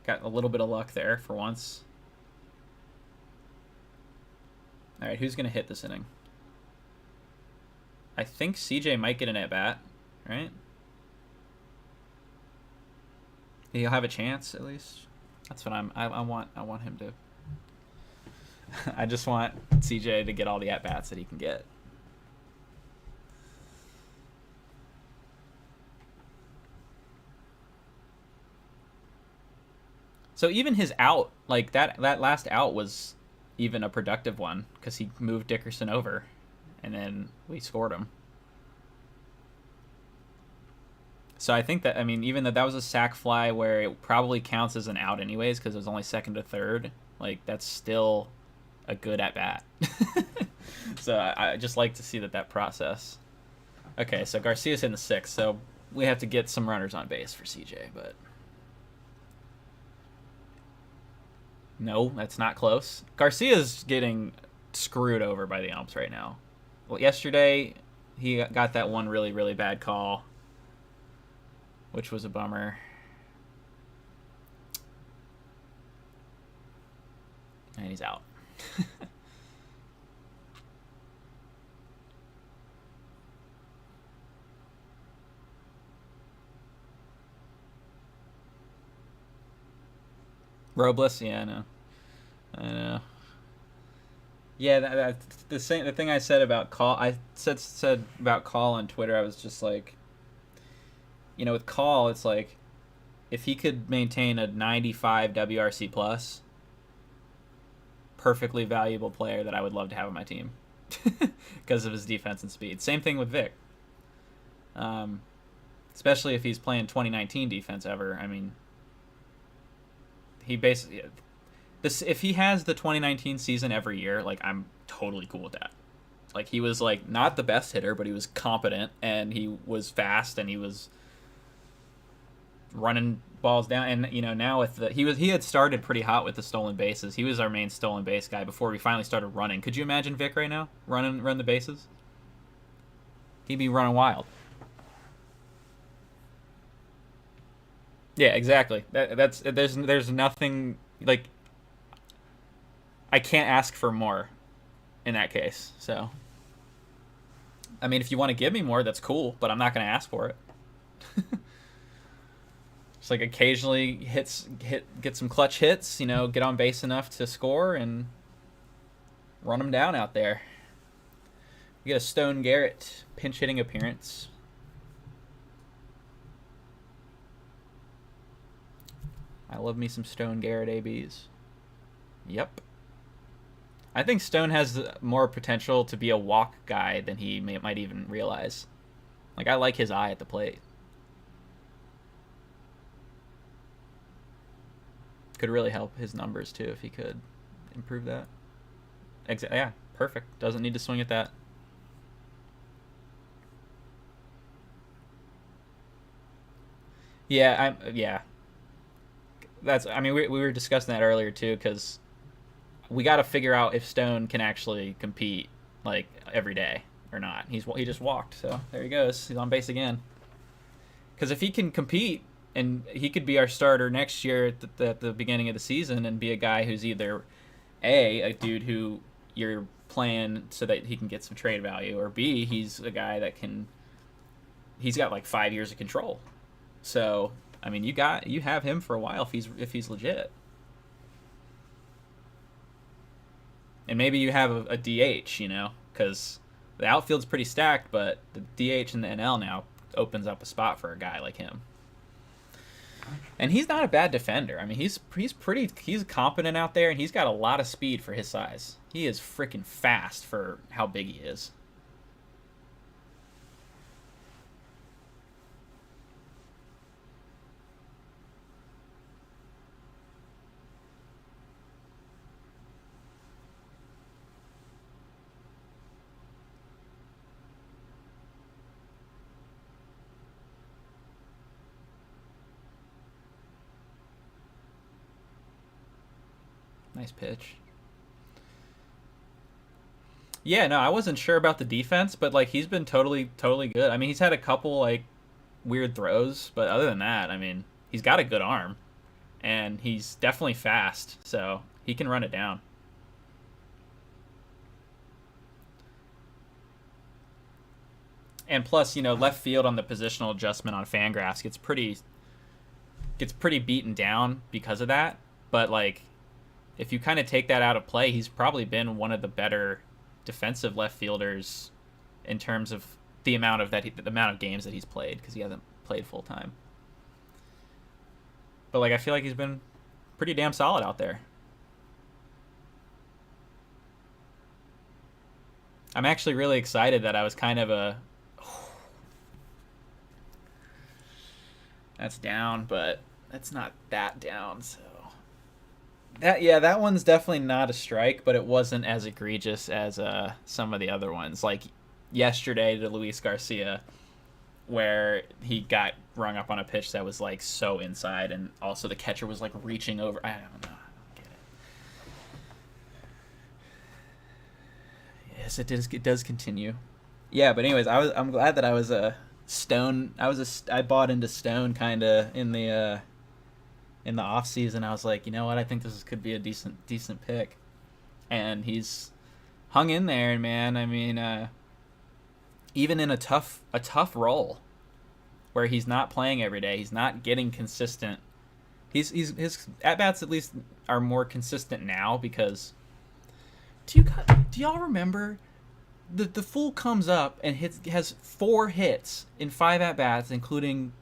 Got a little bit of luck there for once. All right, who's gonna hit this inning? I think CJ might get an at bat, right? He'll have a chance at least. That's what I want. I want him to. I just want CJ to get all the at bats that he can get. So even his out, like that last out was even a productive one because he moved Dickerson over, and then we scored him. So I think that, I mean, even though that was a sac fly where it probably counts as an out anyways because it was only second to third, like that's still a good at bat. So I just like to see that process. Okay, so Garcia's in the sixth, so we have to get some runners on base for CJ, but no, that's not close. Garcia's getting screwed over by the umps right now. Well, yesterday he got that one really, really bad call, which was a bummer. And he's out. Robles, yeah, I know. Yeah, the thing I said about Call. I said about Call on Twitter. I was just like, with Call, it's like if he could maintain a 95 WRC plus, perfectly valuable player that I would love to have on my team because of his defense and speed. Same thing with Vic. Especially if he's playing 2019 defense ever. I mean, he basically if he has the 2019 season every year, like I'm totally cool with that. Like he was like not the best hitter, but he was competent and he was fast and he was running balls down. And now with he had started pretty hot with the stolen bases. He was our main stolen base guy before we finally started running. Could you imagine Vic right now run the bases? He'd be running wild. Yeah, exactly. There's nothing like I can't ask for more in that case. So I mean, if you want to give me more, that's cool, but I'm not going to ask for it. Just like occasionally get some clutch hits, get on base enough to score and run them down out there. We get a Stone Garrett pinch hitting appearance. I love me some Stone Garrett ABs. Yep. I think Stone has more potential to be a walk guy than he might even realize. Like, I like his eye at the plate. Could really help his numbers, too, if he could improve that. Yeah, perfect. Doesn't need to swing at that. Yeah. We were discussing that earlier, too, because we got to figure out if Stone can actually compete like every day or not. He just walked, so there he goes. He's on base again. Because if he can compete, and he could be our starter next year at the beginning of the season, and be a guy who's either a dude who you're playing so that he can get some trade value, or B, he's a guy that he's got like 5 years of control. So I mean, you have him for a while if he's legit. And maybe you have a DH, because the outfield's pretty stacked, but the DH in the NL now opens up a spot for a guy like him. And he's not a bad defender. I mean, he's competent out there, and he's got a lot of speed for his size. He is freaking fast for how big he is. Nice pitch. Yeah, no, I wasn't sure about the defense, but like he's been totally good. I mean, he's had a couple like weird throws, but other than that, I mean, he's got a good arm and he's definitely fast, so he can run it down. And plus, left field on the positional adjustment on Fangraphs gets pretty beaten down because of that. But like, if you kind of take that out of play, he's probably been one of the better defensive left fielders in terms of the amount of games that he's played, because he hasn't played full time. But like, I feel like he's been pretty damn solid out there. I'm actually really excited that I was kind of a that's down, but that's not that down, so that one's definitely not a strike, but it wasn't as egregious as some of the other ones, like yesterday to Luis Garcia, where he got rung up on a pitch that was like so inside, and also the catcher was like reaching over. I don't know. I don't get it. Yes, it does continue. Yeah, but anyways, I'm glad that I was a Stone. I bought into Stone kind of in the off season. I was like, you know what? I think this could be a decent pick, and he's hung in there, man. I mean, even in a tough role where he's not playing every day, he's not getting consistent. His at bats at least are more consistent now, because do y'all remember? The fool comes up and has 4 hits in 5 at bats, including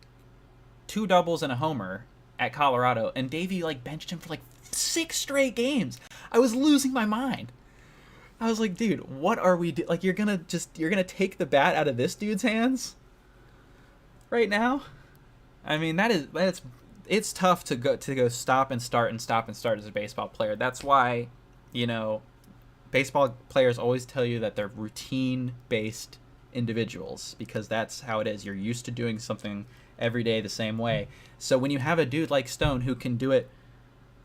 2 doubles and a homer at Colorado, and Davey like benched him for like 6 straight games. I was losing my mind. I was like, dude, what are we like? You're gonna take the bat out of this dude's hands right now? I mean, it's tough to go stop and start as a baseball player. That's why, baseball players always tell you that they're routine-based individuals, because that's how it is. You're used to doing something every day the same way. So when you have a dude like Stone who can do it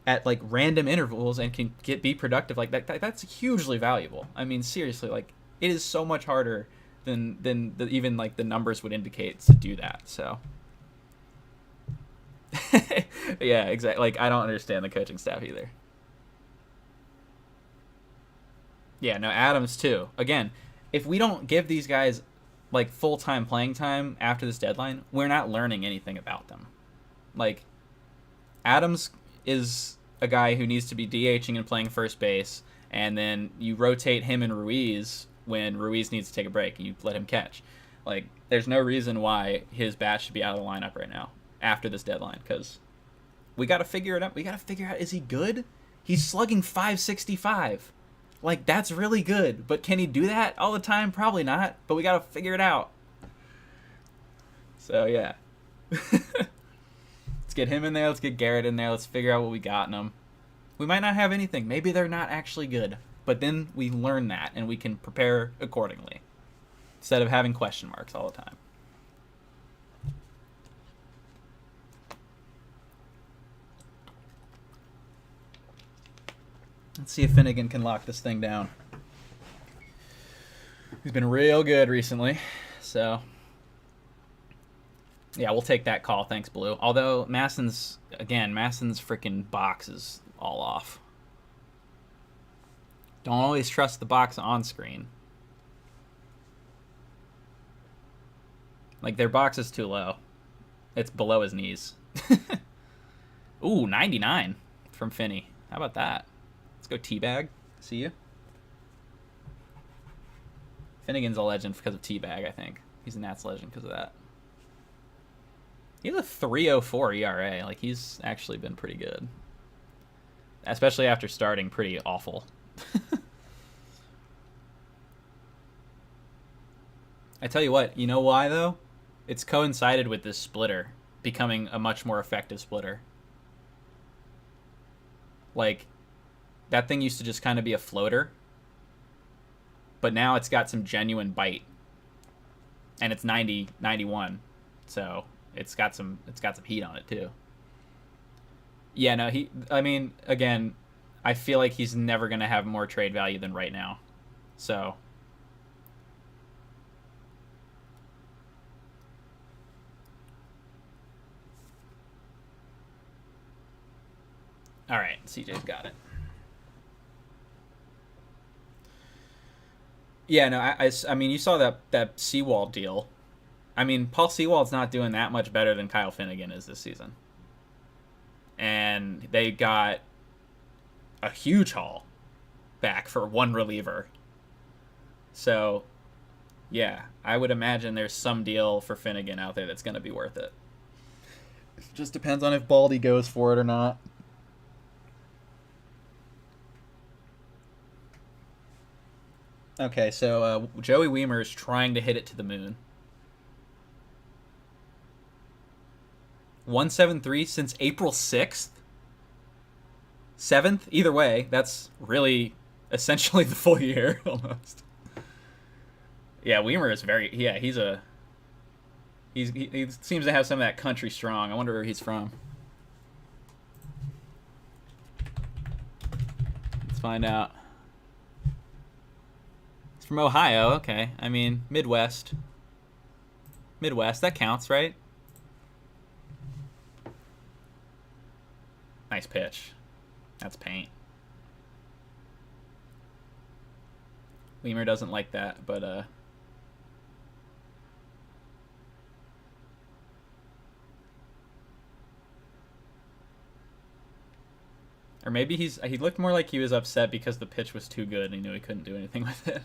at like random intervals and can be productive like that's hugely valuable. I mean, seriously, like it is so much harder than even like the numbers would indicate to do that. So yeah, exactly. Like, I don't understand the coaching staff either. Yeah, no, Adams too. Again, if we don't give these guys like full-time playing time after this deadline, we're not learning anything about them. Like, Adams is a guy who needs to be DHing and playing first base, and then you rotate him and Ruiz when Ruiz needs to take a break, and you let him catch. Like, there's no reason why his bat should be out of the lineup right now after this deadline, because we got to figure it out. We got to figure out, is he good? He's slugging .565. Like, that's really good, but can he do that all the time? Probably not, but we got to figure it out. So, yeah. Let's get him in there. Let's get Garrett in there. Let's figure out what we got in them. We might not have anything. Maybe they're not actually good, but then we learn that, and we can prepare accordingly instead of having question marks all the time. Let's see if Finnegan can lock this thing down. He's been real good recently, so yeah, we'll take that call. Thanks, Blue. Although Masson's freaking box is all off. Don't always trust the box on screen. Like, their box is too low. It's below his knees. Ooh, 99 from Finney. How about that? Let's go Teabag. See you. Finnegan's a legend because of Teabag, I think. He's a Nats legend because of that. He has a 3.04 ERA. Like, he's actually been pretty good. Especially after starting pretty awful. I tell you what, you know why, though? It's coincided with this splitter becoming a much more effective splitter. Like, that thing used to just kind of be a floater, but now it's got some genuine bite, and it's 91, so it's got some heat on it too. Yeah, no, again, I feel like he's never going to have more trade value than right now. So, all right, CJ's got it. Yeah, no, I mean, you saw that Seawald deal. I mean, Paul Seawald's not doing that much better than Kyle Finnegan is this season. And they got a huge haul back for one reliever. So, yeah, I would imagine there's some deal for Finnegan out there that's going to be worth it. Just depends on if Baldy goes for it or not. Okay, so Joey Weimer is trying to hit it to the moon. 173 since April 6th? 7th? Either way, that's really essentially the full year almost. Yeah, Weimer is very. Yeah, he seems to have some of that country strong. I wonder where he's from. Let's find out. He's from Ohio. Okay, I mean Midwest. Midwest, that counts, right? Nice pitch. That's paint. Weimer doesn't like that, but or maybe he looked more like he was upset because the pitch was too good and he knew he couldn't do anything with it.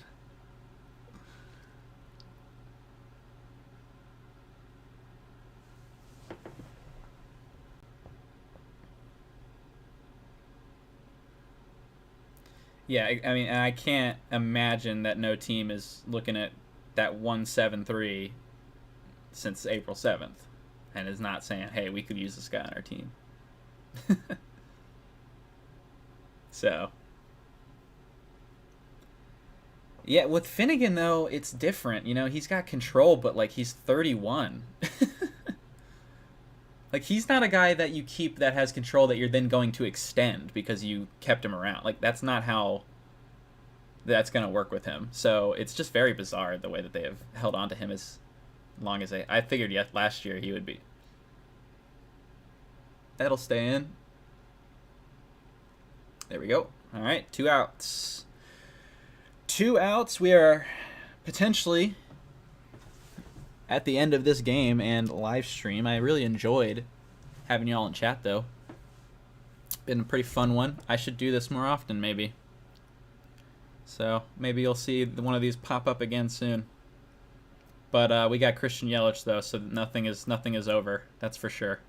Yeah, I mean, I can't imagine that no team is looking at that 173 since April 7th and is not saying, hey, we could use this guy on our team. So, yeah, with Finnegan, though, it's different. You know, he's got control, but, like, he's 31. Like, he's not a guy that you keep that has control that you're then going to extend because you kept him around. Like, that's not how that's going to work with him. So it's just very bizarre the way that they have held on to him as long as they... I figured last year he would be... That'll stay in. There we go. All right, 2 outs. 2 outs. We are potentially at the end of this game and live stream. I really enjoyed having y'all in chat, though. Been a pretty fun one. I should do this more often, maybe. So maybe you'll see one of these pop up again soon. But we got Christian Yelich, though, so nothing is over. That's for sure.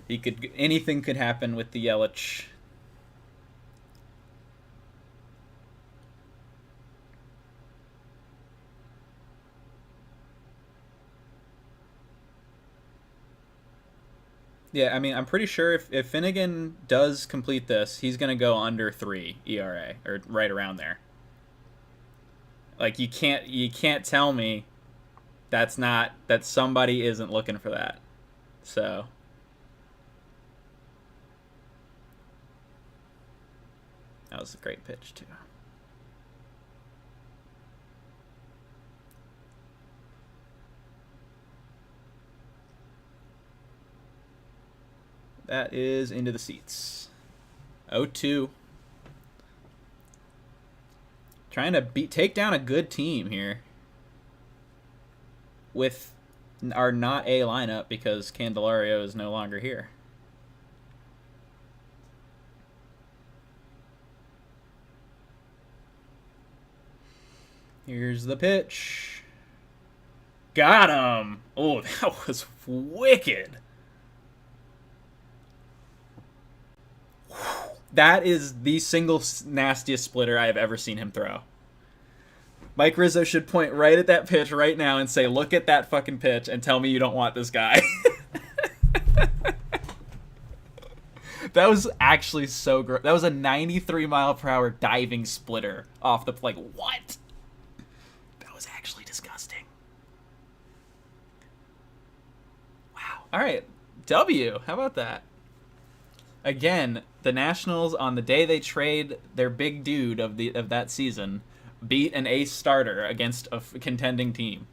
Anything could happen with the Yelich. Yeah, I mean, I'm pretty sure if Finnegan does complete this, he's going to go under 3 ERA, or right around there. Like, you can't tell me that somebody isn't looking for that. So, that was a great pitch, too. That is into the seats. 0-2. Trying to take down a good team here with our not A lineup because Candelario is no longer here. Here's the pitch. Got him. Oh, that was wicked. That is the single nastiest splitter I have ever seen him throw. Mike Rizzo should point right at that pitch right now and say, look at that fucking pitch and tell me you don't want this guy. That was actually so gross. That was a 93-mile-per-hour diving splitter off the... Like, what? That was actually disgusting. Wow. All right. W. How about that? again, the Nationals on the day they trade their big dude of that season beat an ace starter against a contending team.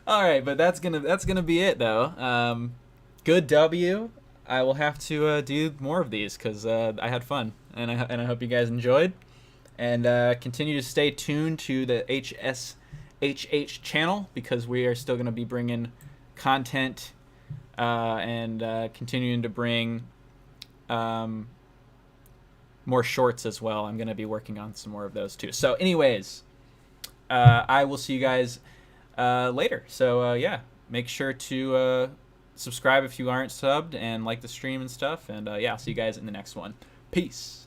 All right, but that's gonna be it though. Good W. I will have to do more of these because I had fun, and I hope you guys enjoyed. And continue to stay tuned to the HSHH channel because we are still going to be bringing content and continuing to bring more shorts as well. I'm going to be working on some more of those too. So anyways, I will see you guys later. So yeah, make sure to subscribe if you aren't subbed and like the stream and stuff. And yeah, I'll see you guys in the next one. Peace.